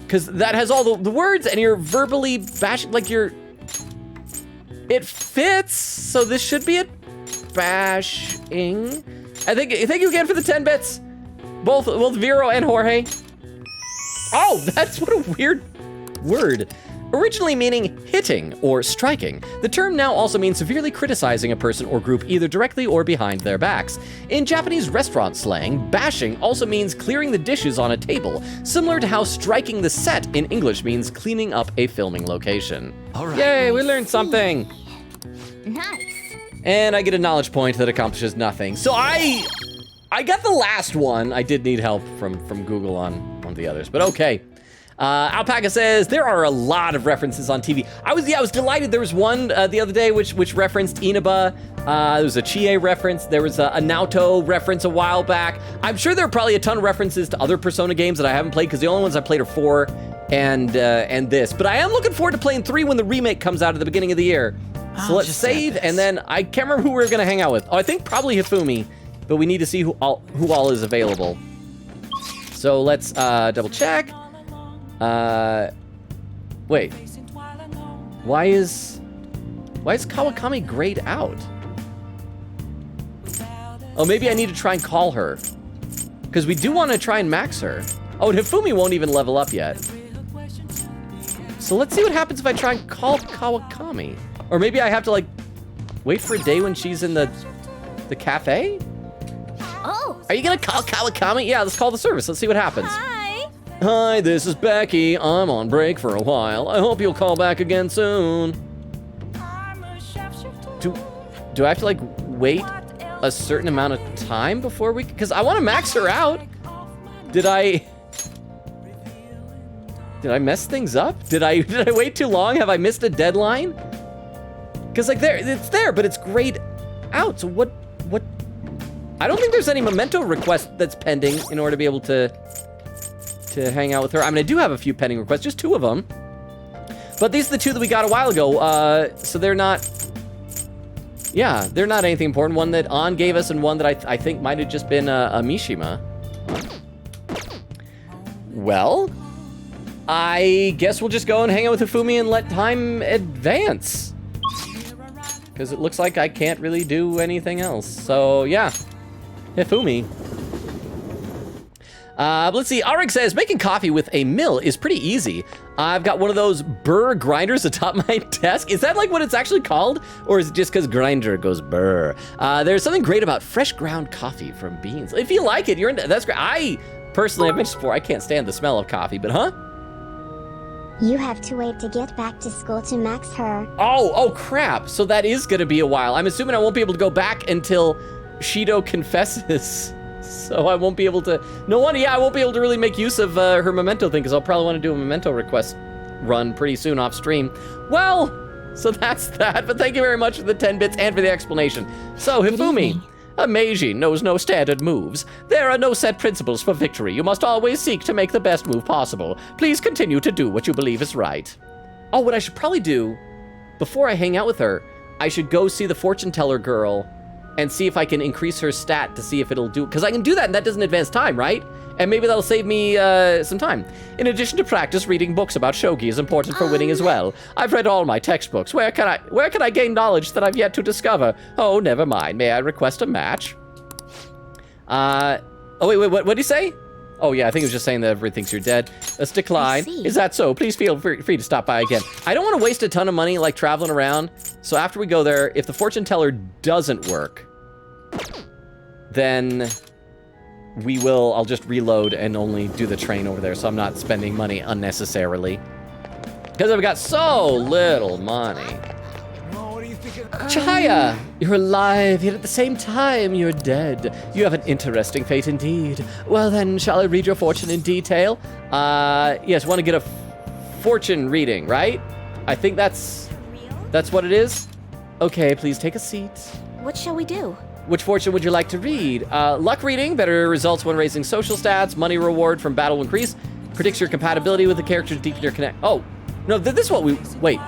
Because that has all the words, and you're verbally bashing, like you're... It fits, so this should be a bashing. Thank you again for the 10 bits. Both Vero and Jorge. Oh, that's what a weird word. Originally meaning hitting or striking, the term now also means severely criticizing a person or group either directly or behind their backs. In Japanese restaurant slang, bashing also means clearing the dishes on a table, similar to how striking the set in English means cleaning up a filming location. All right. Yay, we learned something. Nice. And I get a knowledge point that accomplishes nothing. So I got the last one. I did need help from Google on one of the others, but okay. Alpaca says, there are a lot of references on TV. I was delighted. There was one the other day which referenced Inaba. There was a Chie reference. There was a Naoto reference a while back. I'm sure there are probably a ton of references to other Persona games that I haven't played, because the only ones I played are 4 and this. But I am looking forward to playing 3 when the remake comes out at the beginning of the year. So let's save, and then I can't remember who we're gonna hang out with. Oh, I think probably Hifumi, but we need to see who all is available. So let's double check. Wait. Why is Kawakami grayed out? Oh, maybe I need to try and call her, because we do want to try and max her. Oh, and Hifumi won't even level up yet. So let's see what happens if I try and call Kawakami. Or maybe I have to, like, wait for a day when she's in the cafe? Oh. Are you gonna call Kawakami? Yeah, let's call the service. Let's see what happens. Hi, this is Becky. I'm on break for a while. I hope you'll call back again soon. Do I have to, like, wait a certain amount of time before we... Because I want to max her out. Did I mess things up? Did I wait too long? Have I missed a deadline? Because, like, it's there, but it's grayed out. So what... I don't think there's any memento request that's pending in order to be able to hang out with her. I mean, I do have a few pending requests, just 2 of them. But these are the 2 that we got a while ago, so they're not... Yeah, they're not anything important. One that An gave us, and one that I think might have just been a Mishima. Well, I guess we'll just go and hang out with Hifumi and let time advance. Because it looks like I can't really do anything else. So, yeah. Hifumi. Let's see. Arik says, making coffee with a mill is pretty easy. I've got one of those burr grinders atop my desk. Is that like what it's actually called? Or is it just because grinder goes burr? There's something great about fresh ground coffee from beans. If you like it, you're into that's great. I personally, I've mentioned before, I can't stand the smell of coffee, but You have to wait to get back to school to max her. Oh crap. So that is gonna be a while. I'm assuming I won't be able to go back until Shido confesses. So I won't be able to, I won't be able to really make use of her memento thing, because I'll probably want to do a memento request run pretty soon off stream. Well, so that's that, but thank you very much for the 10 bits and for the explanation. So, Hifumi, a Meiji knows no standard moves. There are no set principles for victory. You must always seek to make the best move possible. Please continue to do what you believe is right. Oh, what I should probably do, before I hang out with her, I should go see the fortune teller girl and see if I can increase her stat to see if it'll do, because I can do that and that doesn't advance time, right? And maybe that'll save me some time. In addition to practice, reading books about shogi is important for winning as well. I've read all my textbooks. Where can I gain knowledge that I've yet to discover? Oh, never mind. May I request a match? Oh, wait, what did he say? Oh, yeah, I think he was just saying that everybody thinks you're dead. Let's decline. Is that so? Please feel free to stop by again. I don't want to waste a ton of money, like, traveling around. So after we go there, if the fortune teller doesn't work, then I'll just reload and only do the train over there, so I'm not spending money unnecessarily. Because I've got so little money. Chaya, you're alive, yet at the same time, you're dead. You have an interesting fate indeed. Well then, shall I read your fortune in detail? Yes, want to get a fortune reading, right? I think that's what it is. Okay, please take a seat. What shall we do? Which fortune would you like to read? Luck reading, better results when raising social stats, money reward from battle will increase, predicts your compatibility with the character to deepen your connect. Oh, no, this is what we, wait.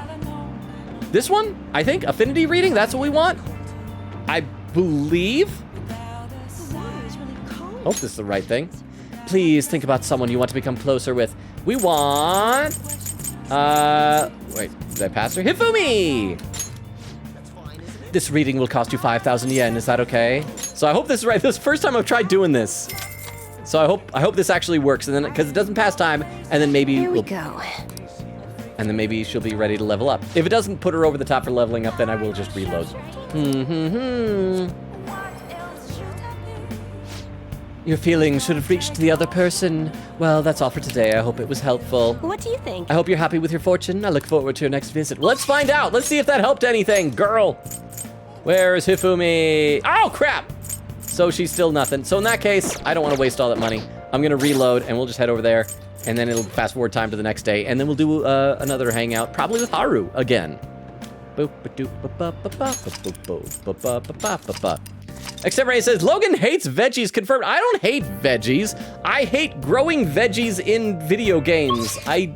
This one, I think, affinity reading, that's what we want? I believe? Hope this is the right thing. Please think about someone you want to become closer with. We want, wait, did I pass her? Hifumi! This reading will cost you 5,000 yen, is that okay? So I hope this is right. This is the first time I've tried doing this. So I hope this actually works, and then, because it doesn't pass time, and then maybe Here we go. And then maybe she'll be ready to level up. If it doesn't put her over the top for leveling up, then I will just reload. Your feelings should have reached the other person. Well, that's all for today. I hope it was helpful. What do you think? I hope you're happy with your fortune. I look forward to your next visit. Let's find out. Let's see if that helped anything, girl. Where is Hifumi? Oh, crap. So she's still nothing. So in that case, I don't want to waste all that money. I'm going to reload, and we'll just head over there. And then it'll fast forward time to the next day. And then we'll do another hangout, probably with Haru again. Except Ray says, Logan hates veggies confirmed. I don't hate veggies. I hate growing veggies in video games. I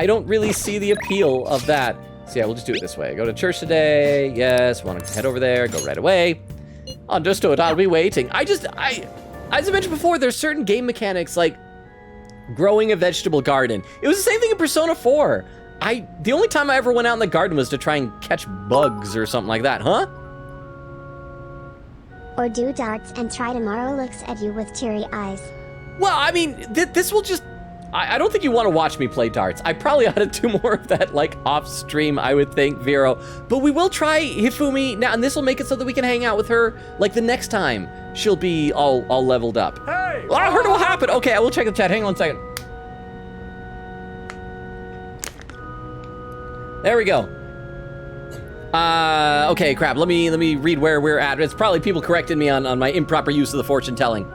don't really see the appeal of that. So yeah, we'll just do it this way. Go to church today. Yes, want to head over there. Go right away. Understood, I'll be waiting. As I mentioned before, there's certain game mechanics like growing a vegetable garden. It was the same thing in Persona 4. The only time I ever went out in the garden was to try and catch bugs or something like that, huh? Or do darts and try tomorrow looks at you with teary eyes. Well, I mean, this will just... I don't think you want to watch me play darts. I probably ought to do more of that, like, off-stream, I would think, Vero. But we will try Hifumi now, and this will make it so that we can hang out with her, like, the next time she'll be all leveled up. Hey! Well, I heard it will happen. Okay, I will check the chat. Hang on a second. There we go. Okay, crap. Let me read where we're at. It's probably people corrected me on my improper use of the fortune telling.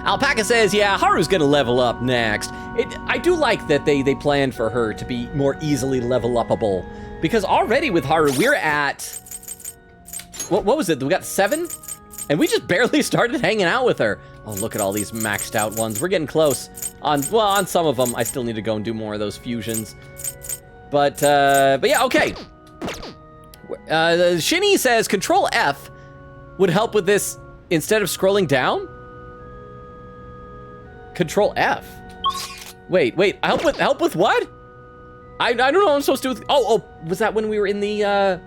Alpaca says, yeah, Haru's gonna level up next. I do like that they planned for her to be more easily level upable. Because already with Haru, we're at... What was it? We got 7? And we just barely started hanging out with her. Oh, look at all these maxed out ones. We're getting close. On some of them, I still need to go and do more of those fusions. But yeah, okay. Shinny says, Control F would help with this instead of scrolling down? Control F. Wait. Help with what? I don't know what I'm supposed to do with... Oh, was that when we were in the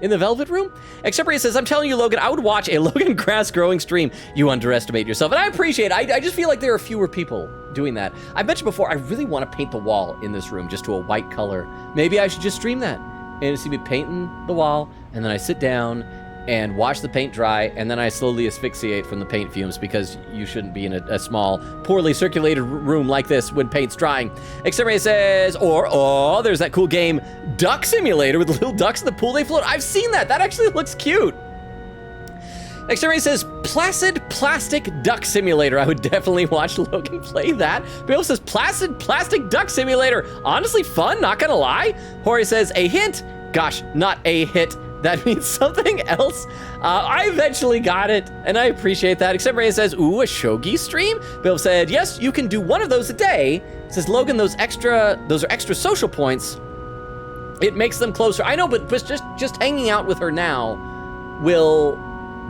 in the Velvet Room? Except says, I'm telling you, Logan, I would watch a Logan grass growing stream. You underestimate yourself. And I appreciate it. I just feel like there are fewer people doing that. I mentioned before, I really want to paint the wall in this room just to a white color. Maybe I should just stream that. And you see me painting the wall, and then I sit down and watch the paint dry, and then I slowly asphyxiate from the paint fumes because you shouldn't be in a small, poorly circulated room like this when paint's drying. Exterminator says, or there's that cool game, Duck Simulator, with the little ducks in the pool they float. I've seen that. That actually looks cute. Exterminator says, Placid Plastic Duck Simulator. I would definitely watch Logan play that. Bill says, Placid Plastic Duck Simulator. Honestly fun, not gonna lie. Hori says, a hint. Gosh, not a hit. That means something else. I eventually got it, and I appreciate that. Except Ray says, ooh, a shogi stream? Bill said, yes, you can do one of those a day. Says, Logan, those are extra social points. It makes them closer. I know, but just hanging out with her now will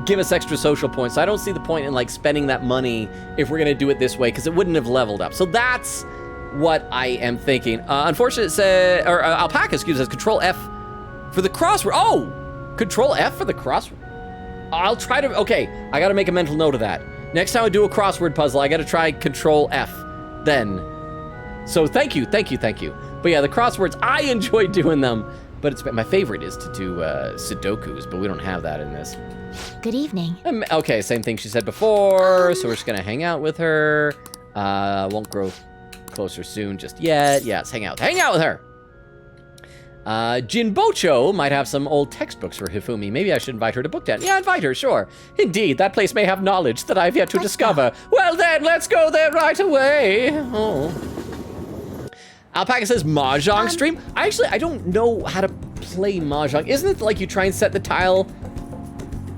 give us extra social points. So I don't see the point in like spending that money if we're gonna do it this way, because it wouldn't have leveled up. So that's what I am thinking. Unfortunately, it says, or Alpaca, excuse us, Control F for the crossword. Oh, Control F for the crossword. I'll try to, okay, I gotta make a mental note of that. Next time I do a crossword puzzle, I gotta try Control F then. So thank you. But yeah, the crosswords, I enjoy doing them, but my favorite is to do Sudokus, but we don't have that in this. Good evening. Okay, same thing she said before, so we're just gonna hang out with her. Won't grow closer soon just yet. Yeah, let's hang out with her. Jinbocho might have some old textbooks for Hifumi. Maybe I should invite her to Booktown. Yeah, invite her, sure. Indeed, that place may have knowledge that I've yet to discover. Well then, let's go there right away. Oh. Alpaca says Mahjong stream. I don't know how to play Mahjong. Isn't it like you try and set the tile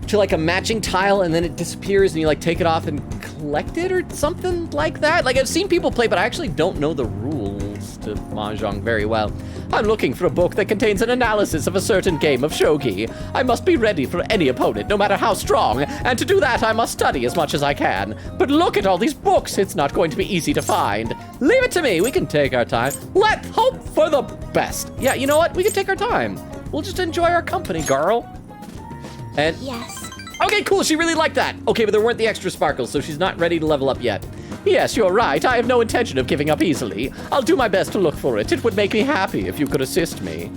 to like a matching tile and then it disappears and you like take it off and collect it or something like that? Like I've seen people play, but I actually don't know the rules to Mahjong very well. I'm looking for a book that contains an analysis of a certain game of shogi. I must be ready for any opponent, no matter how strong, and to do that I must study as much as I can. But look at all these books, it's not going to be easy to find. Leave it to me, we can take our time. Let's hope for the best. Yeah, you know what, we can take our time. We'll just enjoy our company, girl. And yes. Okay, cool, she really liked that. Okay, but there weren't the extra sparkles, so she's not ready to level up yet. Yes, you're right. I have no intention of giving up easily. I'll do my best to look for it. It would make me happy if you could assist me.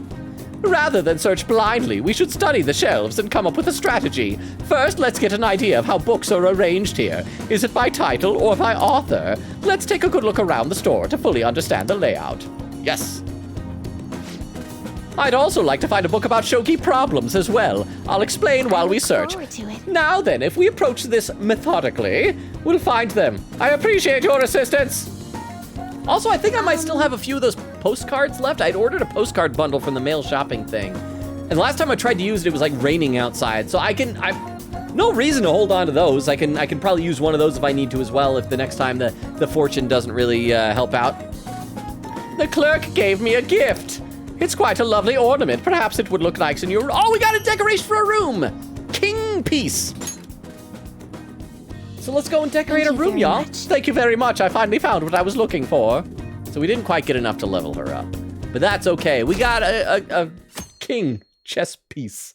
Rather than search blindly, we should study the shelves and come up with a strategy. First, let's get an idea of how books are arranged here. Is it by title or by author? Let's take a good look around the store to fully understand the layout. Yes. I'd also like to find a book about shogi problems as well. I'll explain while we search. Now then, if we approach this methodically, we'll find them. I appreciate your assistance. Also, I think I might still have a few of those postcards left. I'd ordered a postcard bundle from the mail shopping thing. And the last time I tried to use it, it was like raining outside. So I've no reason to hold on to those. I can probably use one of those if I need to as well, if the next time the fortune doesn't really help out. The clerk gave me a gift. It's quite a lovely ornament. Perhaps it would look nice in your... Oh, we got a decoration for a room! King piece. So let's go and decorate a room, y'all. Thank you very much. I finally found what I was looking for. So we didn't quite get enough to level her up. But that's okay. We got a king chess piece.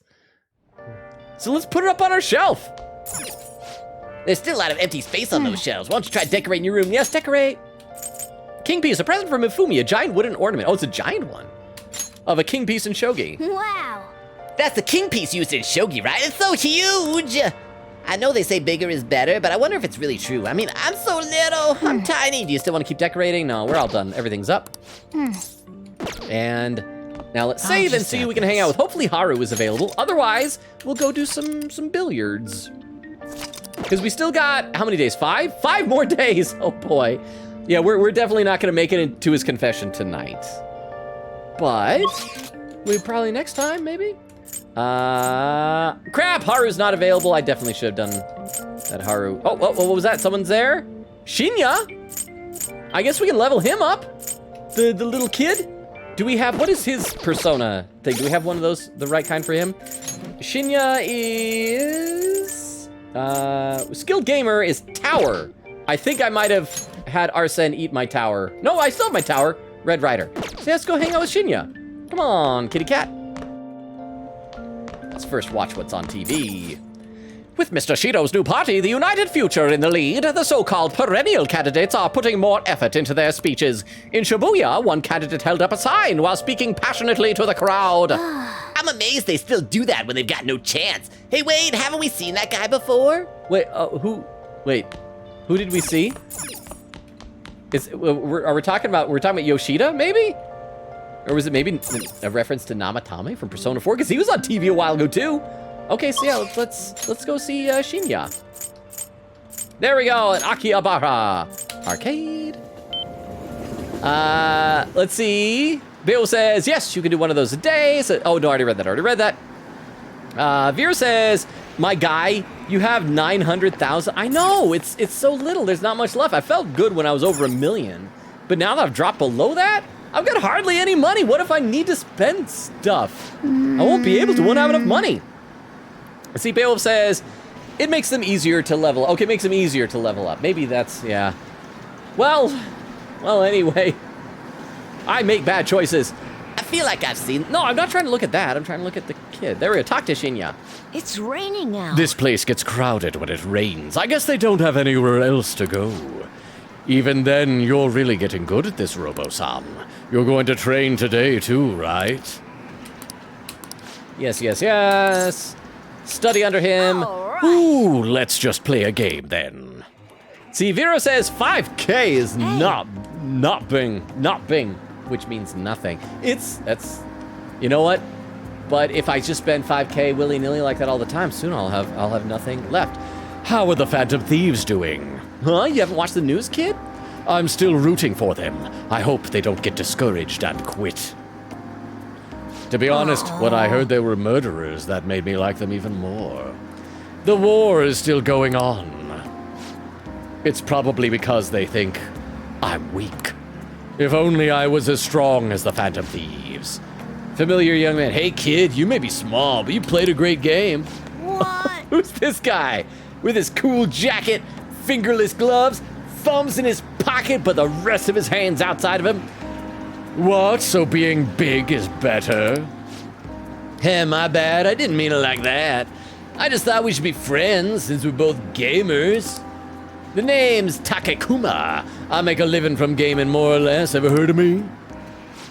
So let's put it up on our shelf. There's still a lot of empty space on those shelves. Why don't you try decorating your room? Yes, decorate. King piece, a present from Mifumi, a giant wooden ornament. Oh, it's a giant one. Of a king piece in shogi. Wow. That's the king piece used in shogi, right? It's so huge. I know they say bigger is better, but I wonder if it's really true. I mean, I'm so little. I'm tiny. Do you still want to keep decorating? No, we're all done. Everything's up. And now let's save and see who we can hang out with. Hopefully Haru is available. Otherwise, we'll go do some billiards. Because we still got, how many days? 5? 5 more days. Oh boy. Yeah, we're definitely not going to make it into his confession tonight. But we probably next time, maybe? Crap, Haru's not available. I definitely should have done that Haru. Oh, what was that? Someone's there? Shinya? I guess we can level him up. The little kid? Do we have, what is his persona thing? Do we have one of those, the right kind for him? Shinya is, skilled gamer is tower. I think I might have had Arsene eat my tower. No, I still have my tower. Red Rider. So let's go hang out with Shinya. Come on, kitty cat. Let's first watch what's on TV. With Mr. Shido's new party, the United Future, in the lead, the so-called perennial candidates are putting more effort into their speeches. In Shibuya, one candidate held up a sign while speaking passionately to the crowd. I'm amazed they still do that when they've got no chance. Hey, wait, haven't we seen that guy before? Wait, who did we see? Are we talking about Yoshida, maybe? Or was it maybe a reference to Namatame from Persona 4? Because he was on TV a while ago, too. Okay, so yeah, let's go see Shinya. There we go, at Akihabara Arcade. Let's see. Bill says, yes, you can do one of those a day. So, oh, no, I already read that. Veer says, my guy, you have 900,000. I know, it's so little. There's not much left. I felt good when I was over 1 million. But now that I've dropped below that, I've got hardly any money. What if I need to spend stuff? I won't be able to, won't have enough money. See, Beowulf says, it makes them easier to level. Okay, it makes them easier to level up. Maybe that's, yeah. Well, anyway. I make bad choices. I feel like I've seen... No, I'm not trying to look at that. I'm trying to look at the kid. There we go. Talk to Shinya. It's raining out. This place gets crowded when it rains. I guess they don't have anywhere else to go. Even then, you're really getting good at this, Robo-san. You're going to train today, too, right? Yes. Study under him. Right. Ooh, let's just play a game, then. See, Vero says 5K is not Bing, which means nothing. That's, you know what? But if I just spend 5K willy-nilly like that all the time, soon I'll have nothing left. How are the Phantom Thieves doing? Huh? You haven't watched the news, kid? I'm still rooting for them. I hope they don't get discouraged and quit. To be honest, when I heard they were murderers, that made me like them even more. The war is still going on. It's probably because they think I'm weak. If only I was as strong as the Phantom Thieves. Familiar young man. Hey kid, you may be small, but you played a great game. What? Who's this guy? With his cool jacket, fingerless gloves, thumbs in his pocket, but the rest of his hands outside of him. What? So being big is better? Hey, my bad. I didn't mean it like that. I just thought we should be friends since we're both gamers. The name's Takekuma. I make a living from gaming, more or less. Ever heard of me?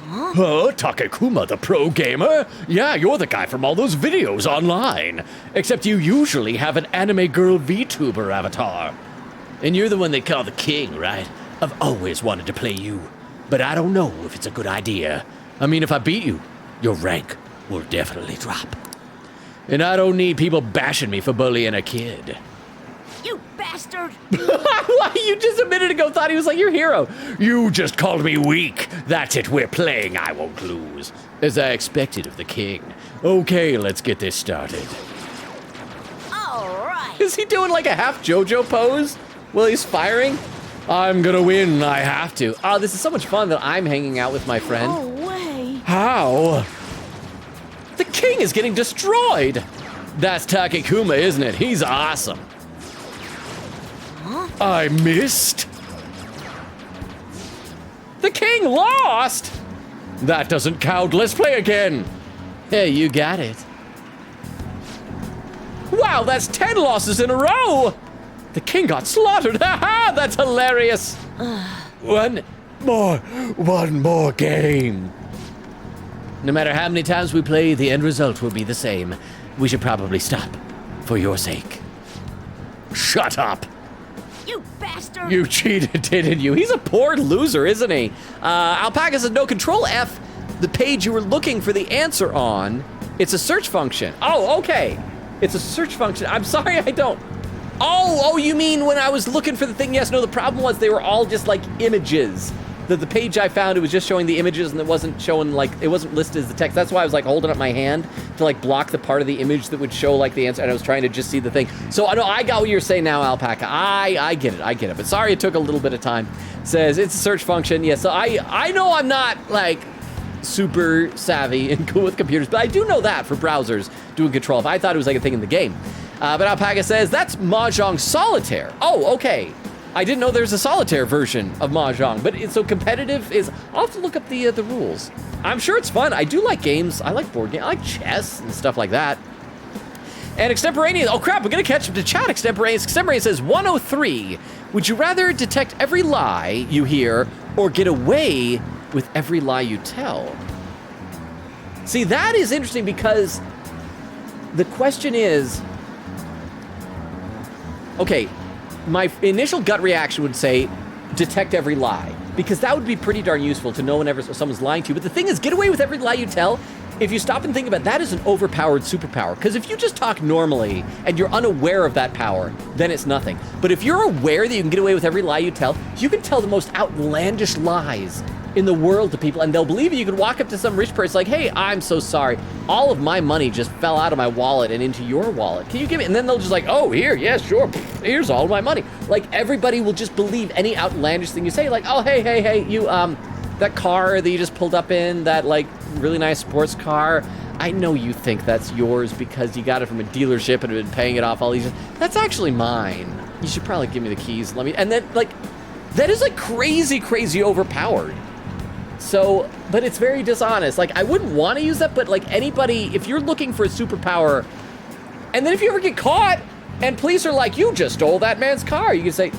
Huh? Takekuma, the pro gamer? Yeah, you're the guy from all those videos online. Except you usually have an anime girl VTuber avatar. And you're the one they call the king, right? I've always wanted to play you, but I don't know if it's a good idea. I mean, if I beat you, your rank will definitely drop. And I don't need people bashing me for bullying a kid. You bastard! Why, you just a minute ago thought he was like your hero. You just called me weak. That's it, we're playing, I won't lose. As I expected of the king. Okay, let's get this started. All right. Is he doing like a half JoJo pose while he's firing? I'm gonna win, I have to. Oh, this is so much fun that I'm hanging out with my friend. No way. How? The king is getting destroyed. That's Takekuma, isn't it? He's awesome. I missed. The king lost. That doesn't count. Let's play again. Hey, you got it. Wow, that's 10 losses in a row. The king got slaughtered. Haha, that's hilarious. One more game. No matter how many times we play, the end result will be the same. We should probably stop, for your sake. Shut up. You bastard. You cheated, didn't you? He's a poor loser, isn't he? Alpaca says, no, Control F, the page you were looking for the answer on, it's a search function. Oh, okay. It's a search function. I'm sorry, I don't. Oh, you mean when I was looking for the thing? Yes, no, the problem was they were all just like images. The page I found, it was just showing the images and it wasn't showing like, it wasn't listed as the text. That's why I was like holding up my hand to like block the part of the image that would show like the answer, and I was trying to just see the thing. So I know, I got what you're saying now, Alpaca. I get it. But sorry it took a little bit of time. Says it's a search function. Yeah, so I know I'm not like super savvy and cool with computers, but I do know that for browsers doing Control F. I thought it was like a thing in the game. But Alpaca says that's Mahjong Solitaire. Oh, okay. I didn't know there's a solitaire version of Mahjong, but it's so competitive is, I'll have to look up the rules. I'm sure it's fun. I do like games. I like board games. I like chess and stuff like that. And Extemporaneous, oh crap, we're gonna catch up to chat. Extemporaneous says 103. Would you rather detect every lie you hear or get away with every lie you tell? See, that is interesting because the question is, okay, my initial gut reaction would say detect every lie, because that would be pretty darn useful to know whenever someone's lying to you. But the thing is, get away with every lie you tell. If you stop and think about it, that is an overpowered superpower. Because if you just talk normally and you're unaware of that power, then it's nothing. But if you're aware that you can get away with every lie you tell, you can tell the most outlandish lies in the world to people and they'll believe it. You could walk up to some rich person like, hey, I'm so sorry. All of my money just fell out of my wallet and into your wallet. Can you give me? And then they'll just like, oh, here, yeah, sure. Here's all of my money. Like everybody will just believe any outlandish thing you say. Like, oh, hey, you, that car that you just pulled up in, that like really nice sports car, I know you think that's yours because you got it from a dealership and have been paying it off all these years. That's actually mine. You should probably give me the keys. Let me, and then like, that is like crazy overpowered. So, but it's very dishonest. Like I wouldn't want to use that, but like anybody, if you're looking for a superpower, and then if you ever get caught and police are like, you just stole that man's car, you can say,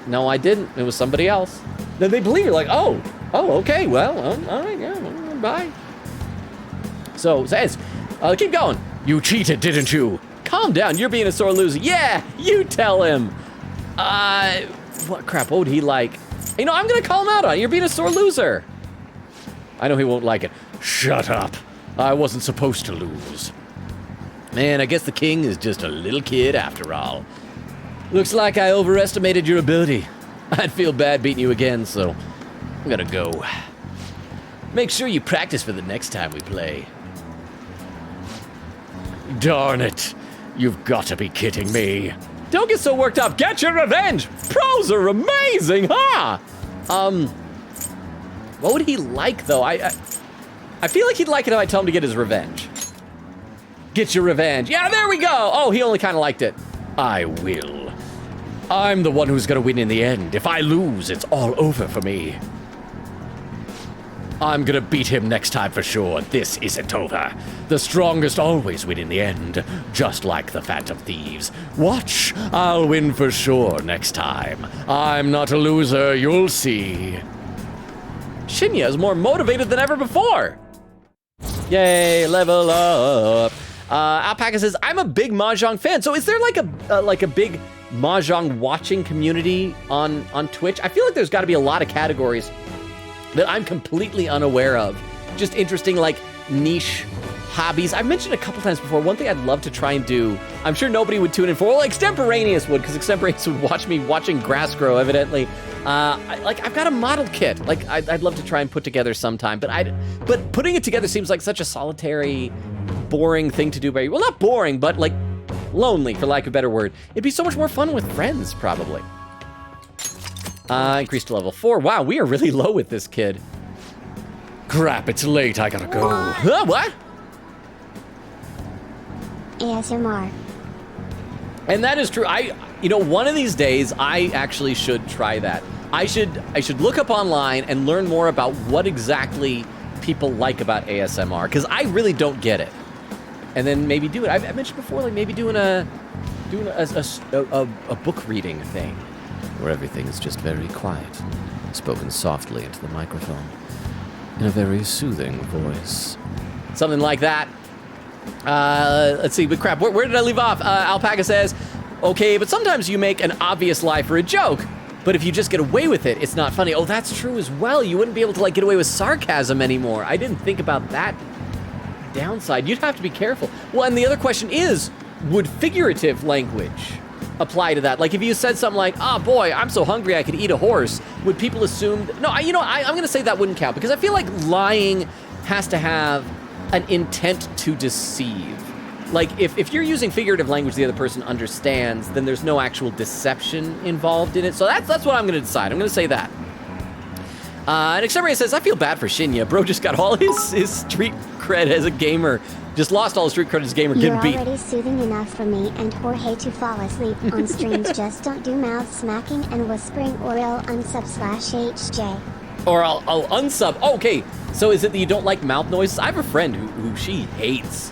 no, I didn't. It was somebody else. Then they believe you're like, oh, okay, well, all right, yeah, bye. So it says, keep going. You cheated, didn't you? Calm down, you're being a sore loser. Yeah, you tell him. What crap, what would he like? You know, I'm gonna call him out on it. You're being a sore loser. I know he won't like it. Shut up. I wasn't supposed to lose. Man, I guess the king is just a little kid after all. Looks like I overestimated your ability. I'd feel bad beating you again, so I'm gonna go. Make sure you practice for the next time we play. Darn it. You've got to be kidding me. Don't get so worked up. Get your revenge. Pros are amazing, huh? What would he like, though? I feel like he'd like it if I tell him to get his revenge. Get your revenge. Yeah, there we go. Oh, he only kind of liked it. I will. I'm the one who's gonna win in the end. If I lose, it's all over for me. I'm gonna beat him next time for sure. This isn't over. The strongest always win in the end, just like the Phantom Thieves. Watch, I'll win for sure next time. I'm not a loser, you'll see. Shinya is more motivated than ever before. Yay, level up. Alpaca says, I'm a big Mahjong fan. So is there like a big Mahjong watching community on Twitch? I feel like there's gotta be a lot of categories that I'm completely unaware of. Just interesting, like, niche hobbies. I've mentioned a couple times before, one thing I'd love to try and do, I'm sure nobody would tune in for, well, Extemporaneous would, because Extemporaneous would watch me watching grass grow, evidently. I've got a model kit. Like, I'd love to try and put together sometime, but putting it together seems like such a solitary, boring thing to do. Well, not boring, but, like, lonely, for lack of a better word. It'd be so much more fun with friends, probably. Increased to level 4. Wow, we are really low with this kid. Crap, it's late. I gotta go. Huh, what? ASMR. And that is true. You know, one of these days, I actually should try that. I should look up online and learn more about what exactly people like about ASMR, because I really don't get it. And then maybe do it. I mentioned before, like maybe doing a book reading thing, where everything is just very quiet, spoken softly into the microphone, in a very soothing voice. Something like that. Let's see, but crap, where did I leave off? Alpaca says, okay, but sometimes you make an obvious lie for a joke, but if you just get away with it, it's not funny. Oh, that's true as well. You wouldn't be able to, like, get away with sarcasm anymore. I didn't think about that downside. You'd have to be careful. Well, and the other question is, would figurative language apply to that? Like, if you said something like, oh boy, I'm so hungry I could eat a horse, would people assume that, no, I'm gonna say that wouldn't count, because I feel like lying has to have an intent to deceive. Like, if you're using figurative language the other person understands, then there's no actual deception involved in it. So that's what I'm gonna decide. I'm gonna say that. And Extemporaneous says, I feel bad for Shinya. Bro just got all his street cred as a gamer. Just lost all his street cred as a gamer. You're beat. already soothing enough for me and Jorge to fall asleep on streams. Just don't do mouth smacking and whispering, or I'll unsub/HJ. Or I'll unsub. Oh, okay, so is it that you don't like mouth noises? I have a friend who she hates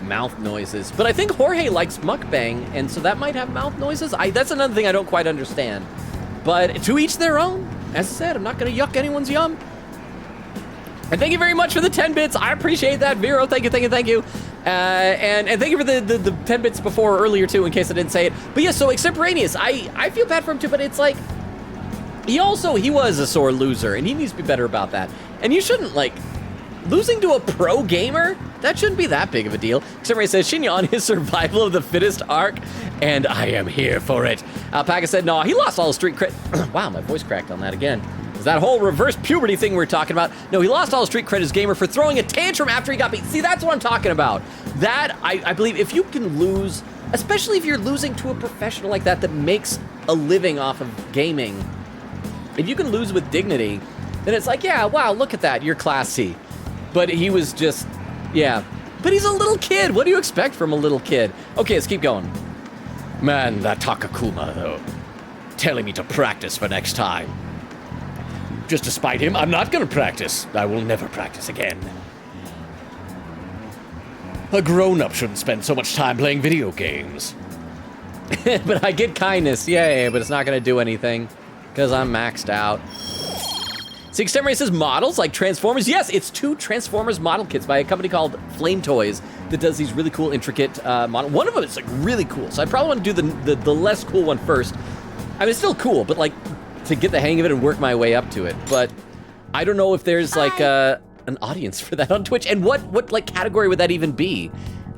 mouth noises. But I think Jorge likes mukbang, and so that might have mouth noises. That's another thing I don't quite understand. But to each their own. As I said, I'm not going to yuck anyone's yum. And thank you very much for the 10 bits. I appreciate that, Vero. Thank you, thank you, thank you. And thank you for the 10 bits before earlier, too, in case I didn't say it. But yeah, so Extemporaneous, I feel bad for him, too, but it's like, he was a sore loser, and he needs to be better about that. And you shouldn't, like, losing to a pro gamer, that shouldn't be that big of a deal. Extemporaneous says, Shinya on his survival of the fittest arc, and I am here for it. Alpaca said, no, he lost all his street cred. Wow, my voice cracked on that again. That whole reverse puberty thing we were talking about. No, he lost all his street cred as gamer for throwing a tantrum after he got beat. See, that's what I'm talking about. That, I believe, if you can lose, especially if you're losing to a professional like that makes a living off of gaming, if you can lose with dignity, then it's like, yeah, wow, look at that, you're classy. But he was just, yeah. But he's a little kid. What do you expect from a little kid? Okay, let's keep going. Man, that Takakuma, though. Telling me to practice for next time. Just to spite him, I'm not gonna practice. I will never practice again. A grown-up shouldn't spend so much time playing video games. But I get kindness, yay, but it's not gonna do anything, because I'm maxed out. See, Extemporaneous says models like Transformers. Yes, it's 2 Transformers model kits by a company called Flame Toys that does these really cool, intricate models. One of them is like really cool, so I probably want to do the less cool one first. I mean, it's still cool, but like, to get the hang of it and work my way up to it. But I don't know if there's like an audience for that on Twitch. And what like category would that even be?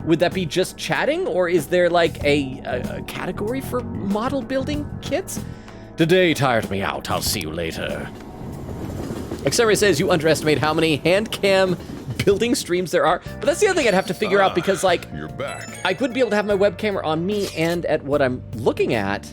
Would that be just chatting, or is there like a category for model building kits? Today tired me out. I'll see you later. Xeria says you underestimate how many hand cam building streams there are. But that's the other thing I'd have to figure out, because like, You're back. I would be able to have my web camera on me and at what I'm looking at.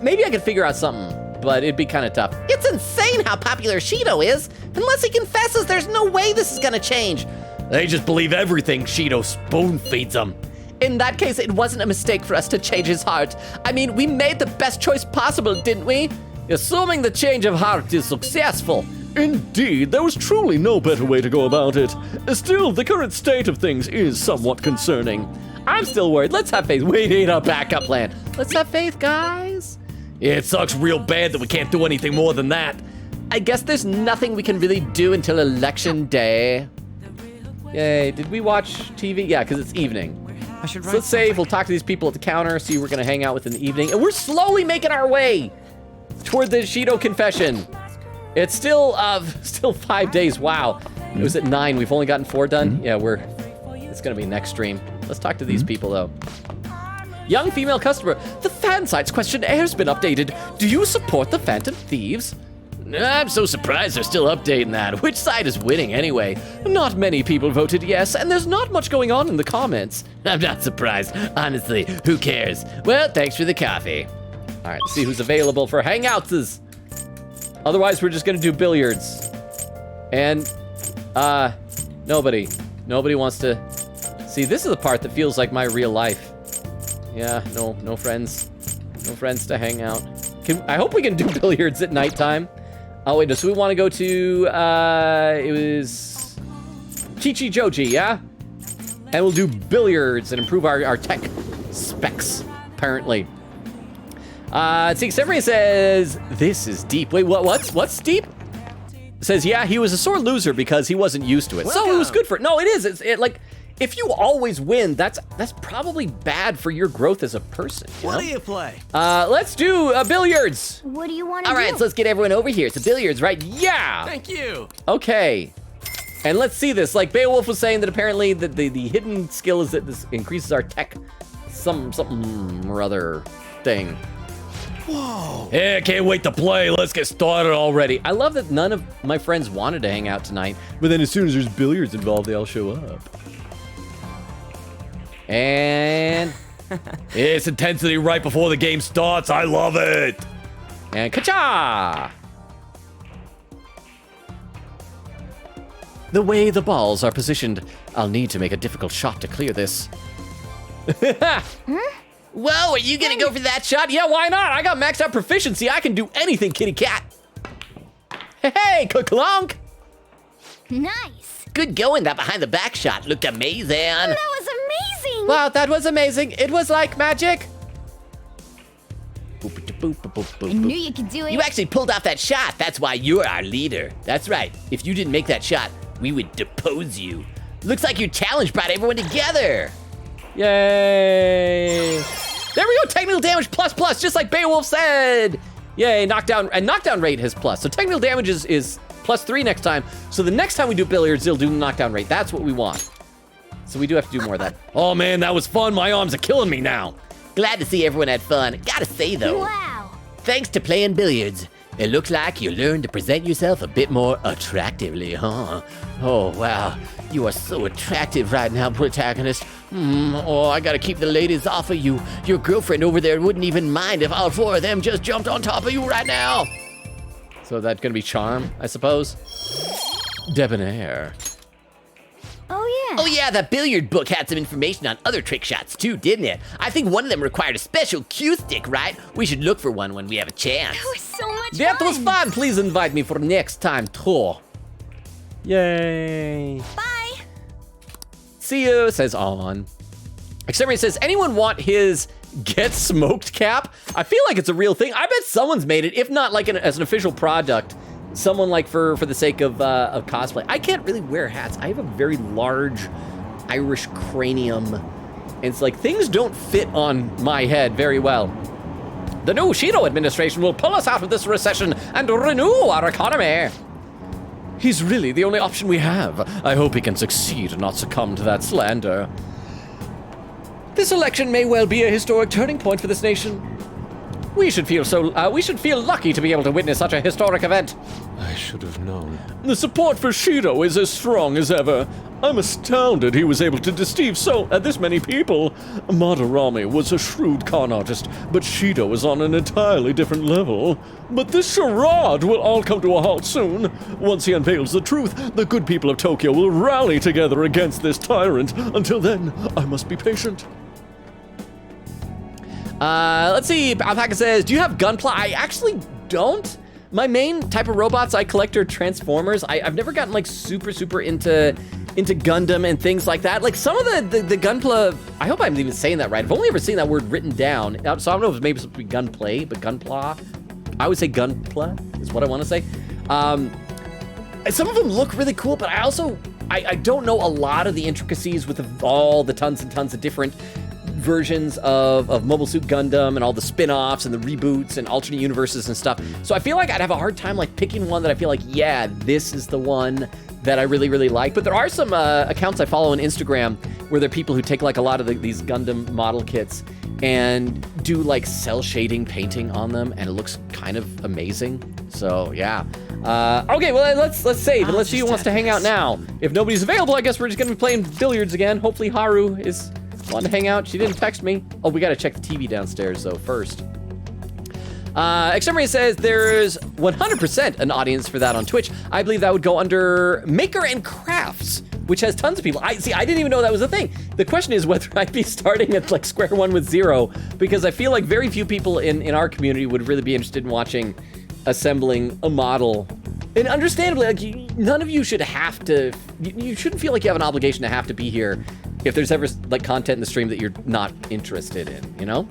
Maybe I could figure out something, but it'd be kind of tough. It's insane how popular Shido is. Unless he confesses, there's no way this is gonna change. They just believe everything Shido spoon feeds them. In that case, it wasn't a mistake for us to change his heart. I mean, we made the best choice possible, didn't we? Assuming the change of heart is successful. Indeed, there was truly no better way to go about it. Still, the current state of things is somewhat concerning. I'm still worried. Let's have faith. We need a backup plan. Let's have faith, guys. It sucks real bad that we can't do anything more than that. I guess there's nothing we can really do until election day. Yay, did we watch TV? Yeah, because it's evening. So let's save, we'll talk to these people at the counter, see who we're gonna hang out with in the evening, and we're slowly making our way toward the Shido confession. It's still 5 days, wow. It was at 9, we've only gotten 4 done. Yeah, it's gonna be next stream. Let's talk to these people though. Young female customer, the fan site's questionnaire has been updated. Do you support the Phantom Thieves? I'm so surprised they're still updating that. Which side is winning anyway? Not many people voted yes, and there's not much going on in the comments. I'm not surprised. Honestly, who cares? Well, thanks for the coffee. All right, let's see who's available for hangouts. Otherwise, we're just gonna do billiards. And, nobody wants to. See, this is the part that feels like my real life. Yeah, no friends. No friends to hang out. I hope we can do billiards at nighttime. Oh, wait, so we want to go to, it was Chichi Joji, yeah? And we'll do billiards and improve our tech specs, apparently. See, Severin says, this is deep. Wait, what's deep? Says, yeah, he was a sore loser because he wasn't used to it. Welcome. So it was good for it. No, it is. It's like, if you always win, that's probably bad for your growth as a person. What do you play? Let's do billiards. What do you want to do? All right, so let's get everyone over here. It's billiards, right? Yeah. Thank you. Okay. And let's see this. Like Beowulf was saying that apparently the hidden skill is that this increases our tech, something or other thing. Whoa. Yeah, can't wait to play. Let's get started already. I love that none of my friends wanted to hang out tonight, but then as soon as there's billiards involved, they all show up. And It's intensity right before the game starts. I love it. And ka-cha! The way the balls are positioned, I'll need to make a difficult shot to clear this. Whoa, are you gonna go for that shot? Yeah, why not? I got maxed out proficiency. I can do anything, kitty cat. Hey, ka-clonk! Nice. good going. That behind the back shot looked amazing. That was amazing! Wow, that was amazing. It was like magic. I knew you could do it. You actually pulled off that shot. That's why you're our leader. That's right. If you didn't make that shot, we would depose you. Looks like your challenge brought everyone together. Yay! There we go, technical damage plus, just like Beowulf said. Yay, knockdown, and knockdown rate has plus. So technical damage is +3 next time. So the next time we do billiards, it'll do the knockdown rate. That's what we want. So we do have to do more of that. Oh man, that was fun. My arms are killing me now. Glad to see everyone had fun. Gotta say though, Wow. thanks to playing billiards, it looks like you learned to present yourself a bit more attractively, huh? Oh wow, you are so attractive right now, protagonist. Oh, I gotta keep the ladies off of you. Your girlfriend over there wouldn't even mind if all 4 of them just jumped on top of you right now. So that's gonna be charm, I suppose. Debonair. Oh, yeah. Oh yeah, that billiard book had some information on other trick shots too, didn't it? I think one of them required a special cue stick, right? We should look for one when we have a chance. That was so much fun. That was fun. Please invite me for next time tour. Yay. Bye. See you, says on. Exterminator says, anyone want his get smoked cap? I feel like it's a real thing. I bet someone's made it, if not like as an official product. Someone like for the sake of cosplay. I can't really wear hats. I have a very large Irish cranium. And it's like things don't fit on my head very well. The new Shido administration will pull us out of this recession and renew our economy. He's really the only option we have. I hope he can succeed and not succumb to that slander. This election may well be a historic turning point for this nation. We should feel lucky to be able to witness such a historic event. I should have known. The support for Shido is as strong as ever. I'm astounded he was able to deceive this many people. Madarame was a shrewd con artist, but Shido is on an entirely different level. But this charade will all come to a halt soon. Once he unveils the truth, the good people of Tokyo will rally together against this tyrant. Until then, I must be patient. Let's see, Alpaca says, do you have Gunpla? I actually don't. My main type of robots I collect are Transformers. I've never gotten like super into Gundam and things like that. Like some of the Gunpla, I hope I'm even saying that right. I've only ever seen that word written down. So I don't know if it's maybe supposed to be Gunplay, but Gunpla. I would say Gunpla is what I want to say. Some of them look really cool, but I don't know a lot of the intricacies with all the tons and tons of different versions of Mobile Suit Gundam and all the spin-offs and the reboots and alternate universes and stuff. So I feel like I'd have a hard time like picking one that I feel like, yeah, this is the one that I really like. But there are some accounts I follow on Instagram where there are people who take like a lot of these Gundam model kits and do like cell shading painting on them, and it looks kind of amazing. So yeah. Okay, well let's save and let's see who wants to hang out now. If nobody's available, I guess we're just gonna be playing billiards again. Hopefully Haru is wanting to hang out. She didn't text me. Oh, we gotta check the TV downstairs though first. Exterminator says there's 100% an audience for that on Twitch. I believe that would go under Maker and Crafts, which has tons of people. I didn't even know that was a thing. The question is whether I'd be starting at like square one with 0, because I feel like very few people in our community would really be interested in watching assembling a model. And understandably, like none of you should have to, you shouldn't feel like you have an obligation to have to be here if there's ever like content in the stream that you're not interested in, you know?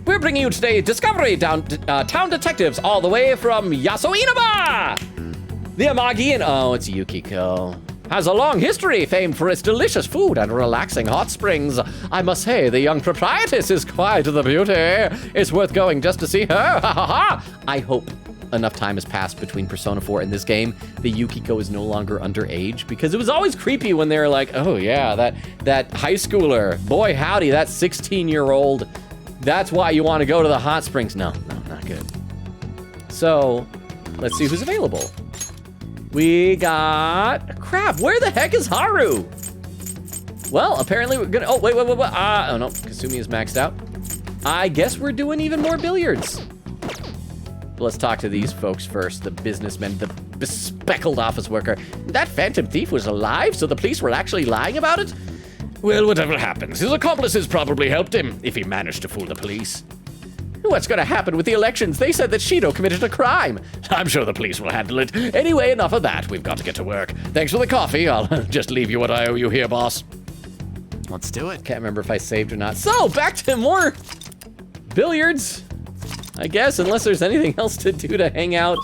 We're bringing you today Discovery Town Detectives all the way from Yasuinaba! The Amagian, oh, it's Yukiko, has a long history famed for its delicious food and relaxing hot springs. I must say, the young proprietress is quite the beauty. It's worth going just to see her, ha ha ha! I hope enough time has passed between Persona 4 and this game that Yukiko is no longer underage, because it was always creepy when they were like, oh yeah, that high schooler, boy howdy, that 16-year-old, that's why you want to go to the hot springs. No, not good. So, let's see who's available. We got crap. Where the heck is Haru? Well, apparently we're gonna, oh, wait. Oh no, Kasumi is maxed out. I guess we're doing even more billiards. But let's talk to these folks first, the businessmen, the bespectacled office worker. That phantom thief was alive, so the police were actually lying about it? Well, whatever happens, his accomplices probably helped him, if he managed to fool the police. What's gonna happen with the elections? They said that Shido committed a crime. I'm sure the police will handle it. Anyway, enough of that. We've got to get to work. Thanks for the coffee. I'll just leave you what I owe you here, boss. Let's do it. Can't remember if I saved or not. So, back to more billiards, I guess, unless there's anything else to do to hang out.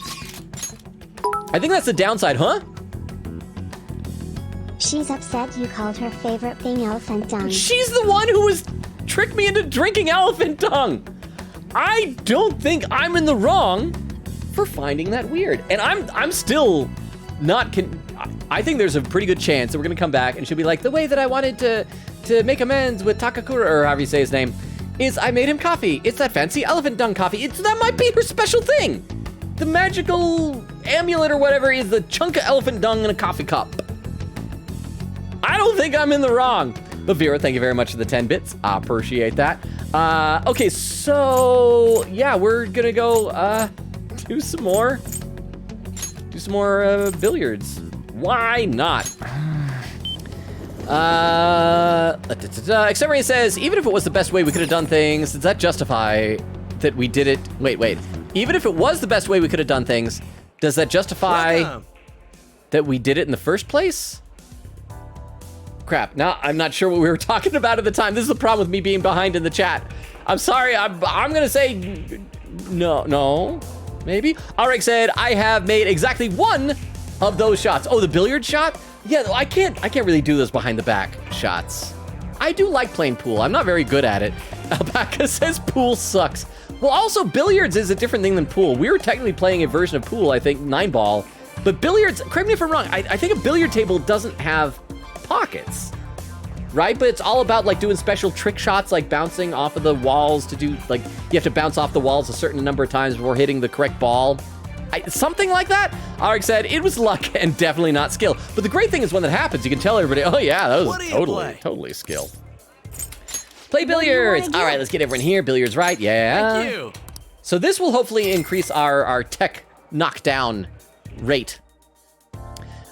I think that's the downside, huh? She's upset you called her favorite thing elephant dung. She's the one who was tricked me into drinking elephant dung. I don't think I'm in the wrong for finding that weird. And I'm still not I think there's a pretty good chance that we're gonna come back and she'll be like, the way that I wanted to make amends with Takakura, or however you say his name, is I made him coffee. It's that fancy elephant dung coffee. That might be her special thing. The magical amulet or whatever is the chunk of elephant dung in a coffee cup. I don't think I'm in the wrong. But Vera, thank you very much for the 10 bits. I appreciate that. Okay, so yeah, we're gonna go do some more billiards. Why not? Except says, even if it was the best way we could have done things, does that justify that we did it? Wait. Even if it was the best way we could have done things, does that justify that we did it in the first place? Crap, now I'm not sure what we were talking about at the time. This is the problem with me being behind in the chat. I'm sorry, I'm gonna say no, maybe? Arik said, I have made exactly one of those shots. Oh, the billiard shot? Yeah, I can't really do those behind the back shots. I do like playing pool. I'm not very good at it. Alpaca says pool sucks. Well, also billiards is a different thing than pool. We were technically playing a version of pool, I think, 9-ball. But billiards, correct me if I'm wrong, I think a billiard table doesn't have pockets, right? But it's all about like doing special trick shots, like bouncing off of the walls to do, like, you have to bounce off the walls a certain number of times before hitting the correct ball. Something like that. Arik said it was luck and definitely not skill. But the great thing is when that happens, you can tell everybody, oh yeah, that was totally skill. Play billiards. All right, let's get everyone here. Billiards, right? Yeah. Thank you. So this will hopefully increase our tech knockdown rate.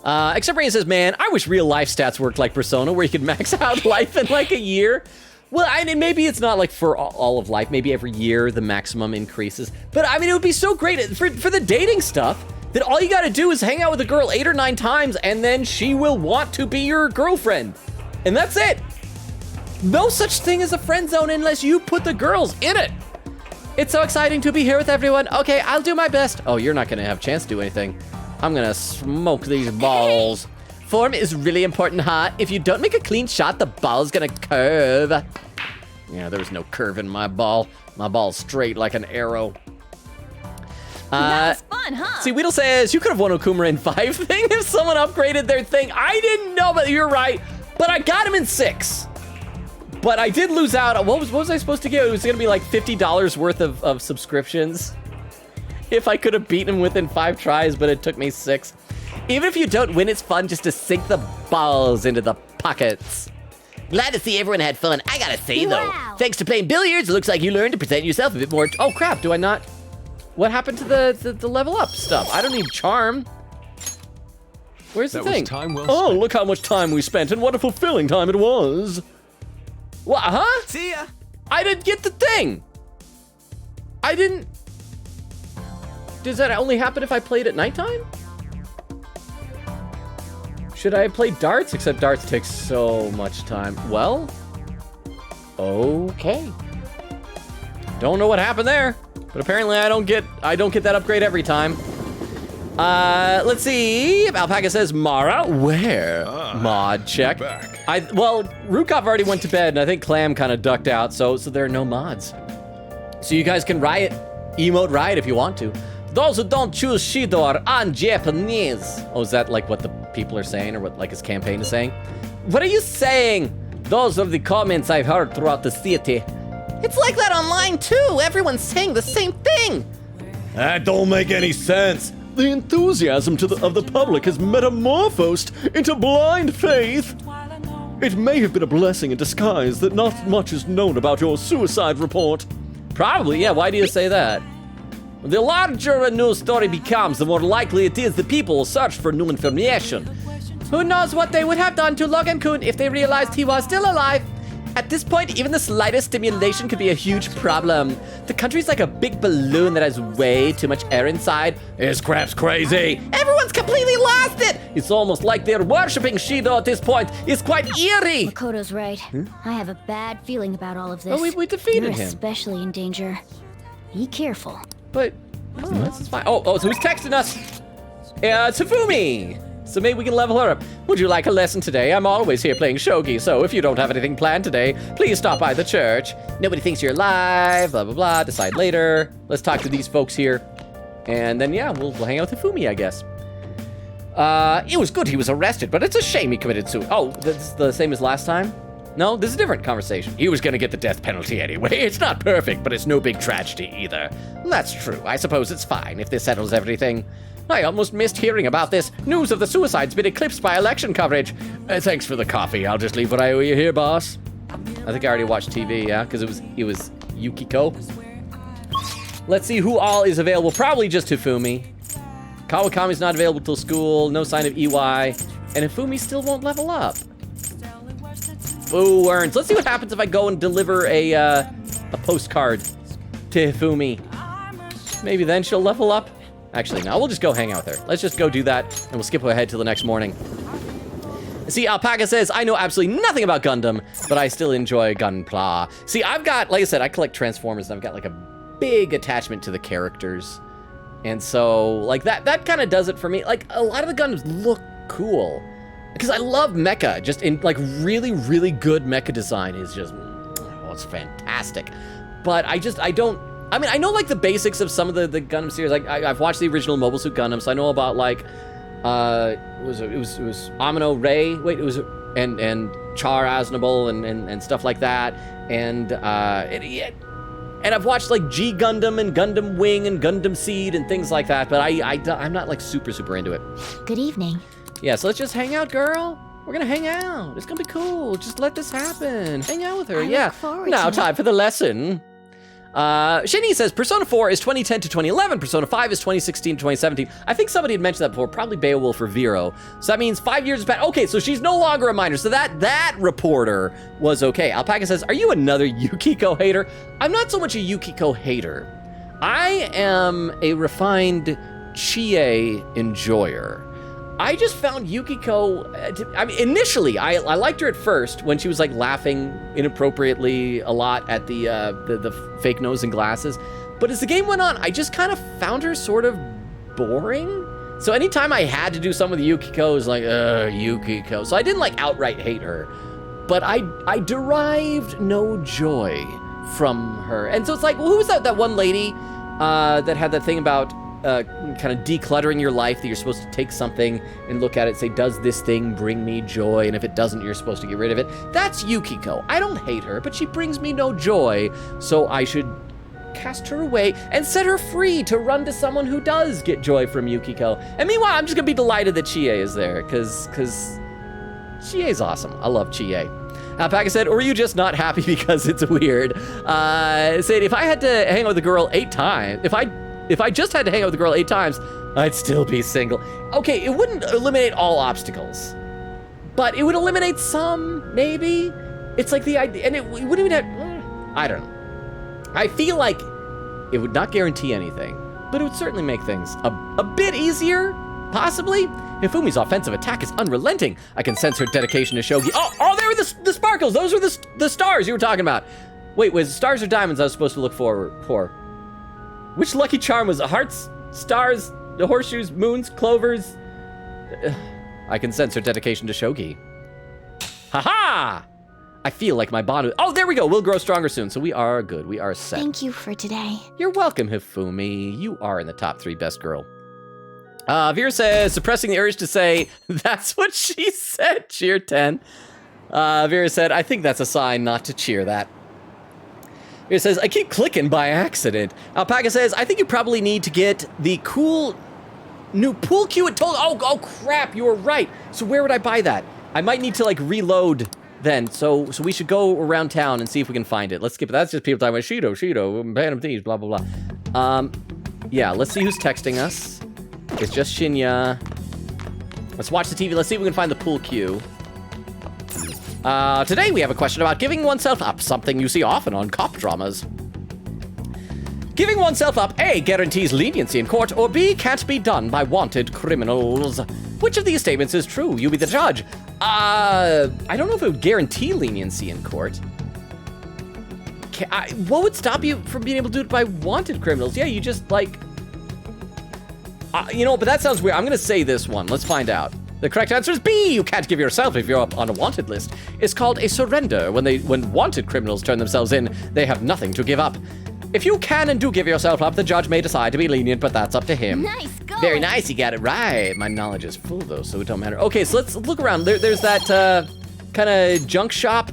Except Rain says, man, I wish real life stats worked like Persona, where you could max out life in like a year. Well, I mean, maybe it's not like for all of life. Maybe every year the maximum increases. But I mean, it would be so great for the dating stuff that all you gotta do is hang out with a girl 8 or 9 times and then she will want to be your girlfriend. And that's it. No such thing as a friend zone unless you put the girls in it. It's so exciting to be here with everyone. Okay, I'll do my best. Oh, you're not gonna have a chance to do anything. I'm gonna smoke these balls. Form is really important, huh? If you don't make a clean shot, the ball's gonna curve. Yeah, there was no curve in my ball. My ball's straight like an arrow. That was fun, huh? See, Weedle says, you could have won Okuma in 5 thing if someone upgraded their thing. I didn't know, but you're right. But I got him in 6. But I did lose out. What was I supposed to get? It was gonna be like $50 worth of subscriptions. If I could have beaten him within 5 tries, but it took me 6. Even if you don't win, it's fun just to sink the balls into the pockets. Glad to see everyone had fun. I gotta say, though, thanks to playing billiards, it looks like you learned to present yourself a bit more. Oh, crap. Do I not? What happened to the level up stuff? I don't need charm. Where's the thing? Time well oh, spent. look how much time we spent and what a fulfilling time it was. What, huh? See ya. I didn't get the thing. I didn't. Does that only happen if I played at nighttime? Should I play darts? Except darts takes so much time. Well, okay. Don't know what happened there, but apparently I don't get that upgrade every time. Let's see. Alpaca says Mara, where? Mod check. Well, Rukov already went to bed, and I think Clam kind of ducked out, so there are no mods. So you guys can emote riot if you want to. Those who don't choose Shido are un-Japanese. Oh, is that like what the people are saying, or what like his campaign is saying? What are you saying? Those are the comments I've heard throughout the city. It's like that online, too. Everyone's saying the same thing. That don't make any sense. The enthusiasm of the public has metamorphosed into blind faith. It may have been a blessing in disguise that not much is known about your suicide report. Probably, yeah, why do you say that? The larger a news story becomes, the more likely it is that people will search for new information. Who knows what they would have done to Logan-kun if they realized he was still alive? At this point, even the slightest stimulation could be a huge problem. The country's like a big balloon that has way too much air inside. This crap's crazy. Everyone's completely lost it. It's almost like they're worshipping Shido at this point. It's quite eerie. Makoto's right. I have a bad feeling about all of this. Oh, we defeated You're him. especially in danger. Be careful. But, this is fine. Oh, so who's texting us? It's Hifumi. So maybe we can level her up. Would you like a lesson today? I'm always here playing shogi, so if you don't have anything planned today, please stop by the church. Nobody thinks you're alive, blah, blah, blah. Decide later. Let's talk to these folks here. And then, yeah, we'll hang out with Hifumi, I guess. It was good he was arrested, but it's a shame he committed suicide. Oh, that's the same as last time? No, this is a different conversation. He was gonna get the death penalty anyway. It's not perfect, but it's no big tragedy either. That's true. I suppose it's fine if this settles everything. I almost missed hearing about this. News of the suicide's been eclipsed by election coverage. Thanks for the coffee. I'll just leave what I owe you here, boss. I think I already watched TV, yeah, because it was Yukiko. Let's see who all is available. Probably just Hifumi. Kawakami's not available till school. No sign of EY. And Hifumi still won't level up. Ooh, earns. Let's see what happens if I go and deliver a postcard to Hifumi. Maybe then she'll level up. Actually, no, we'll just go hang out there. Let's just go do that, and we'll skip ahead till the next morning. See, Alpaca says, I know absolutely nothing about Gundam, but I still enjoy Gunpla. See, I've got, like I said, I collect Transformers, and I've got like a big attachment to the characters. And so, like, that kind of does it for me. Like, a lot of the Gundams look cool. Because I love mecha. Just in, like, really, really good mecha design is just, oh, it's fantastic. But I don't... I mean, I know, like, the basics of some of the Gundam series. Like, I've watched the original Mobile Suit Gundam, so I know about, like, it was Amino Ray. Wait, it was... And Char Aznable and stuff like that. And I've watched, like, G Gundam and Gundam Wing and Gundam Seed and things like that. But I'm not, like, super into it. Good evening. Yeah, so let's just hang out, girl. We're gonna hang out. It's gonna be cool. Just let this happen. Hang out with her. I look forward Now, to time for the lesson. Shani says, Persona 4 is 2010 to 2011, Persona 5 is 2016 to 2017. I think somebody had mentioned that before, probably Beowulf or Vero. So that means 5 years back. Okay, so she's no longer a minor. So that reporter was okay. Alpaca says, are you another Yukiko hater? I'm not so much a Yukiko hater. I am a refined Chie enjoyer. I just found Yukiko, I mean, initially, I liked her at first when she was like laughing inappropriately a lot at the fake nose and glasses. But as the game went on, I just kind of found her sort of boring. So anytime I had to do some with Yukiko, it was like, Yukiko. So I didn't like outright hate her, but I derived no joy from her. And so it's like, well, who was that one lady that had that thing about kind of decluttering your life, that you're supposed to take something and look at it and say, does this thing bring me joy? And if it doesn't, you're supposed to get rid of it. That's Yukiko. I don't hate her, but she brings me no joy, so I should cast her away and set her free to run to someone who does get joy from Yukiko. And meanwhile, I'm just gonna be delighted that Chie is there, because Chie's awesome. I love Chie. Alpaca said, or are you just not happy because it's weird? Said, if I had to hang out with a girl 8 times, if I just had to hang out with a girl 8 times, I'd still be single. Okay, it wouldn't eliminate all obstacles, but it would eliminate some, maybe. It's like the idea, and it wouldn't even have, I don't know. I feel like it would not guarantee anything, but it would certainly make things a bit easier, possibly. Hifumi's offensive attack is unrelenting. I can sense her dedication to shogi. Oh, there were the sparkles. Those were the stars you were talking about. Wait, was it stars or diamonds I was supposed to look for? Which lucky charm was it? Hearts, stars, the horseshoes, moons, clovers? I can sense her dedication to shogi. Ha-ha! I feel like my bond... Oh, there we go. We'll grow stronger soon. So we are good. We are set. Thank you for today. You're welcome, Hifumi. You are in the top 3 best girl. Vera says, suppressing the urge to say, that's what she said. Cheer 10. Vera said, I think that's a sign not to cheer that. It says, I keep clicking by accident. Alpaca says, I think you probably need to get the cool new pool cue at Toll. Oh crap, you were right. So where would I buy that? I might need to like reload then. So we should go around town and see if we can find it. Let's skip it. That's just people talking about Shido, Phantom Thieves, blah, blah, blah. Yeah, let's see who's texting us. It's just Shinya. Let's watch the TV. Let's see if we can find the pool cue. Today we have a question about giving oneself up, something you see often on cop dramas. Giving oneself up, A, guarantees leniency in court, or B, can't be done by wanted criminals. Which of these statements is true? You be the judge. I don't know if it would guarantee leniency in court. What would stop you from being able to do it by wanted criminals? Yeah, you just, like... you know, but that sounds weird. I'm gonna say this one. Let's find out. The correct answer is B. You can't give yourself if you're up on a wanted list. It's called a surrender. When wanted criminals turn themselves in, they have nothing to give up. If you can and do give yourself up, the judge may decide to be lenient, but that's up to him. Nice, go. Very nice, you got it right. My knowledge is full though, so it don't matter. Okay, so let's look around. There's that kind of junk shop.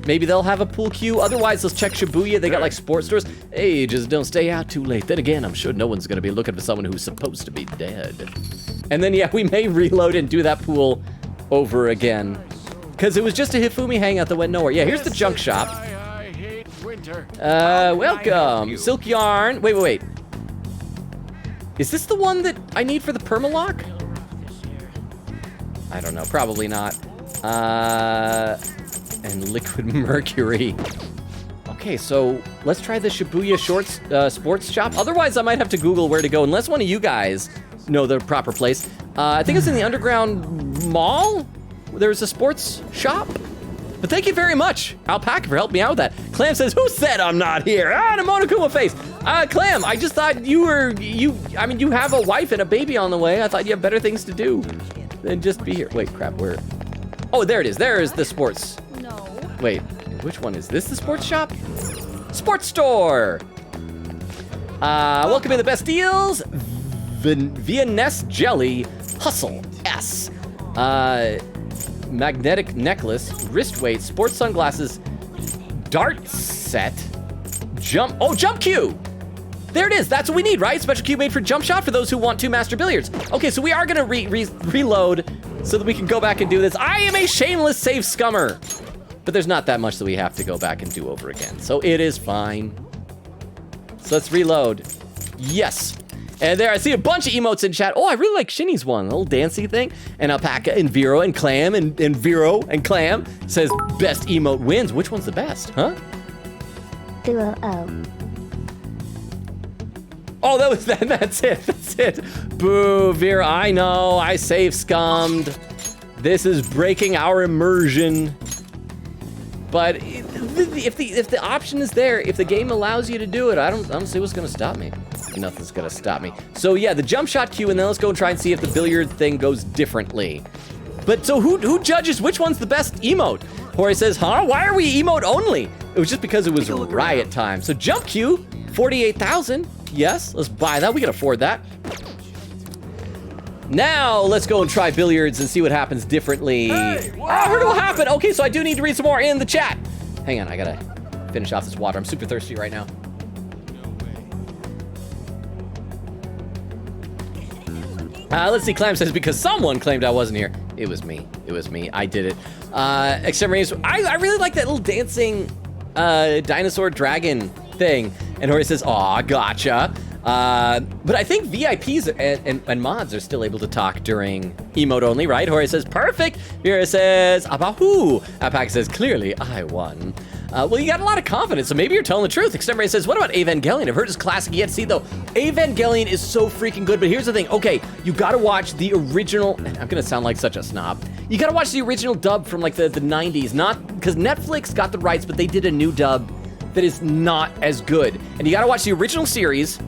Maybe they'll have a pool cue. Otherwise, let's check Shibuya. They got like sports stores. Hey, just don't stay out too late. Then again, I'm sure no one's gonna be looking for someone who's supposed to be dead. And then yeah, we may reload and do that pool over again. Because it was just a Hifumi hangout that went nowhere. Yeah, here's the junk shop. I hate winter. Welcome. Silk yarn. Wait. Is this the one that I need for the permalock? I don't know, probably not. And liquid mercury. Okay, so let's try the Shibuya sports shop. Otherwise, I might have to Google where to go, unless one of you guys know the proper place. I think it's in the underground mall. There's a sports shop. But thank you very much, Alpaca, for helping me out with that. Clam says, who said I'm not here? And a Monokuma face. Clam, I just thought you have a wife and a baby on the way. I thought you have better things to do than just be here. Wait, crap, where? Oh, there it is. There is the sports. No. Wait, which one is this? The sports shop? Sports store. Welcome to the best deals. Viennese jelly, hustle, S. Magnetic necklace, wrist weight, sports sunglasses, dart set, jump cue. There it is. That's what we need, right? Special cue made for jump shot for those who want to master billiards. Okay, so we are gonna reload so that we can go back and do this. I am a shameless safe scummer. But there's not that much that we have to go back and do over again. So it is fine. So let's reload. Yes. And there, I see a bunch of emotes in chat. Oh, I really like Shinny's one, a little dancey thing. And Alpaca and Vero and Clam and Vero and Clam says best emote wins. Which one's the best, huh? Duo O. Oh, that's it. Boo, Vera, I know, I safe scummed. This is breaking our immersion. But if the option is there, if the game allows you to do it, I don't see what's gonna stop me. Nothing's gonna stop me. So yeah, the jump shot cue, and then let's go and try and see if the billiard thing goes differently. But so who judges which one's the best emote? Jorge says, huh? Why are we emote only? It was just because it was riot time. So jump cue, 48,000. Yes, let's buy that. We can afford that. Now let's go and try billiards and see what happens differently. Hey, oh, I heard it will happen. Okay, so I do need to read some more in the chat. Hang on, I gotta finish off this water. I'm super thirsty right now. Let's see, Clam says, because someone claimed I wasn't here. It was me. I did it. Exterminatus, I really like that little dancing dinosaur dragon thing. And Jorge says, aw, gotcha. But I think VIPs and mods are still able to talk during emote only, right? Jorge says, perfect. Vera says, abahu. Apak says, clearly I won. Well, you got a lot of confidence, so maybe you're telling the truth. Exterminator says, what about Evangelion? I've heard it's classic yet. See, though, Evangelion is so freaking good, but here's the thing. Okay, you gotta watch the original, and I'm gonna sound like such a snob. You gotta watch the original dub from like the 90s, not, because Netflix got the rights, but they did a new dub that is not as good. And you gotta watch the original series.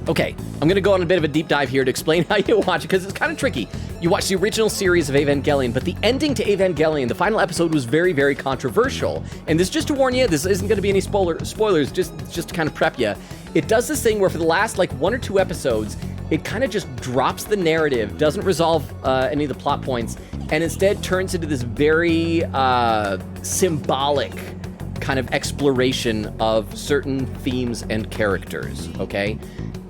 Okay, I'm gonna go on a bit of a deep dive here to explain how you watch it, because it's kind of tricky. You watch the original series of Evangelion, but the ending to Evangelion, the final episode, was very, very controversial. And this, just to warn you, this isn't gonna be any spoilers, just to kind of prep you. It does this thing where for the last like 1 or 2 episodes, it kind of just drops the narrative, doesn't resolve any of the plot points, and instead turns into this very symbolic kind of exploration of certain themes and characters, okay?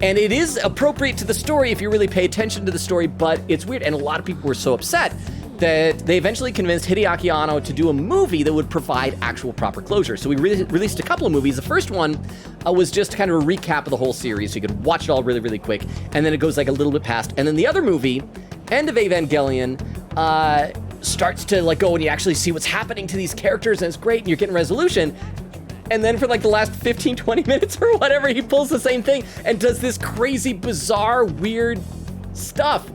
And it is appropriate to the story if you really pay attention to the story, but it's weird, and a lot of people were so upset that they eventually convinced Hideaki Anno to do a movie that would provide actual proper closure. So we released a couple of movies. The first one was just kind of a recap of the whole series, so you could watch it all really, really quick, and then it goes like a little bit past. And then the other movie, End of Evangelion, starts to like go and you actually see what's happening to these characters, and it's great, and you're getting resolution. And then for like the last 15, 20 minutes or whatever, he pulls the same thing and does this crazy, bizarre, weird stuff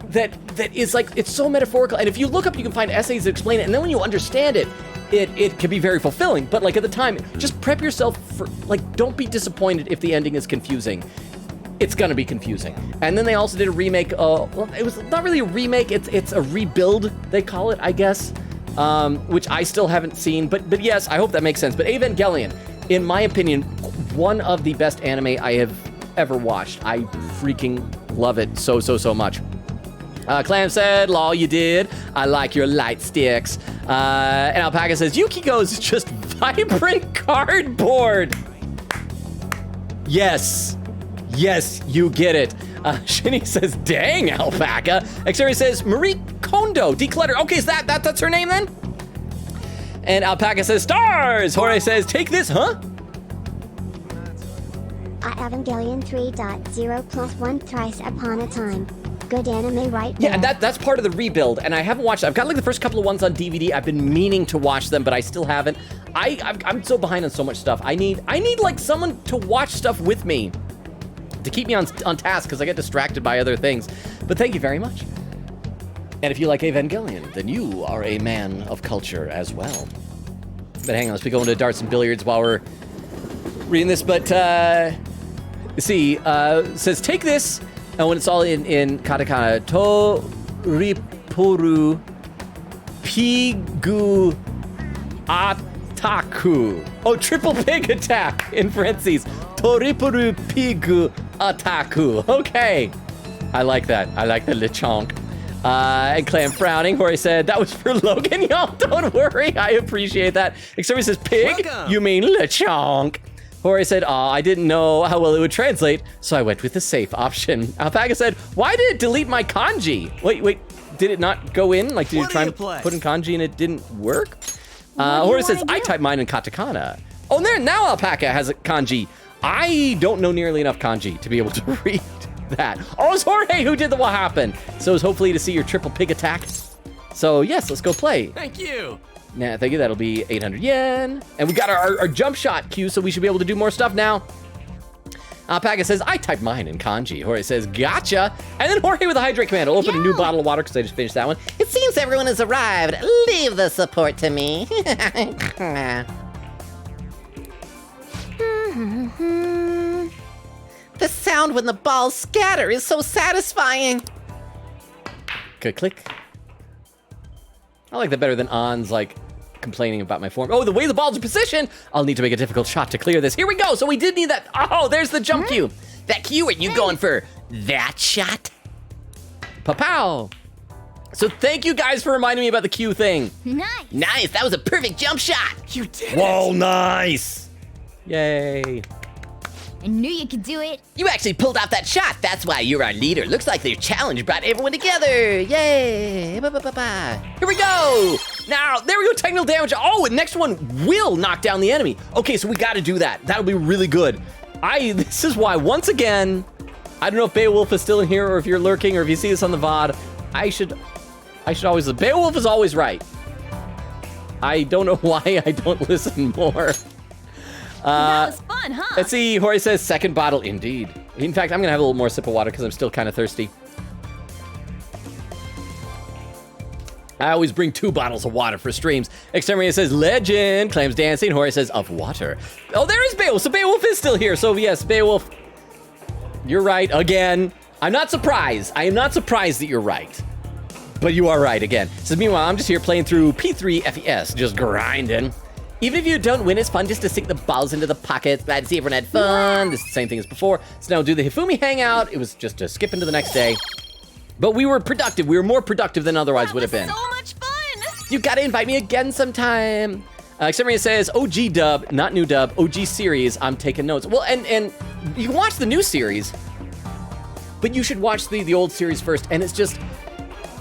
that is like, it's so metaphorical. And if you look up, you can find essays that explain it. And then when you understand it, it can be very fulfilling. But like at the time, just prep yourself for, like, don't be disappointed if the ending is confusing. It's gonna be confusing. And then they also did a remake. Well, it was not really a remake. It's a rebuild, they call it, I guess. Which I still haven't seen. But yes, I hope that makes sense. But Evangelion, in my opinion, one of the best anime I have ever watched. I freaking love it so much. Clam said, lol, you did. I like your light sticks. And Alpaca says, Yukiko's just vibrant cardboard. Yes, you get it. Shinny says, dang, Alpaca. Xeri says, Marie Kondo, declutter. Okay, is that's her name then? And Alpaca says, stars. Jorge says, take this, huh? Evangelion 3.0 plus one thrice upon a time. Good anime right Yeah, there. and that's part of the rebuild, and I haven't watched it. I've got like the first couple of ones on DVD. I've been meaning to watch them, but I still haven't. I'm so behind on so much stuff. I need like someone to watch stuff with me to keep me on task, because I get distracted by other things. But thank you very much. And if you like Evangelion, then you are a man of culture as well. But hang on, let's be going to darts and billiards while we're reading this. But see, says take this. And when it's all in katakana, Toriporu Pigu Ataku. Oh, triple pig attack in parentheses. Toriporu Pigu Ataku. Okay. I like that. I like the lechonk. And Clam frowning. Jorge said, that was for Logan, y'all. Don't worry. I appreciate that. Except he says, pig? Welcome. You mean lechonk. Jorge said, I didn't know how well it would translate, so I went with the safe option. Alpaca said, why did it delete my kanji? Wait, did it not go in? Like, did you try and put in kanji and it didn't work? Jorge says, I typed mine in katakana. Oh, there, now Alpaca has a kanji. I don't know nearly enough kanji to be able to read that. Oh, it's Jorge who did the what happened. So it's hopefully to see your triple pig attack. So yes, let's go play. Thank you. Nah, thank you. That'll be 800 yen. And we got our jump shot queue, so we should be able to do more stuff now. Alpaca says, I typed mine in kanji. Jorge says, gotcha. And then Jorge with a hydrate command. I'll open a new bottle of water because I just finished that one. It seems everyone has arrived. Leave the support to me. The sound when the balls scatter is so satisfying. Click. I like that better than On's, like, complaining about my form. Oh, the way the balls are positioned! I'll need to make a difficult shot to clear this. Here we go! So we did need that. Oh, there's the jump cue. That cue, are you going for that shot? Pa-pow! So thank you guys for reminding me about the cue thing. Nice. Nice, that was a perfect jump shot. You did Whoa, nice! Yay. I knew you could do it. You actually pulled off that shot. That's why you're our leader. Looks like their challenge brought everyone together. Yay! Ba-ba-ba-ba. Here we go! Now, there we go, technical damage. Oh, and next one will knock down the enemy. Okay, so we gotta do that. That'll be really good. This is why, once again, I don't know if Beowulf is still in here or if you're lurking or if you see this on the VOD. I should always, Beowulf is always right. I don't know why I don't listen more. That was fun, huh? Let's see, Jorge says second bottle, indeed. In fact, I'm gonna have a little more sip of water because I'm still kind of thirsty. I always bring 2 bottles of water for streams. Exterminator says legend, claims dancing. Jorge says of water. Oh, there is Beowulf, so Beowulf is still here. So yes, Beowulf, you're right again. I'm not surprised. I am not surprised that you're right. But you are right again. So meanwhile, I'm just here playing through P3 FES, just grinding. Even if you don't win, it's fun just to stick the balls into the pockets. Glad to see everyone had fun. This is the same thing as before. So now do the Hifumi hangout. It was just to skip into the next day. But we were productive. We were more productive than otherwise would have been. So much fun. You gotta invite me again sometime. Xemaria says, OG dub, not new dub, OG series. I'm taking notes. Well, and you can watch the new series, but you should watch the old series first. And it's just,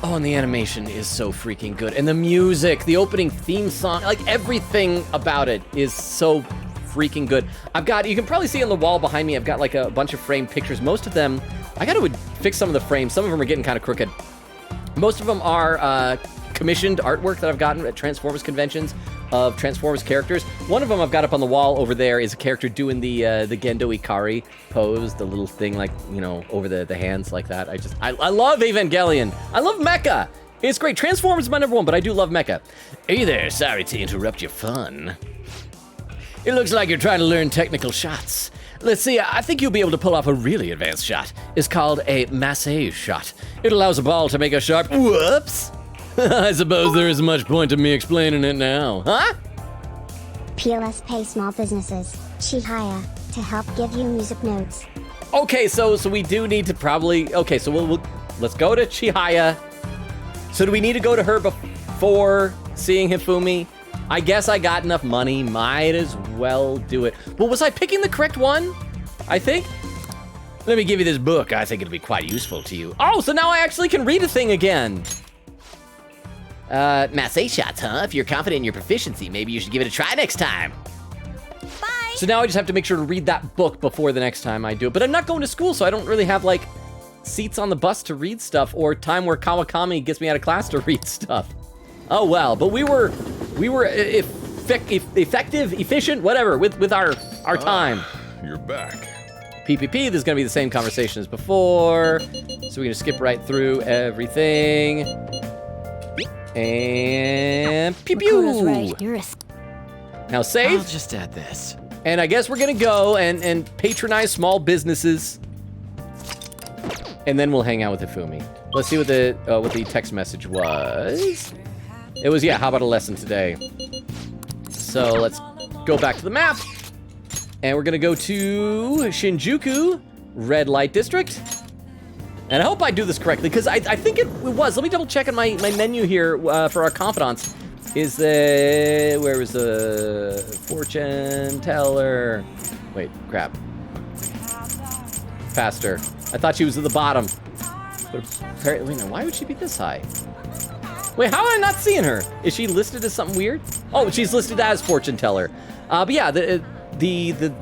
oh, and the animation is so freaking good. And the music, the opening theme song, like everything about it is so freaking good. You can probably see on the wall behind me, I've got like a bunch of framed pictures. Most of them, I gotta fix some of the frames. Some of them are getting kind of crooked. Most of them are commissioned artwork that I've gotten at Transformers conventions of Transformers characters. One of them I've got up on the wall over there is a character doing the Gendo Ikari pose, the little thing like, you know, over the hands like that. I love Evangelion. I love Mecha. It's great. Transformers is my number one, but I do love Mecha. Hey there, sorry to interrupt your fun. It looks like you're trying to learn technical shots. Let's see, I think you'll be able to pull off a really advanced shot. It's called a massage shot. It allows a ball to make a sharp whoops. I suppose there isn't much point to me explaining it now, huh? PLS Pay Small Businesses, Chihaya, to help give you music notes. Okay, so we do need to probably, okay, so we'll let's go to Chihaya. So do we need to go to her before seeing Hifumi? I guess I got enough money, might as well do it. Well, was I picking the correct one? I think. Let me give you this book. I think it'll be quite useful to you. Oh, so now I actually can read a thing again. Massage shots, huh? If you're confident in your proficiency, maybe you should give it a try next time. Bye! So now I just have to make sure to read that book before the next time I do it. But I'm not going to school, so I don't really have, like, seats on the bus to read stuff or time where Kawakami gets me out of class to read stuff. Oh, well, but we were effective, efficient, whatever, with our time. You're back. PPP, there's gonna be the same conversation as before. So we're gonna skip right through everything. And pew Makoto's pew. right. You're a Now save. I'll just add this. And I guess we're gonna go and patronize small businesses. And then we'll hang out with Hifumi. Let's see what the text message was. It was, yeah, how about a lesson today? So let's go back to the map. And we're gonna go to Shinjuku, Red Light District. And I hope I do this correctly, because I think it was. Let me double check on my menu here for our confidants. Is the, where was the fortune teller? Wait, crap. Faster. I thought she was at the bottom. But apparently, no, why would she be this high? Wait, how am I not seeing her? Is she listed as something weird? Oh, she's listed as fortune teller. But yeah, the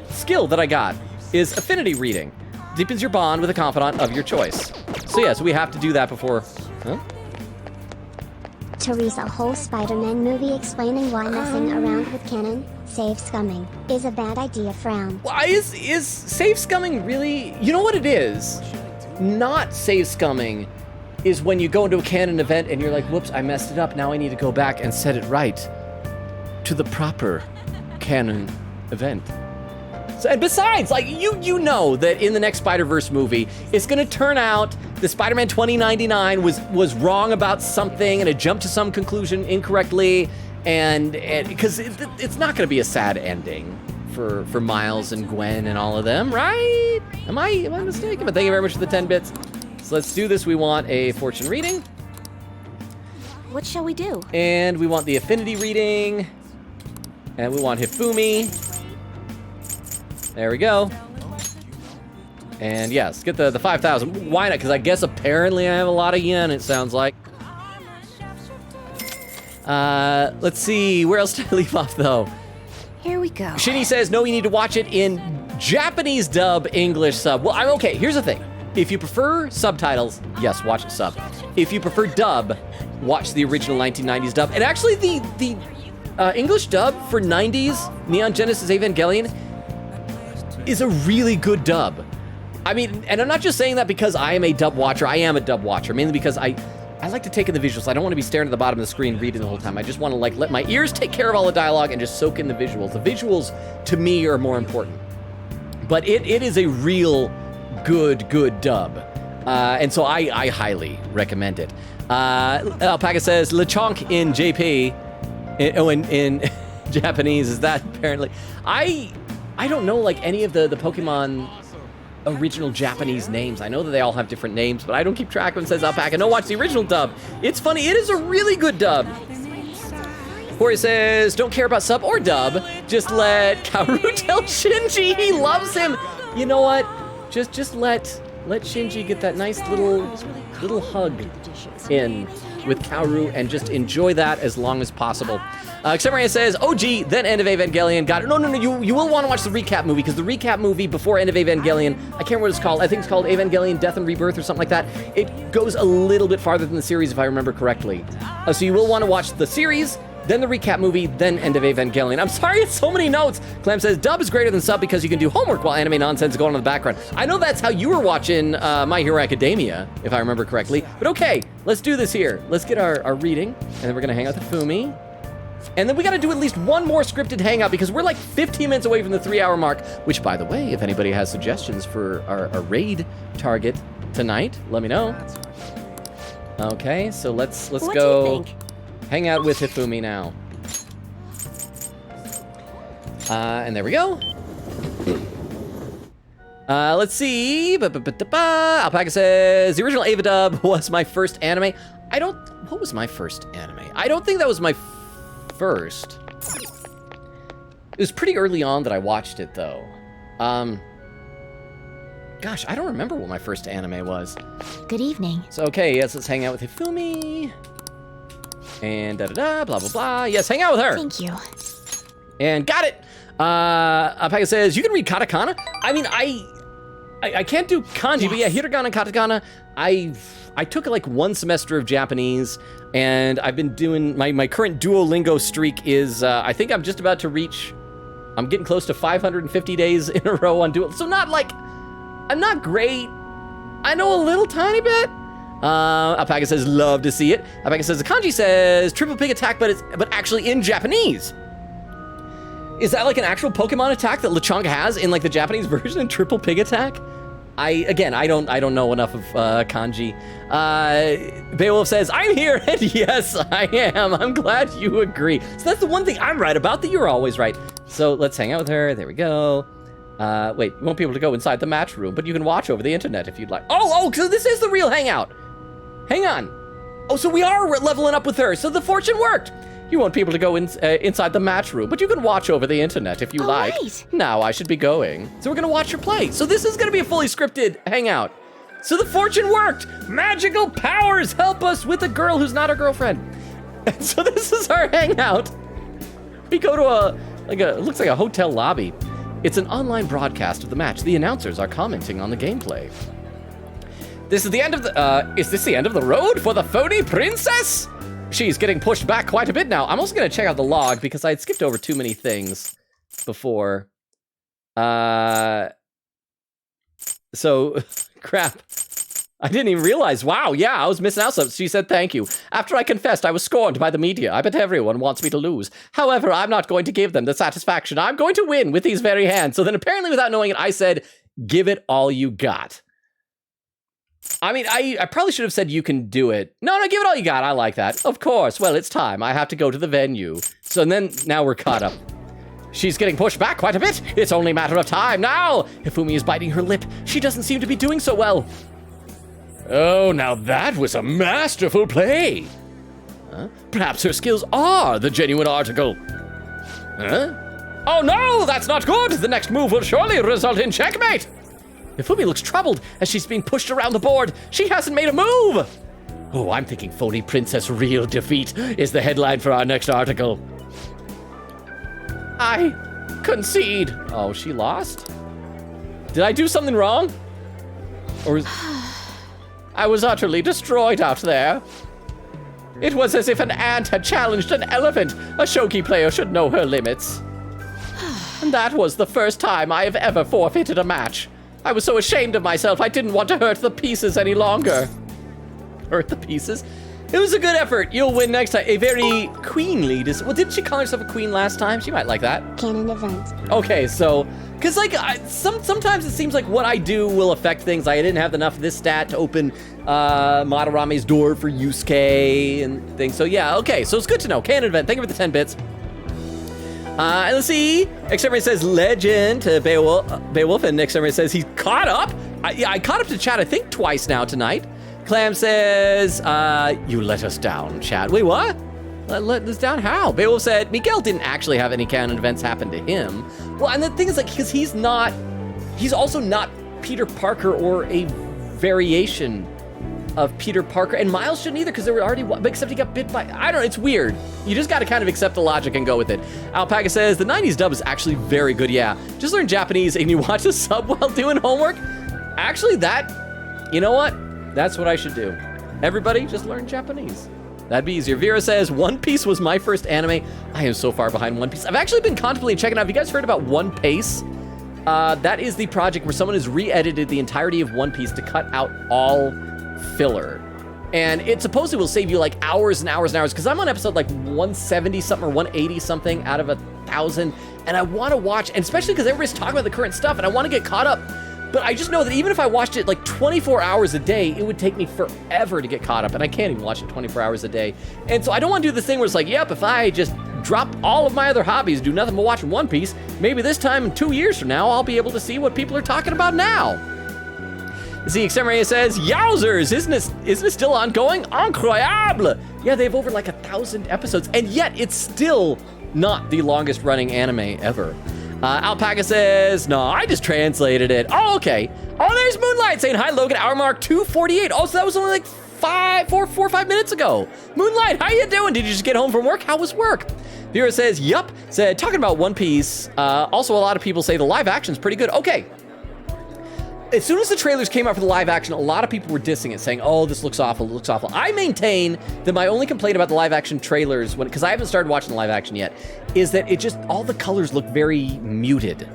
skill that I got is affinity reading. Deepens your bond with a confidant of your choice. So yeah, so we have to do that before. Huh? To release a whole Spider-Man movie explaining why messing around with canon, save scumming, is a bad idea. Frown. Why is save scumming really? You know what it is? Not save scumming is when you go into a canon event and you're like, whoops, I messed it up. Now I need to go back and set it right to the proper canon event. So, and besides, like, you know that in the next Spider-Verse movie, it's gonna turn out that Spider-Man 2099 was wrong about something and it jumped to some conclusion incorrectly, and because it's not gonna be a sad ending for Miles and Gwen and all of them, right? Am I mistaken? But thank you very much for the 10 bits. So let's do this. We want a fortune reading. What shall we do? And we want the affinity reading. And we want Hifumi. There we go. And yes, get the 5,000. Why not? Because I guess apparently I have a lot of yen, it sounds like. Let's see. Where else did I leave off, though? Here we go. Shinny says, no, you need to watch it in Japanese dub, English sub. Well, okay, here's the thing. If you prefer subtitles, yes, watch it sub. If you prefer dub, watch the original 1990s dub. And actually, the English dub for 90s Neon Genesis Evangelion is a really good dub. I mean, and I'm not just saying that because I am a dub watcher. I am a dub watcher, mainly because I like to take in the visuals. I don't want to be staring at the bottom of the screen reading the whole time. I just want to like let my ears take care of all the dialogue and just soak in the visuals. The visuals, to me, are more important. But it is a real good dub. And so I highly recommend it. Alpaca says, LeChonk in JP. In Japanese, is that apparently? I don't know like any of the Pokemon original Japanese names. I know that they all have different names, but I don't keep track of them, says Alpaca. No, watch the original dub. It's funny. It is a really good dub. Hori says, don't care about sub or dub. Just let Kaoru tell Shinji he loves him. You know what? Just let Shinji get that nice little hug in. with Kaoru and just enjoy that as long as possible. Xemaria says, OG, then End of Evangelion. Got it. No, you will want to watch the recap movie, because the recap movie before End of Evangelion, I can't remember what it's called. I think it's called Evangelion Death and Rebirth or something like that. It goes a little bit farther than the series, if I remember correctly. So you will want to watch the series, then the recap movie, then End of Evangelion. I'm sorry, it's so many notes. Clem says, dub is greater than sub because you can do homework while anime nonsense is going on in the background. I know that's how you were watching My Hero Academia, if I remember correctly. But okay, let's do this here. Let's get our reading, and then we're gonna hang out with Fumi. And then we gotta do at least one more scripted hangout because we're like 15 minutes away from the 3-hour mark, which, by the way, if anybody has suggestions for our raid target tonight, let me know. Okay, so let's go hang out with Hifumi now. And there we go. Let's see. Alpaca says, the original Ava dub was my first anime. What was my first anime? I don't think that was my first. It was pretty early on that I watched it, though. Gosh, I don't remember what my first anime was. Good evening. So, okay, yes, let's hang out with Hifumi. And blah, blah, blah. Yes, hang out with her. Thank you. And got it. Alpaca says, you can read katakana? I mean, I can't do kanji, but yeah, hiragana and katakana, I took like 1 semester of Japanese, and I've been doing, my current Duolingo streak is, I think I'm just about to reach, I'm getting close to 550 days in a row on Duolingo. So not like, I'm not great. I know a little tiny bit. Alpaca says, love to see it. Alpaca says, the kanji says triple pig attack, but actually in Japanese. Is that like an actual Pokemon attack that Lechonk has in like the Japanese version, triple pig attack? I don't know enough of kanji. Beowulf says, I'm here, and yes, I am. I'm glad you agree. So that's the one thing I'm right about, that you're always right. So let's hang out with her. There we go. Wait, you won't be able to go inside the match room, but you can watch over the internet if you'd like. Oh, so this is the real hangout. Hang on. Oh, so we are leveling up with her. So the fortune worked. You won't be able to go inside the match room, but you can watch over the internet if you like. Right. Now I should be going. So we're gonna watch her play. So this is gonna be a fully scripted hangout. So the fortune worked. Magical powers help us with a girl who's not our girlfriend. And so this is our hangout. We go to it looks like a hotel lobby. It's an online broadcast of the match. The announcers are commenting on the gameplay. This is the end of the, is this the end of the road for the phony princess? She's getting pushed back quite a bit now. I'm also gonna check out the log because I had skipped over too many things before. So, crap. I didn't even realize. Wow, yeah, I was missing out something. She said thank you. After I confessed, I was scorned by the media. I bet everyone wants me to lose. However, I'm not going to give them the satisfaction. I'm going to win with these very hands. So then apparently without knowing it, I said, give it all you got. I mean, I probably should have said you can do it. No, give it all you got. I like that. Of course. Well, it's time. I have to go to the venue. So now we're caught up. She's getting pushed back quite a bit. It's only a matter of time now. Hifumi is biting her lip. She doesn't seem to be doing so well. Oh, now that was a masterful play. Huh? Perhaps her skills are the genuine article. Huh? Oh no, that's not good. The next move will surely result in checkmate. Hifumi looks troubled as she's being pushed around the board. She hasn't made a move. Oh, I'm thinking phony princess real defeat is the headline for our next article. I concede. Oh, she lost? Did I do something wrong? Or I was utterly destroyed out there. It was as if an ant had challenged an elephant. A shogi player should know her limits. And that was the first time I have ever forfeited a match. I was so ashamed of myself, I didn't want to hurt the pieces any longer. Hurt the pieces? It was a good effort. You'll win next time. A very queenly... Well, didn't she call herself a queen last time? She might like that. Canon event. Okay, so... Because, like, sometimes it seems like what I do will affect things. Like, I didn't have enough of this stat to open Madarame's door for Yusuke and things. So, yeah, okay. So, it's good to know. Canon event. Thank you for the 10 bits. And let's see. Exterminator says legend to Beowulf, and Exterminator says he's caught up. I caught up to chat, I think, twice now tonight. Clam says, you let us down, chat. Wait, what? Let us down how? Beowulf said Miguel didn't actually have any canon events happen to him. Well, and the thing is, like, because he's also not Peter Parker or a variation of Peter Parker. And Miles shouldn't either because they were already, except he got bit by, I don't know, it's weird. You just got to kind of accept the logic and go with it. Alpaca says, the 90s dub is actually very good, yeah. Just learn Japanese and you watch the sub while doing homework. Actually, you know what? That's what I should do. Everybody, just learn Japanese. That'd be easier. Vera says, One Piece was my first anime. I am so far behind One Piece. I've actually been contemplating checking out. Have you guys heard about One Piece? That is the project where someone has re-edited the entirety of One Piece to cut out all filler. And it supposedly will save you like hours and hours and hours, because I'm on episode like 170 something or 180 something out of 1,000, and I want to watch, and especially because everybody's talking about the current stuff, and I want to get caught up. But I just know that even if I watched it like 24 hours a day, it would take me forever to get caught up, and I can't even watch it 24 hours a day. And so I don't want to do the thing where it's like, yep, if I just drop all of my other hobbies, do nothing but watch One Piece, maybe this time 2 years from now, I'll be able to see what people are talking about now. ZX Samurai says, yowzers, isn't it still ongoing? Incroyable! Yeah, they have over like 1,000 episodes, and yet it's still not the longest running anime ever. Alpaca says, no, I just translated it. Oh, okay. Oh, there's Moonlight saying, hi, Logan, hour mark 2:48. Oh, so that was only like 4 or 5 minutes ago. Moonlight, how you doing? Did you just get home from work? How was work? Vera says, yup. Said, talking about One Piece, also a lot of people say the live action's pretty good. Okay. As soon as the trailers came out for the live action, a lot of people were dissing it, saying, oh, this looks awful, it looks awful. I maintain that my only complaint about the live action trailers, because I haven't started watching the live action yet, is that all the colors look very muted.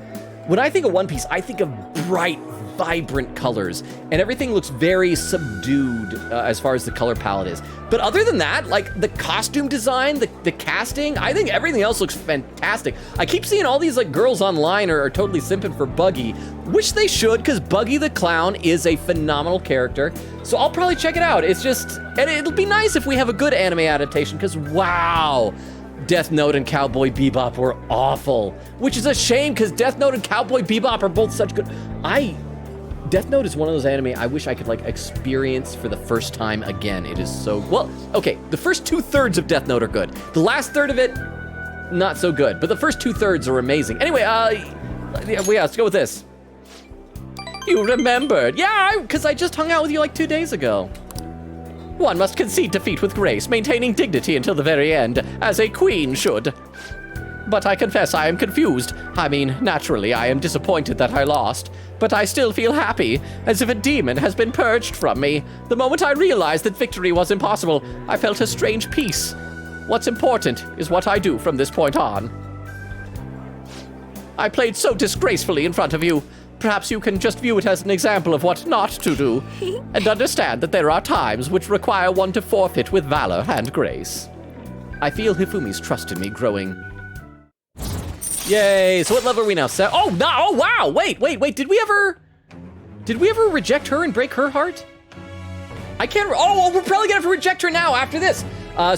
When I think of One Piece, I think of bright, vibrant colors, and everything looks very subdued as far as the color palette is. But other than that, like the costume design, the casting, I think everything else looks fantastic. I keep seeing all these like girls online are totally simping for Buggy, which they should, because Buggy the Clown is a phenomenal character. So I'll probably check it out. It's just, and it'll be nice if we have a good anime adaptation, because wow, Death Note and Cowboy Bebop were awful, which is a shame because Death Note and Cowboy Bebop are both such good. Death Note is one of those anime I wish I could like experience for the first time again. It is so, well, okay, the first 2/3 of Death Note are good. The last third of it, not so good, but the first 2/3 are amazing. Anyway, yeah, let's go with this. You remembered. Yeah, because I just hung out with you like 2 days ago. One must concede defeat with grace, maintaining dignity until the very end, as a queen should. But I confess I am confused. I mean, naturally, I am disappointed that I lost, but I still feel happy, as if a demon has been purged from me. The moment I realized that victory was impossible, I felt a strange peace. What's important is what I do from this point on. I played so disgracefully in front of you. Perhaps you can just view it as an example of what not to do, and understand that there are times which require one to forfeit with valor and grace. I feel Hifumi's trust in me growing. Yay, so what level are we now? Oh, no, oh wow, wait, did we ever reject her and break her heart? I can't, oh, we're probably gonna have to reject her now after this.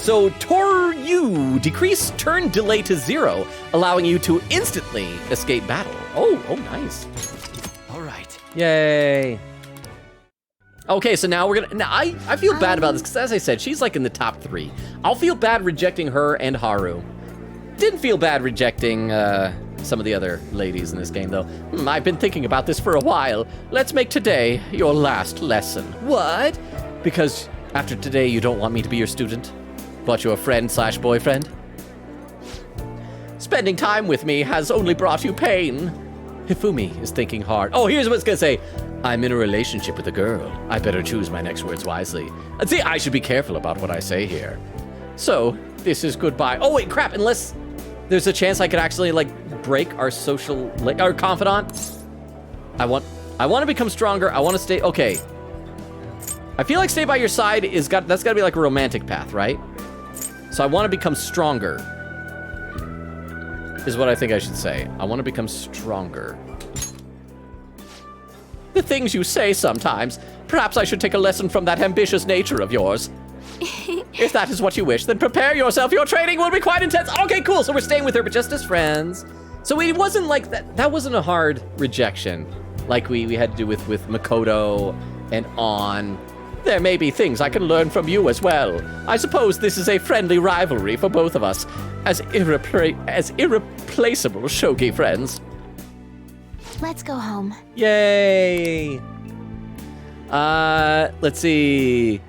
So Toryu, decrease turn delay to 0, allowing you to instantly escape battle. Oh, nice. All right. Yay. Okay, so now we're gonna, now I feel bad about this, because as I said, she's like in the top 3. I'll feel bad rejecting her and Haru. Didn't feel bad rejecting some of the other ladies in this game, though. I've been thinking about this for a while. Let's make today your last lesson. What? Because after today, you don't want me to be your student, but your friend/boyfriend? Spending time with me has only brought you pain. Hifumi is thinking hard. Oh, here's what it's gonna say. I'm in a relationship with a girl. I better choose my next words wisely. See, I should be careful about what I say here. So, this is goodbye. Oh, wait, crap, unless there's a chance I could actually, like, break our social, our confidant. I want to become stronger. I want to stay, okay. I feel like stay by your side that's gotta be like a romantic path, right? So I want to become stronger, is what I think I should say. I want to become stronger. The things you say sometimes. Perhaps I should take a lesson from that ambitious nature of yours. If that is what you wish, then prepare yourself. Your training will be quite intense. Okay, cool. So we're staying with her, but just as friends. So it wasn't like that. That wasn't a hard rejection like we had to do with Makoto and On. There may be things I can learn from you as well. I suppose this is a friendly rivalry for both of us, as irreplaceable shogi friends. Let's go home. Yay! Let's see.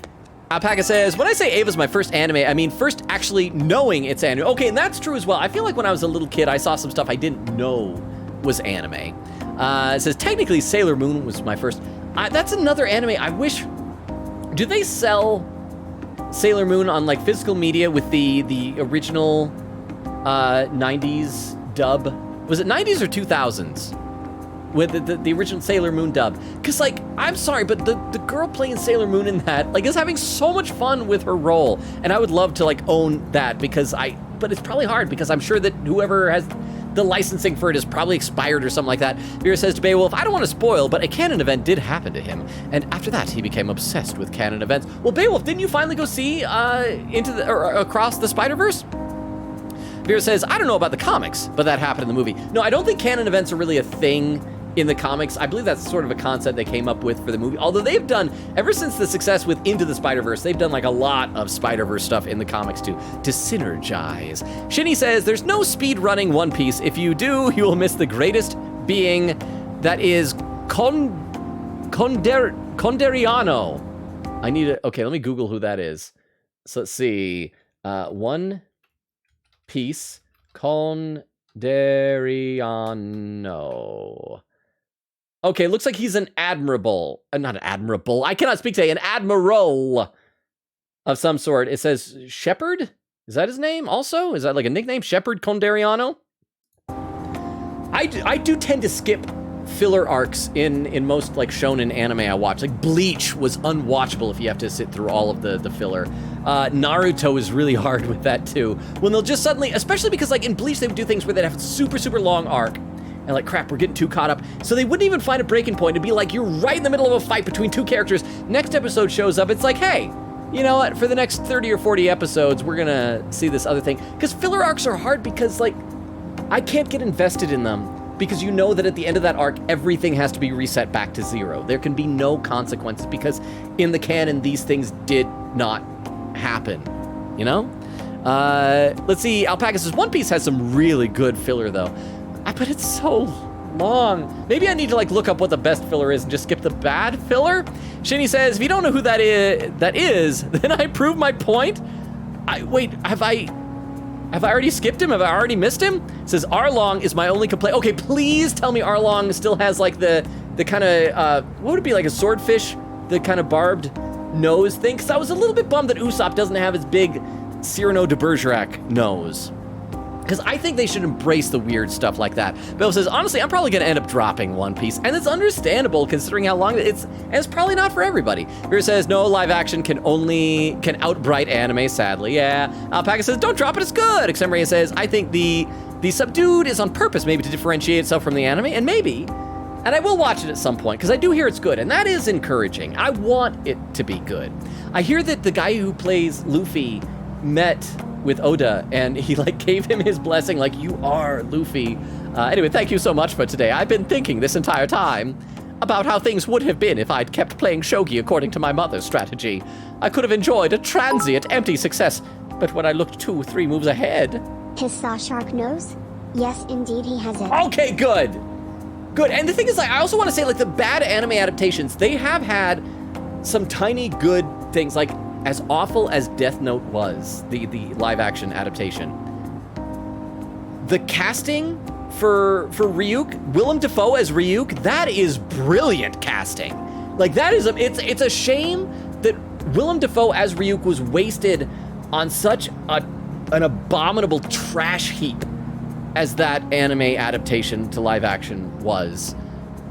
Alpaca says, when I say Ava's my first anime, I mean first actually knowing it's anime. Okay, and that's true as well. I feel like when I was a little kid, I saw some stuff I didn't know was anime. It says, technically Sailor Moon was my first. That's another anime I wish. Do they sell Sailor Moon on like physical media with the original 90s dub? Was it 90s or 2000s? With the original Sailor Moon dub. Because, like, I'm sorry, but the girl playing Sailor Moon in that, like, is having so much fun with her role. And I would love to, like, own that because but it's probably hard because I'm sure that whoever has the licensing for it is probably expired or something like that. Vera says to Beowulf, I don't want to spoil, but a canon event did happen to him. And after that, he became obsessed with canon events. Well, Beowulf, didn't you finally go see Across the Spider-Verse? Vera says, I don't know about the comics, but that happened in the movie. No, I don't think canon events are really a thing in the comics. I believe that's sort of a concept they came up with for the movie. Although they've done, ever since the success with Into the Spider-Verse, they've done like a lot of Spider-Verse stuff in the comics to synergize. Shinny says, there's no speed running One Piece. If you do, you will miss the greatest being that is Conderiano. I need to, okay, let me Google who that is. So let's see. One Piece Conderiano. Okay, looks like he's an admirable, not an admirable, I cannot speak today, an admiral of some sort. It says Shepherd? Is that his name also? Is that like a nickname? Shepherd Conderiano? I do tend to skip filler arcs in most like shonen anime I watch. Like Bleach was unwatchable if you have to sit through all of the filler. Naruto is really hard with that too. When they'll just suddenly, especially because like in Bleach they would do things where they'd have a super long arc and like, crap, we're getting too caught up. So they wouldn't even find a breaking point. It'd be like you're right in the middle of a fight between two characters. Next episode shows up, it's like, hey, you know what? For the next 30 or 40 episodes, we're gonna see this other thing. Because filler arcs are hard because like, I can't get invested in them. Because you know that at the end of that arc, everything has to be reset back to zero. There can be no consequences because in the canon, these things did not happen, you know? Let's see, Alpaca says, One Piece has some really good filler though. But it's so long. Maybe I need to like look up what the best filler is and just skip the bad filler. Shinny says, if you don't know who that is, then I prove my point. Wait, have I already skipped him? Have I already missed him? It says, Arlong is my only complaint. Okay, please tell me Arlong still has like the kind of, what would it be, like a swordfish? The kind of barbed nose thing? Because I was a little bit bummed that Usopp doesn't have his big Cyrano de Bergerac nose. Because I think they should embrace the weird stuff like that. Bill says, honestly, I'm probably going to end up dropping One Piece. And it's understandable considering how long it's probably not for everybody. Vera says, no, live action can outbright anime, sadly. Yeah. Alpaca says, don't drop it, it's good. Exemria says, I think the subdued is on purpose, maybe to differentiate itself from the anime. And maybe, and I will watch it at some point, because I do hear it's good. And that is encouraging. I want it to be good. I hear that the guy who plays Luffy met with Oda, and he like gave him his blessing, like, you are Luffy. Anyway, thank you so much for today. I've been thinking this entire time about how things would have been if I'd kept playing shogi according to my mother's strategy. I could have enjoyed a transient, empty success, but when I looked 2-3 moves ahead... His saw shark nose? Yes, indeed he has it. Okay, good. Good, and the thing is, like, I also want to say, like, the bad anime adaptations, they have had some tiny good things, like, as awful as Death Note was, the live-action adaptation, the casting for Ryuk, Willem Dafoe as Ryuk, that is brilliant casting. Like, that is, it's a shame that Willem Dafoe as Ryuk was wasted on such an abominable trash heap as that anime adaptation to live-action was.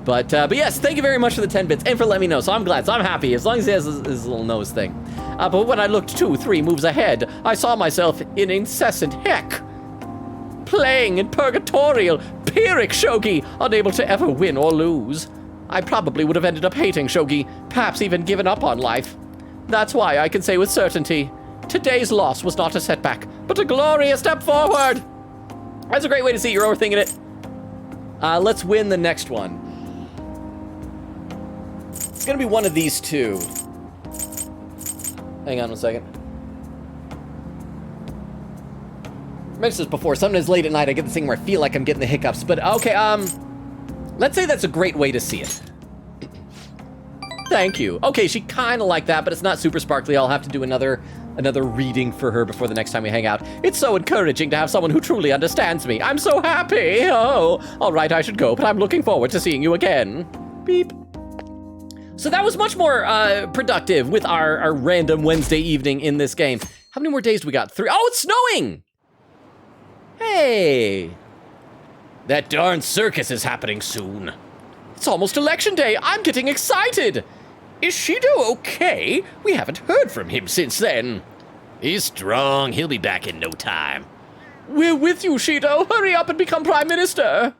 But yes, thank you very much for the 10 bits and for letting me know. So I'm glad, so I'm happy, as long as he has his little nose thing. But when I looked 2-3 moves ahead, I saw myself in incessant heck. Playing in purgatorial, Pyrrhic shogi, unable to ever win or lose. I probably would have ended up hating shogi, perhaps even given up on life. That's why I can say with certainty, today's loss was not a setback, but a glorious step forward. That's a great way to see it. You're overthinking it. Let's win the next one. It's gonna be one of these two. Hang on 1 second. I mentioned this before, sometimes late at night I get this thing where I feel like I'm getting the hiccups, but okay, let's say that's a great way to see it. Thank you. Okay, she kind of like that, but it's not super sparkly. I'll have to do another reading for her before the next time we hang out. It's so encouraging to have someone who truly understands me. I'm so happy. Oh, all right, I should go, but I'm looking forward to seeing you again. Beep. So that was much more productive with our random Wednesday evening in this game. How many more days do we got? 3. Oh, it's snowing! Hey. That darn circus is happening soon. It's almost election day. I'm getting excited. Is Shido okay? We haven't heard from him since then. He's strong. He'll be back in no time. We're with you, Shido. Hurry up and become Prime Minister.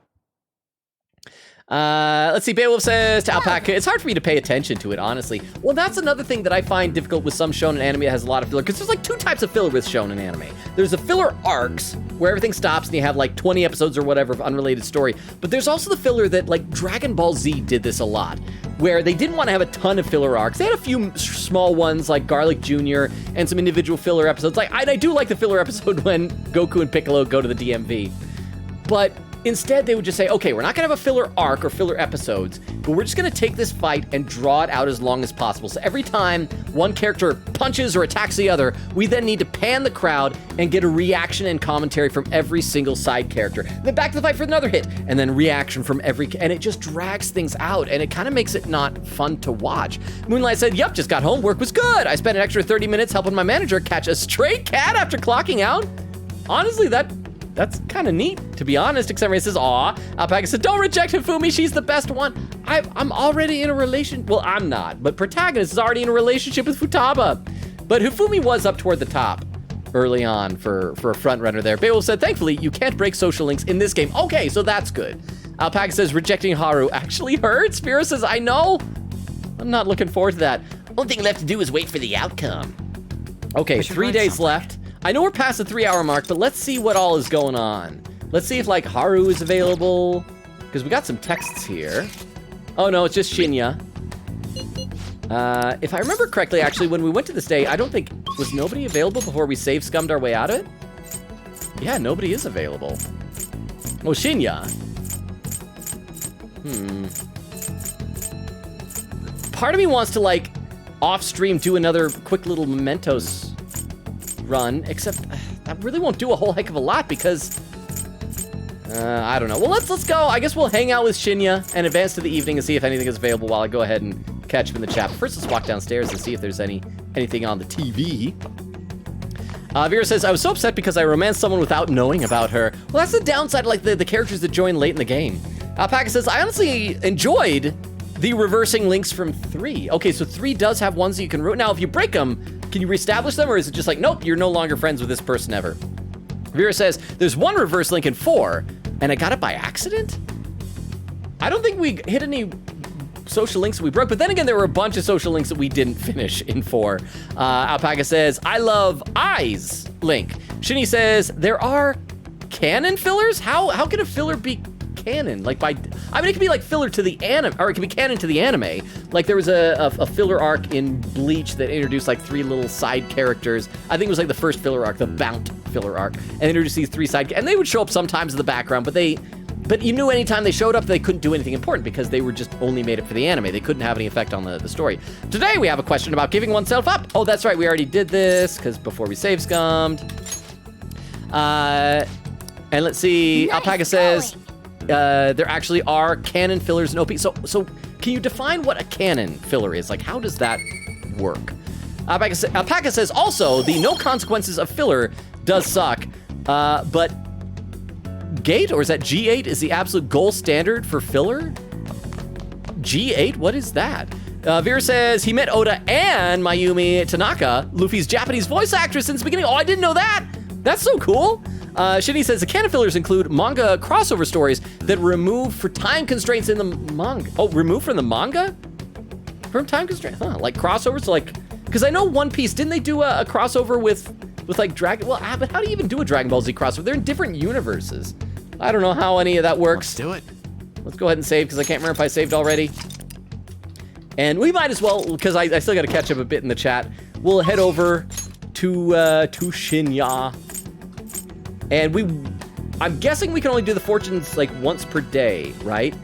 Let's see, Beowulf says to Alpaca, it's hard for me to pay attention to it, honestly. Well, that's another thing that I find difficult with some shonen anime that has a lot of filler, because there's like 2 types of filler with shonen anime. There's the filler arcs, where everything stops and you have like 20 episodes or whatever of unrelated story. But there's also the filler that, like, Dragon Ball Z did this a lot, where they didn't want to have a ton of filler arcs. They had a few small ones like Garlic Jr. and some individual filler episodes. Like, I do like the filler episode when Goku and Piccolo go to the DMV. But instead, they would just say, okay, we're not gonna have a filler arc or filler episodes, but we're just gonna take this fight and draw it out as long as possible. So every time one character punches or attacks the other, we then need to pan the crowd and get a reaction and commentary from every single side character. Then back to the fight for another hit, and then reaction from every, and it just drags things out, and it kind of makes it not fun to watch. Moonlight said, yep, just got home, work was good. I spent an extra 30 minutes helping my manager catch a stray cat after clocking out. Honestly, that's kind of neat, to be honest, except Ray says, aw. Alpaca said, don't reject Hifumi, she's the best one. I'm already in a well, I'm not, but Protagonist is already in a relationship with Futaba. But Hifumi was up toward the top early on for a front runner there. Beowulf said, thankfully, you can't break social links in this game. Okay, so that's good. Alpaca says, rejecting Haru actually hurts. Vera says, I know. I'm not looking forward to that. Only thing left to do is wait for the outcome. Okay, 3 days left. I know we're past the 3-hour mark, but let's see what all is going on. Let's see if, like, Haru is available, because we got some texts here. Oh, no, it's just Shinya. If I remember correctly, actually, when we went to this day, I don't think, was nobody available before we save scummed our way out of it? Yeah, nobody is available. Oh, Shinya. Part of me wants to, like, off-stream do another quick little Mementos run, except that really won't do a whole heck of a lot because I don't know. Well, let's go. I guess we'll hang out with Shinya and advance to the evening and see if anything is available while I go ahead and catch him in the chat. First, let's walk downstairs and see if there's anything on the TV. Vera says, I was so upset because I romanced someone without knowing about her. Well, that's the downside of, like, the characters that join late in the game. Alpaca says, I honestly enjoyed the reversing links from 3. Okay, so 3 does have ones that you can root. Now, if you break them, can you reestablish them, or is it just like, nope, you're no longer friends with this person ever? Vera says, there's one reverse link in 4, and I got it by accident? I don't think we hit any social links that we broke, but then again, there were a bunch of social links that we didn't finish in 4. Alpaca says, I love eyes link. Shinny says, there are canon fillers? How can a filler be canon? Like, I mean, it could be like filler to the anime, or it could be canon to the anime. Like, there was a filler arc in Bleach that introduced like 3 little side characters. I think it was like the first filler arc, the Bount filler arc, and introduced these 3 side, and they would show up sometimes in the background, but you knew anytime they showed up, they couldn't do anything important because they were just only made it for the anime. They couldn't have any effect on the story. Today, we have a question about giving oneself up. Oh, that's right, we already did this, because before we save scummed. And let's see, nice Alpaca says, there actually are canon fillers in OP. So can you define what a canon filler is? Like, how does that work? Alpaca says also, the no consequences of filler does suck, but Gate, or is that G8, is the absolute gold standard for filler? G8? What is that? Vera says, he met Oda and Mayumi Tanaka, Luffy's Japanese voice actress since the beginning. Oh, I didn't know that! That's so cool! Shinny says, the canon fillers include manga crossover stories that remove for time constraints in the manga. Oh, remove from the manga? From time constraints? Huh, like crossovers? So like, because I know One Piece, didn't they do a crossover with like Dragon, well, but how do you even do a Dragon Ball Z crossover? They're in different universes. I don't know how any of that works. Let's do it. Let's go ahead and save, because I can't remember if I saved already. And we might as well, because I still got to catch up a bit in the chat. We'll head over to Shinya. And I'm guessing we can only do the fortunes like once per day, right?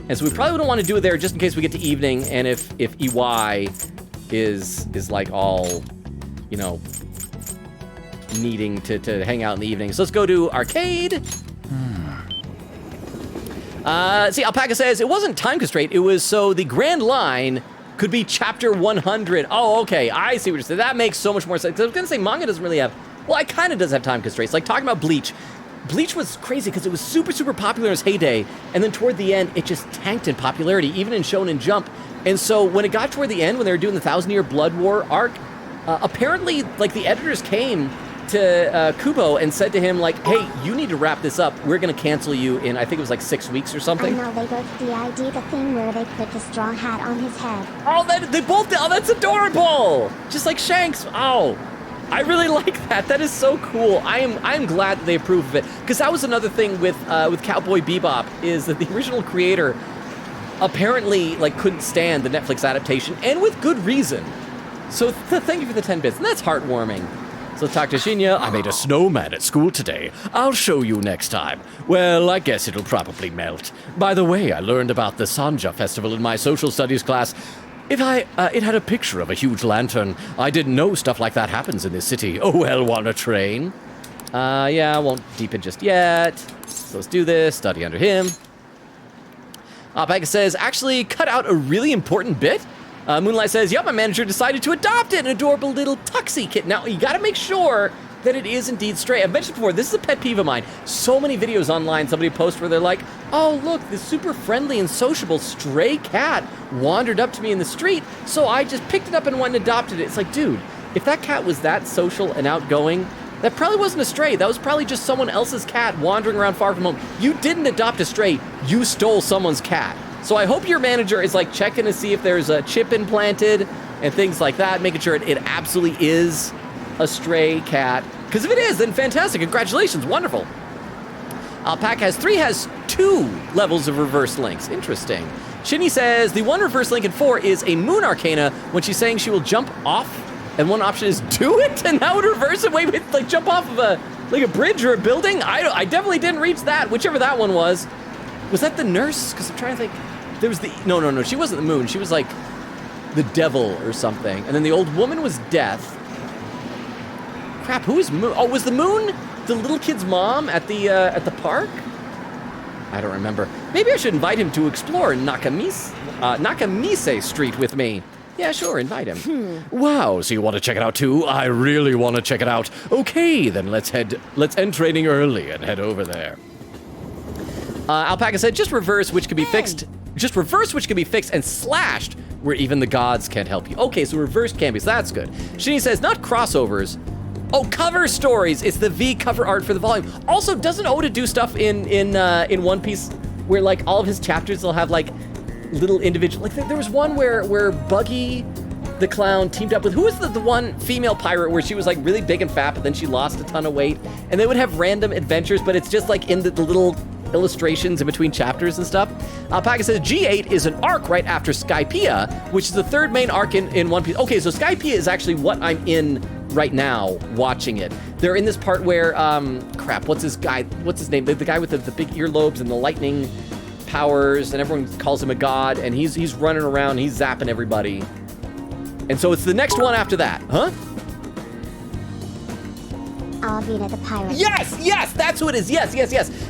And so we probably wouldn't want to do it there just in case we get to evening, and if EY is like all, you know, needing to hang out in the evening. So let's go to arcade. See, Alpaca says it wasn't time constraint. It was so the grand line could be chapter 100. Oh, okay. I see what you're saying. That makes so much more sense. 'Cause I was going to say manga doesn't really have, well, it kind of does have time constraints. Like talking about Bleach. Bleach was crazy because it was super, super popular in its heyday. And then toward the end, it just tanked in popularity, even in Shonen Jump. And so when it got toward the end, when they were doing the 1,000-year Blood War arc, apparently, like, the editors came to Kubo and said to him, like, hey, you need to wrap this up. We're going to cancel you in, I think it was like 6 weeks or I something. know they both DID the thing where they put the straw hat on his head. Oh, they both did. Oh, that's adorable. Just like Shanks. Oh, I really like that. That is so cool. I am glad that they approve of it. Because that was another thing with Cowboy Bebop, is that the original creator apparently, like, couldn't stand the Netflix adaptation, and with good reason. So thank you for the 10 bits, and that's heartwarming. So let's talk to Shinya. I made a snowman at school today. I'll show you next time. Well, I guess it'll probably melt. By the way, I learned about the Sanja festival in my social studies class. It had a picture of a huge lantern. I didn't know stuff like that happens in this city. Oh, well, want a train? Yeah, I won't deepen just yet. So let's do this. Study under him. Alpaca says, actually cut out a really important bit. Moonlight says, yep, my manager decided to adopt an adorable little tuxie kitten. Now, you gotta make sure that it is indeed stray. I've mentioned before, this is a pet peeve of mine. So many videos online, somebody posts where they're like, oh, look, this super friendly and sociable stray cat wandered up to me in the street, so I just picked it up and went and adopted it. It's like, dude, if that cat was that social and outgoing, that probably wasn't a stray. That was probably just someone else's cat wandering around far from home. You didn't adopt a stray, you stole someone's cat. So I hope your manager is like checking to see if there's a chip implanted and things like that, making sure it absolutely is a stray cat. Because if it is, then fantastic. Congratulations. Wonderful. Alpaca has 2 levels of reverse links. Interesting. Shinny says the one reverse link in 4 is a moon arcana when she's saying she will jump off, and one option is do it, and that would reverse it. Wait, like jump off of a bridge or a building? I definitely didn't reach that, whichever that one was. Was that the nurse? Because I'm trying to think. There was the... No. She wasn't the moon. She was like the devil or something. And then the old woman was death. Crap, who is moon? Oh, was the moon the little kid's mom at the park? I don't remember. Maybe I should invite him to explore Nakamise Street with me. Yeah, sure, invite him. Wow, so you want to check it out too? I really want to check it out. Okay, then let's end training early and head over there. Alpaca said, just reverse, which can be fixed. Just reverse, which can be fixed, and slashed, where even the gods can't help you. Okay, so reverse can be, so that's good. Shinny says, not crossovers. Oh, cover stories. It's the V cover art for the volume. Also, doesn't Oda do stuff in One Piece where, like, all of his chapters will have, like, little individual... Like, there was one where Buggy the Clown teamed up with... Who was the one female pirate where she was, like, really big and fat, but then she lost a ton of weight? And they would have random adventures, but it's just, like, in the little... illustrations in between chapters and stuff. Alpaca says G8 is an arc right after Skypiea, which is the 3rd main arc in One Piece. Okay, so Skypiea is actually what I'm in right now, watching it. They're in this part where, crap, what's his name? The guy with the big earlobes and the lightning powers, and everyone calls him a god, and he's running around, he's zapping everybody. And so it's the next one after that, huh? Alvina the pirate. Yes, that's who it is. Yes.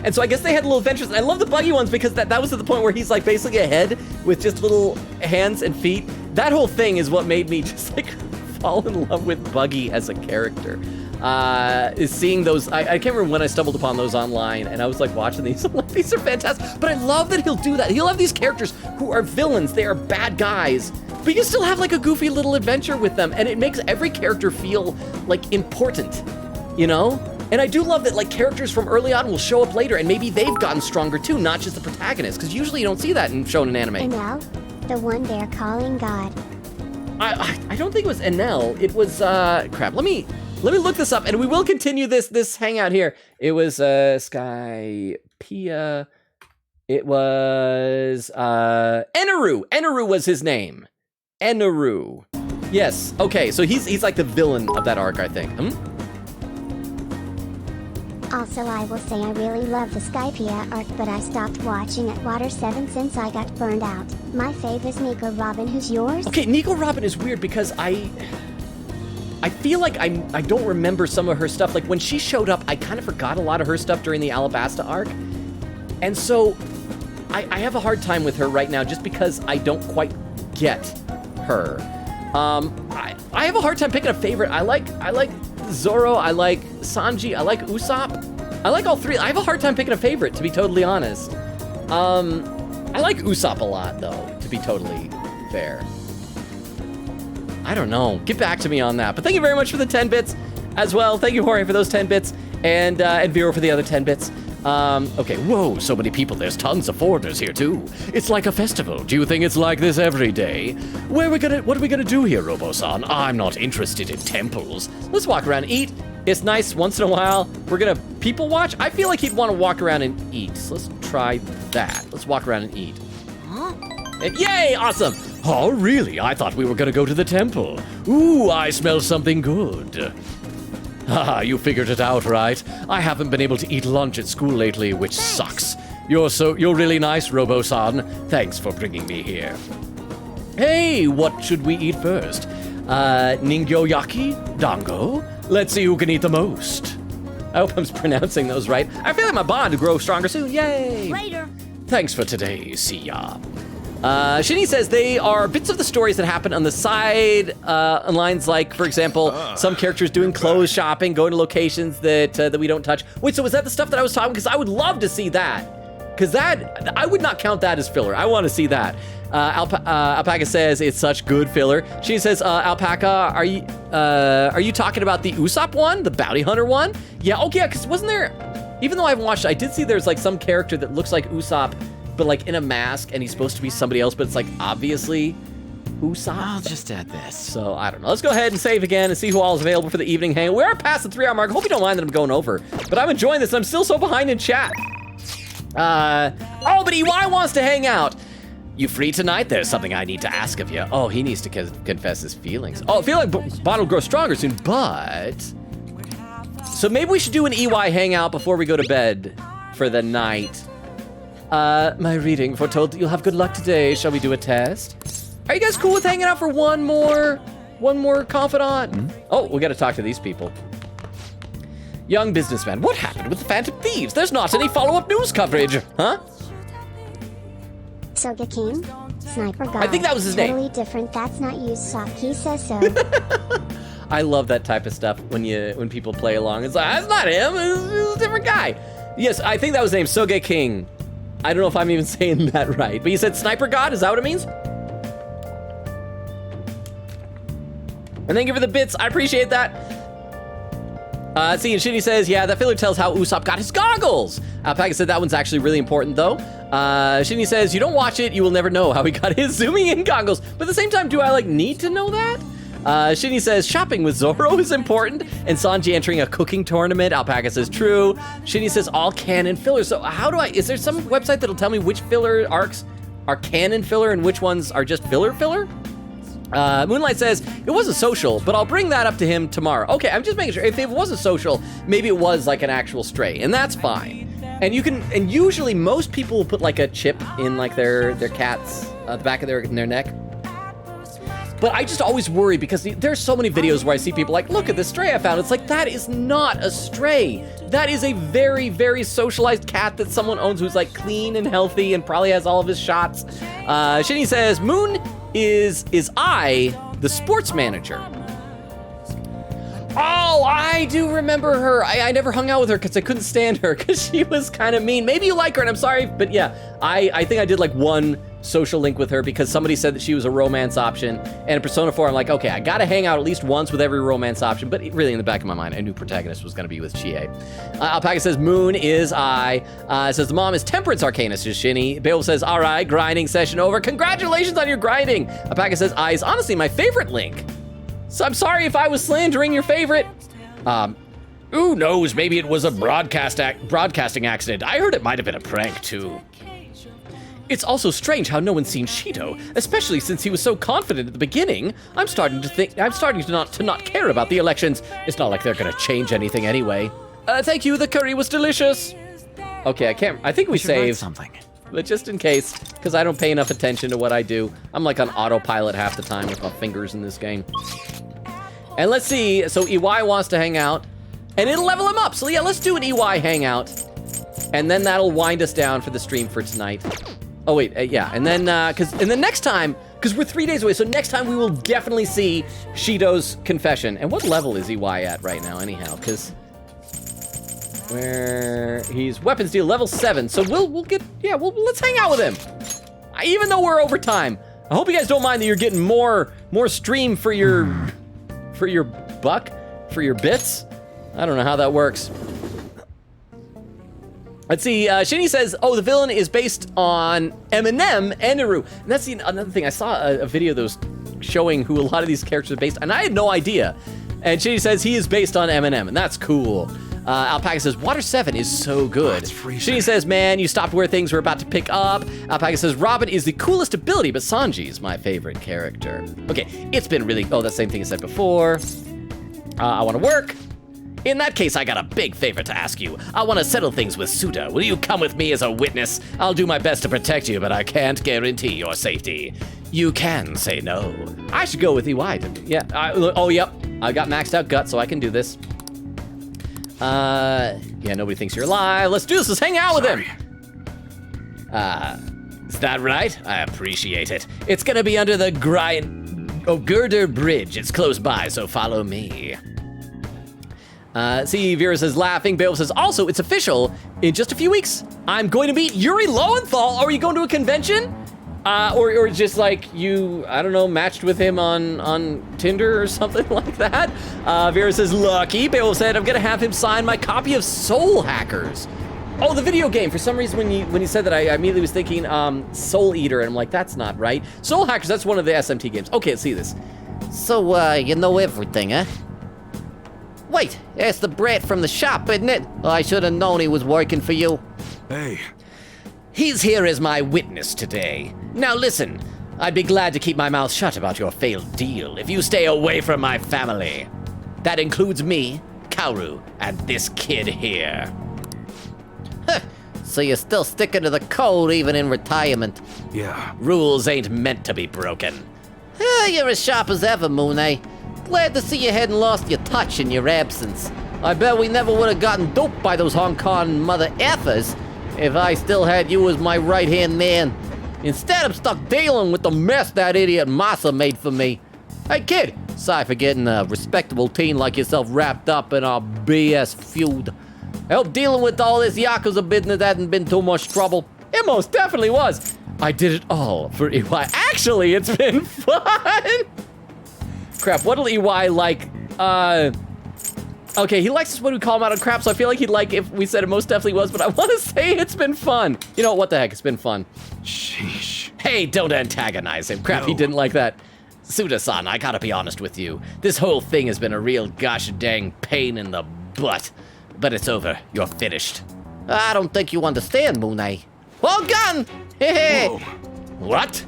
And so I guess they had little adventures. And I love the Buggy ones because that was at the point where he's like basically a head with just little hands and feet. That whole thing is what made me just like fall in love with Buggy as a character. Is seeing those, I can't remember when I stumbled upon those online, and I was like watching these, I'm like, these are fantastic. But I love that he'll do that. He'll have these characters who are villains, they are bad guys, but you still have like a goofy little adventure with them, and it makes every character feel like important. You know? And I do love that, like, characters from early on will show up later, and maybe they've gotten stronger too, not just the protagonist, because usually you don't see that in shonen anime. Enel, the one they're calling God. I don't think it was Enel. It was, crap. Let me look this up, and we will continue this hangout here. It was, Skypiea. It was, Eneru. Eneru was his name. Eneru. Yes, okay, so he's like the villain of that arc, I think. Also, I will say I really love the Skypiea arc, but I stopped watching at Water 7 since I got burned out. My fave is Nico Robin. Who's yours? Okay, Nico Robin is weird because I feel like I don't remember some of her stuff. Like when she showed up, I kind of forgot a lot of her stuff during the Alabasta arc. And so I have a hard time with her right now just because I don't quite get her. I have a hard time picking a favorite. I like Zoro, I like Sanji, I like Usopp. I like all three. I have a hard time picking a favorite, to be totally honest. I like Usopp a lot, though, to be totally fair. I don't know. Get back to me on that. But thank you very much for the 10 bits as well. Thank you, Jorge, for those 10 bits, and Vero for the other 10 bits. Okay, whoa, so many people. There's tons of foreigners here, too. It's like a festival. Do you think it's like this every day? What are we gonna do here, Robo-san? I'm not interested in temples. Let's walk around and eat. It's nice once in a while. We're gonna people watch. I feel like he'd want to walk around and eat. So let's try that. Let's walk around and eat. And yay, awesome. Oh, really? I thought we were gonna go to the temple. Ooh, I smell something good. Haha, you figured it out, right? I haven't been able to eat lunch at school lately, which sucks. You're really nice, Robo-san. Thanks for bringing me here. Hey, what should we eat first? Ningyo-yaki? Dango? Let's see who can eat the most. I hope I'm pronouncing those right. I feel like my bond will grow stronger soon. Yay! Later. Thanks for today, see ya. Shinny says they are bits of the stories that happen on the side, on lines like, for example, some characters doing clothes shopping, going to locations that we don't touch. Wait, so was that the stuff that I was talking? Because I would love to see that. Because that, I would not count that as filler. I want to see that. Alpaca says it's such good filler. She says, Alpaca, are you talking about the Usopp one, the bounty hunter one? Yeah, okay, because wasn't there, even though I haven't watched it, I did see there's like some character that looks like Usopp, but like in a mask, and he's supposed to be somebody else, but it's like obviously Usopp. I'll just add this. So I don't know. Let's go ahead and save again and see who all is available for the evening hang. We are past the 3-hour mark. Hope you don't mind that I'm going over, but I'm enjoying this. I'm still so behind in chat. Oh, but EY wants to hang out. You free tonight? There's something I need to ask of you. Oh, he needs to confess his feelings. Oh, I feel like Bond will grow stronger soon, but... So maybe we should do an EY hangout before we go to bed for the night. My reading foretold that you'll have good luck today. Shall we do a test? Are you guys cool with hanging out for one more confidant? Mm-hmm. Oh, we gotta talk to these people. Young businessman, what happened with the Phantom Thieves? There's not any follow-up news coverage, huh? Soga King? Sniper God. I think that was his name. Totally different. That's not Usopp. He says so. I love that type of stuff when people play along. It's like, that's not him. It's a different guy. Yes, I think that was his name, Soge King. I don't know if I'm even saying that right, but you said Sniper God? Is that what it means? And thank you for the bits. I appreciate that. See, and Shinny says, yeah, that filler tells how Usopp got his goggles. Alpaca said that one's actually really important, though. Shinny says, you don't watch it, you will never know how he got his zooming in goggles. But at the same time, do I, need to know that? Shinny says, shopping with Zoro is important. And Sanji entering a cooking tournament. Alpaca says, true. Shinny says, all canon fillers. So is there some website that'll tell me which filler arcs are canon filler and which ones are just filler? Moonlight says, it wasn't social, but I'll bring that up to him tomorrow. Okay, I'm just making sure. If it wasn't social, maybe it was like an actual stray, and that's fine. And usually most people will put like a chip in like their cat's, the back of their neck. But I just always worry because there's so many videos where I see people like, look at this stray I found. It's like, that is not a stray. That is a very, very socialized cat that someone owns who's like clean and healthy and probably has all of his shots. Shinny says, Moon is I the sports manager? Oh, I do remember her. I never hung out with her because I couldn't stand her because she was kind of mean. Maybe you like her and I'm sorry, but yeah, I think I did like one social link with her because somebody said that she was a romance option, and in Persona 4 I'm like, okay, I gotta hang out at least once with every romance option, but really in the back of my mind I knew protagonist was gonna be with Chie. Alpaca says Moon is I. Says the mom is Temperance Arcanist is Shinny. Beowulf says, all right, grinding session over. Congratulations on your grinding. Alpaca says I is honestly my favorite Link. So I'm sorry if I was slandering your favorite. Who knows, maybe it was a broadcasting accident. I heard it might have been a prank too. It's also strange how no one's seen Shido, especially since he was so confident at the beginning. I'm starting to not care about the elections. It's not like they're gonna change anything anyway. Thank you, the curry was delicious. Okay, I think we should write saved. something. But just in case, because I don't pay enough attention to what I do. I'm like on autopilot half the time with my fingers in this game. And let's see, so EY wants to hang out, and it'll level him up. So yeah, let's do an EY hangout, and then that'll wind us down for the stream for tonight. Oh wait, yeah, and then next time, because we're 3 days away, so next time we will definitely see Shido's confession. And what level is EY at right now, anyhow? Because where he's weapons deal level 7, so let's hang out with him. Even though we're over time, I hope you guys don't mind that you're getting more stream for your buck, for your bits. I don't know how that works. Let's see, Shinny says, oh, the villain is based on Eminem and Naru. And that's another thing, I saw a video that was showing who a lot of these characters are based on, and I had no idea. And Shinny says he is based on Eminem, and that's cool. Alpaca says, Water 7 is so good. Shinny says, man, you stopped where things were about to pick up. Alpaca says, Robin is the coolest ability, but Sanji is my favorite character. Okay, it's been really, that same thing I said before. I want to work. In that case, I got a big favor to ask you. I want to settle things with Suda. Will you come with me as a witness? I'll do my best to protect you, but I can't guarantee your safety. You can say no. I should go with EY. Yeah, yep. I got maxed out gut, so I can do this. Yeah, nobody thinks you're alive. Let's do this. Let's hang out with him. Is that right? I appreciate it. It's gonna be under the Girder Bridge. It's close by, so follow me. See, Vera says laughing. Beowulf says, also, it's official. In just a few weeks, I'm going to meet Yuri Lowenthal. Are you going to a convention? Or just like you, I don't know, matched with him on Tinder or something like that. Vera says, lucky. Beowulf said, I'm gonna have him sign my copy of Soul Hackers. Oh, the video game. For some reason, when you said that, I immediately was thinking Soul Eater, and I'm like, that's not right. Soul Hackers, that's one of the SMT games. Okay, let's see this. So, you know everything, huh? Wait, that's the brat from the shop, isn't it? Oh, I should have known he was working for you. Hey. He's here as my witness today. Now listen, I'd be glad to keep my mouth shut about your failed deal if you stay away from my family. That includes me, Kaoru, and this kid here. Huh, so you're still sticking to the code even in retirement. Yeah. Rules ain't meant to be broken. You're as sharp as ever, Mooney. Glad to see you hadn't lost your touch in your absence. I bet we never would have gotten duped by those Hong Kong mother effers if I still had you as my right-hand man. Instead, I'm stuck dealing with the mess that idiot Masa made for me. Hey, kid, sorry for getting a respectable teen like yourself wrapped up in our BS feud. I hope dealing with all this Yakuza business hasn't been too much trouble. It most definitely was. I did it all for EY. Actually, it's been fun. Crap, what'll EY like? Okay, he likes us when we call him out on crap, so I feel like he'd like if we said it most definitely was, but I want to say it's been fun. You know, what the heck, it's been fun. Sheesh. Hey, don't antagonize him. Crap, he didn't like that. Suda-san, I gotta be honest with you. This whole thing has been a real gosh dang pain in the butt. But it's over. You're finished. I don't think you understand, Mooney. Hold gun! Hey! What?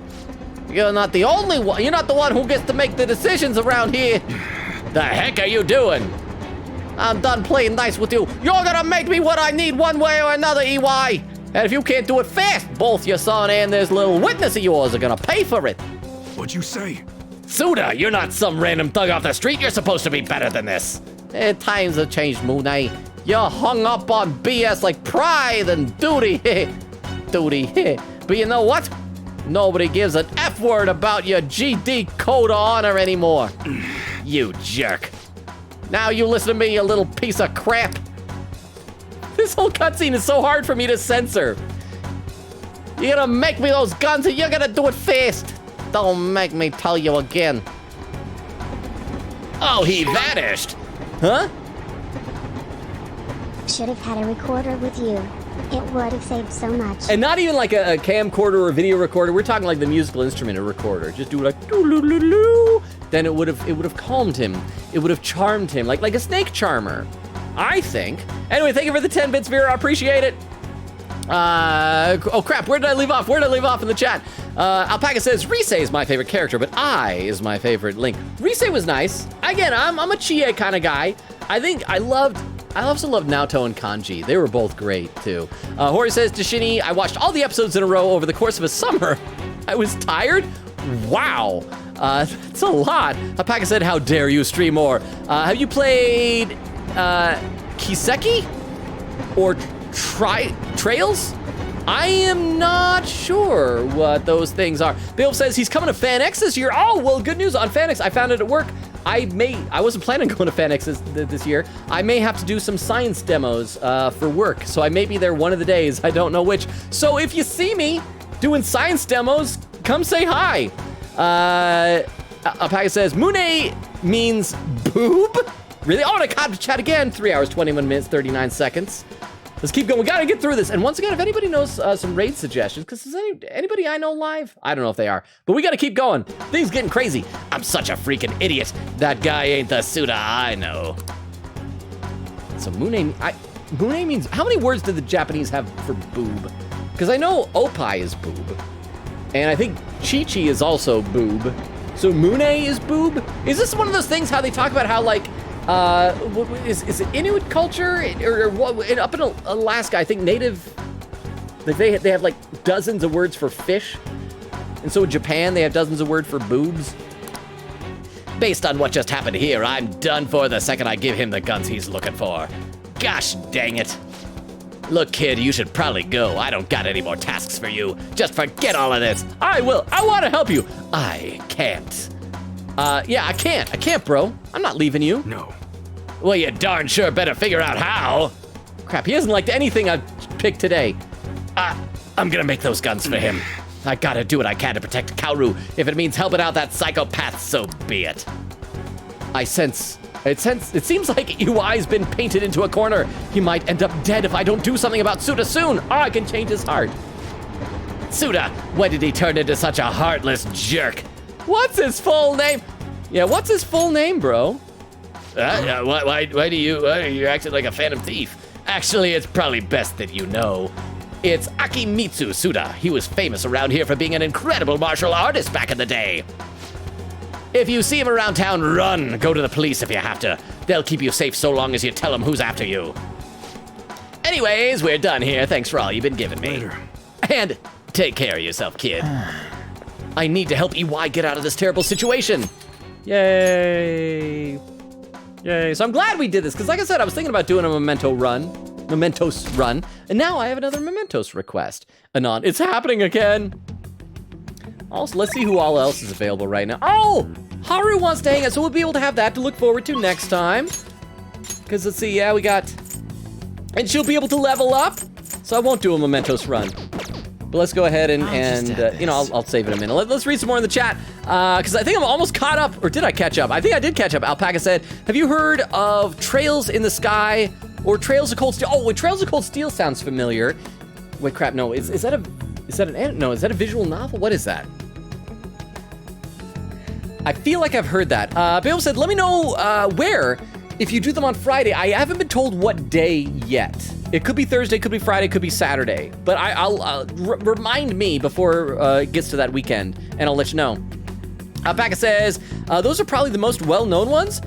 You're not the only one. You're not the one who gets to make the decisions around here. The heck are you doing? I'm done playing nice with you. You're gonna make me what I need one way or another, EY. And if you can't do it fast, both your son and this little witness of yours are gonna pay for it. What'd you say? Suda, you're not some random thug off the street. You're supposed to be better than this. Times have changed, Mooney. You're hung up on BS like pride and duty. Duty. But you know what? Nobody gives an F word about your GD code of honor anymore. You jerk. Now you listen to me, you little piece of crap. This whole cutscene is so hard for me to censor. You're gonna make me those guns and you're gonna do it fast. Don't make me tell you again. Oh, he vanished. Huh? Should have had a recorder with you. It would have saved so much. And not even like a camcorder or a video recorder. We're talking like the musical instrument recorder. Just do it like doo-loo-loo-loo. Then it would have calmed him. It would have charmed him like a snake charmer, I think. Anyway, thank you for the 10 bits, Vera. I appreciate it. Oh crap, where did I leave off? Where did I leave off in the chat? Alpaca says, Rise is my favorite character, but I is my favorite Link. Rise was nice. Again, I'm a Chie kind of guy. I think I loved I also love Naoto and Kanji. They were both great, too. Hori says, Dashini, I watched all the episodes in a row over the course of a summer. I was tired? Wow. That's a lot. Alpaca said, how dare you stream more? Have you played Kiseki? Or Trails? I am not sure what those things are. Bill says he's coming to FanX this year. Oh, well, good news on FanX. I found it at work. I wasn't planning on going to FanX this year. I may have to do some science demos for work, so I may be there one of the days. I don't know which. So if you see me doing science demos, come say hi. Alpaca says, Mune means boob? Really? Oh, and I caught the chat again. 3 hours, 21 minutes, 39 seconds. Let's keep going. We gotta get through this. And once again, if anybody knows some raid suggestions, because is anybody I know live? I don't know if they are, but we gotta keep going. Things getting crazy. I'm such a freaking idiot. That guy ain't the Suda I know. So Mune means, how many words do the Japanese have for boob? Because I know Opai is boob, and I think Chi-Chi is also boob. So Mune is boob? Is this one of those things how they talk about how like, is it Inuit culture or what? Up in Alaska, I think native, they have like dozens of words for fish. And so in Japan, they have dozens of words for boobs. Based on what just happened here, I'm done for the second I give him the guns he's looking for. Gosh dang it. Look, kid, you should probably go. I don't got any more tasks for you. Just forget all of this. I will. I want to help you. I can't. Yeah, I can't, bro. I'm not leaving you. No. Well, you darn sure better figure out how. Crap, he hasn't liked anything I've picked today. I'm gonna make those guns for him. I gotta do what I can to protect Kaoru. If it means helping out that psychopath, so be it. It seems like UI's been painted into a corner. He might end up dead if I don't do something about Suda soon. Oh, I can change his heart. Suda, when did he turn into such a heartless jerk? What's his full name? Yeah, what's his full name, bro? Why are you acting like a phantom thief? Actually, it's probably best that you know. It's Akimitsu Suda. He was famous around here for being an incredible martial artist back in the day. If you see him around town, run. Go to the police if you have to. They'll keep you safe so long as you tell them who's after you. Anyways, we're done here. Thanks for all you've been giving me. Later. And take care of yourself, kid. I need to help EY get out of this terrible situation. Yay. Yay. So I'm glad we did this, because like I said, I was thinking about doing a Mementos run, and now I have another Mementos request. Anon, it's happening again. Also, let's see who all else is available right now. Oh, Haru wants to hang out, so we'll be able to have that to look forward to next time. Because let's see, yeah, we got, and she'll be able to level up, so I won't do a Mementos run. But let's go ahead and I'll save it a minute. Let's read some more in the chat, because I think I'm almost caught up, or did I catch up? I think I did catch up. Alpaca said, have you heard of Trails in the Sky or Trails of Cold Steel? Oh, wait, Trails of Cold Steel sounds familiar. Wait, crap, no, is that a visual novel? What is that? I feel like I've heard that. Bill said, let me know where, if you do them on Friday. I haven't been told what day yet. It could be Thursday, could be Friday, could be Saturday. But I'll remind me before it gets to that weekend, and I'll let you know. Alpaca says, those are probably the most well-known ones.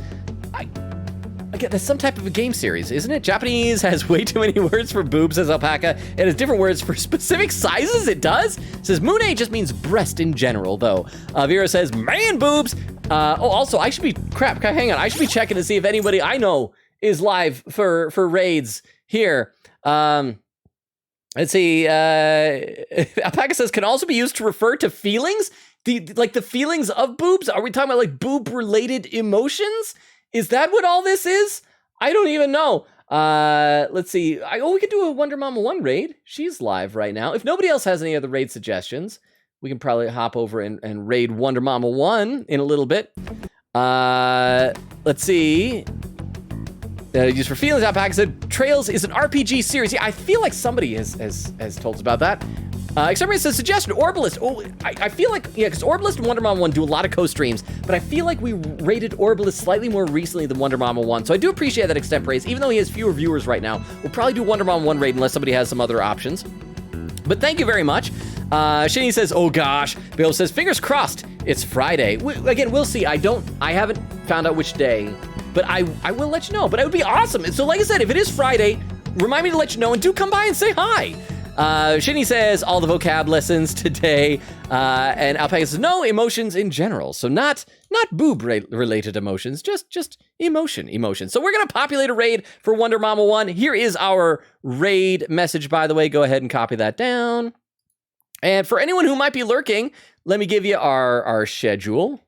Again, that's some type of a game series, isn't it? Japanese has way too many words for boobs, says Alpaca. It has different words for specific sizes, it does. It says Mune just means breast in general, though. Vera says, man boobs. Also, I should be, hang on. I should be checking to see if anybody I know is live for raids here. Let's see, Alpaca says, can also be used to refer to feelings? The feelings of boobs? Are we talking about like boob-related emotions? Is that what all this is? I don't even know. Let's see. We could do a Wonder Mama 1 raid. She's live right now. If nobody else has any other raid suggestions, we can probably hop over and raid Wonder Mama 1 in a little bit. Let's see. Used for feelings, Alpaca said, Trails is an RPG series. Yeah, I feel like somebody has told us about that. Exterminator says, suggestion, Orbalist. Oh, I feel like, yeah, because Orbalist and Wonder Mama 1 do a lot of co-streams, but I feel like we rated Orbalist slightly more recently than Wonder Mama 1, so I do appreciate that extent praise. Even though he has fewer viewers right now, we'll probably do Wonder Mama 1 raid unless somebody has some other options. But thank you very much. Shinny says, oh gosh. Bill says, fingers crossed, it's Friday. Again, we'll see. I haven't found out which day but I will let you know. But it would be awesome. So like I said, if it is Friday, remind me to let you know and do come by and say hi. Shinny says all the vocab lessons today, and Alpaca says no emotions in general. So not boob related emotions, just emotion. So we're gonna populate a raid for Wonder Mama 1. Here is our raid message, by the way. Go ahead and copy that down. And for anyone who might be lurking, let me give you our schedule.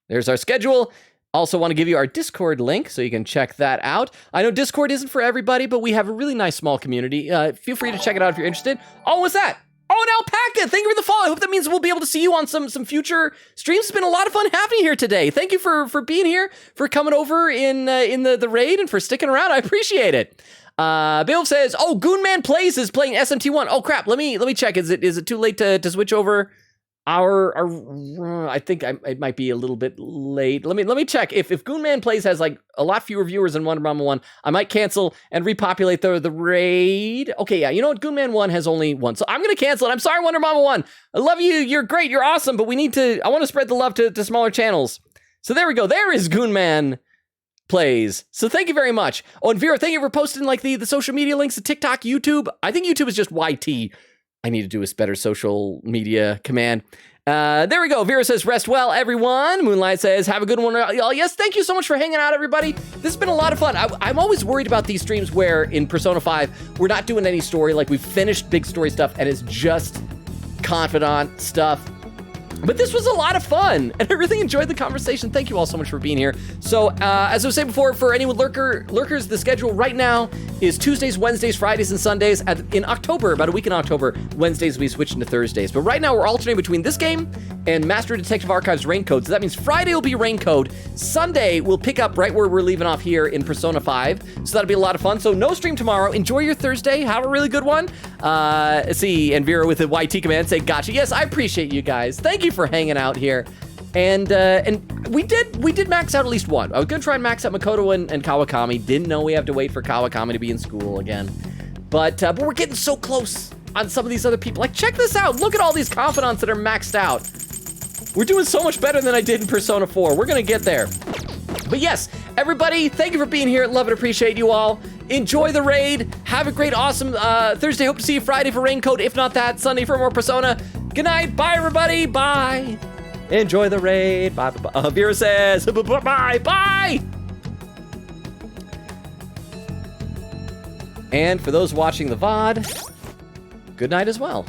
There's our schedule. Also want to give you our Discord link so you can check that out. I know Discord isn't for everybody, but we have a really nice small community. Feel free to check it out if you're interested. Oh, what's that? Oh, an Alpaca! Thank you for the follow. I hope that means we'll be able to see you on some future streams. It's been a lot of fun having you here today. Thank you for being here, for coming over in the raid, and for sticking around. I appreciate it. Bill says, "Oh, Goonman Plays is playing SMT1. Oh crap! Let me check. Is it too late to switch over? I think it might be a little bit late. Let me check. If Goonman Plays has like a lot fewer viewers than Wonder Mama 1, I might cancel and repopulate the raid. Okay, yeah, you know what? Goonman 1 has only one, so I'm gonna cancel it. I'm sorry, Wonder Mama 1. I love you. You're great. You're awesome. But I want to spread the love to smaller channels. So there we go. There is Goonman Plays. So thank you very much. Oh, and Vera, thank you for posting like the social media links to TikTok, YouTube. I think YouTube is just YT. I need to do a better social media command. There we go. Vera says, rest well, everyone. Moonlight says, have a good one, y'all. Yes, thank you so much for hanging out, everybody. This has been a lot of fun. I'm always worried about these streams where in Persona 5, we're not doing any story. Like, we've finished big story stuff, and it's just Confidant stuff. But this was a lot of fun, and I really enjoyed the conversation. Thank you all so much for being here. So, as I was saying before, for anyone lurkers, the schedule right now is Tuesdays, Wednesdays, Fridays, and Sundays. In October, about a week in October, Wednesdays will be switching to Thursdays. But right now, we're alternating between this game and Master Detective Archives Rain Code. So that means Friday will be Rain Code. Sunday, we'll pick up right where we're leaving off here in Persona 5. So that'll be a lot of fun. So no stream tomorrow. Enjoy your Thursday. Have a really good one. Let's see, and Vera with the YT command say, gotcha. Yes, I appreciate you guys. Thank you for hanging out here. And we did max out at least one. I was gonna try and max out Makoto and Kawakami. Didn't know we have to wait for Kawakami to be in school again. But we're getting so close on some of these other people. Like, check this out. Look at all these confidants that are maxed out. We're doing so much better than I did in Persona 4. We're gonna get there. But yes, everybody, thank you for being here. Love and appreciate you all. Enjoy the raid. Have a great, awesome Thursday. Hope to see you Friday for Rain Code. If not that, Sunday for more Persona. Good night. Bye, everybody. Bye. Enjoy the raid. Bye. Bye. Vera says, bye. Bye. And for those watching the VOD, good night as well.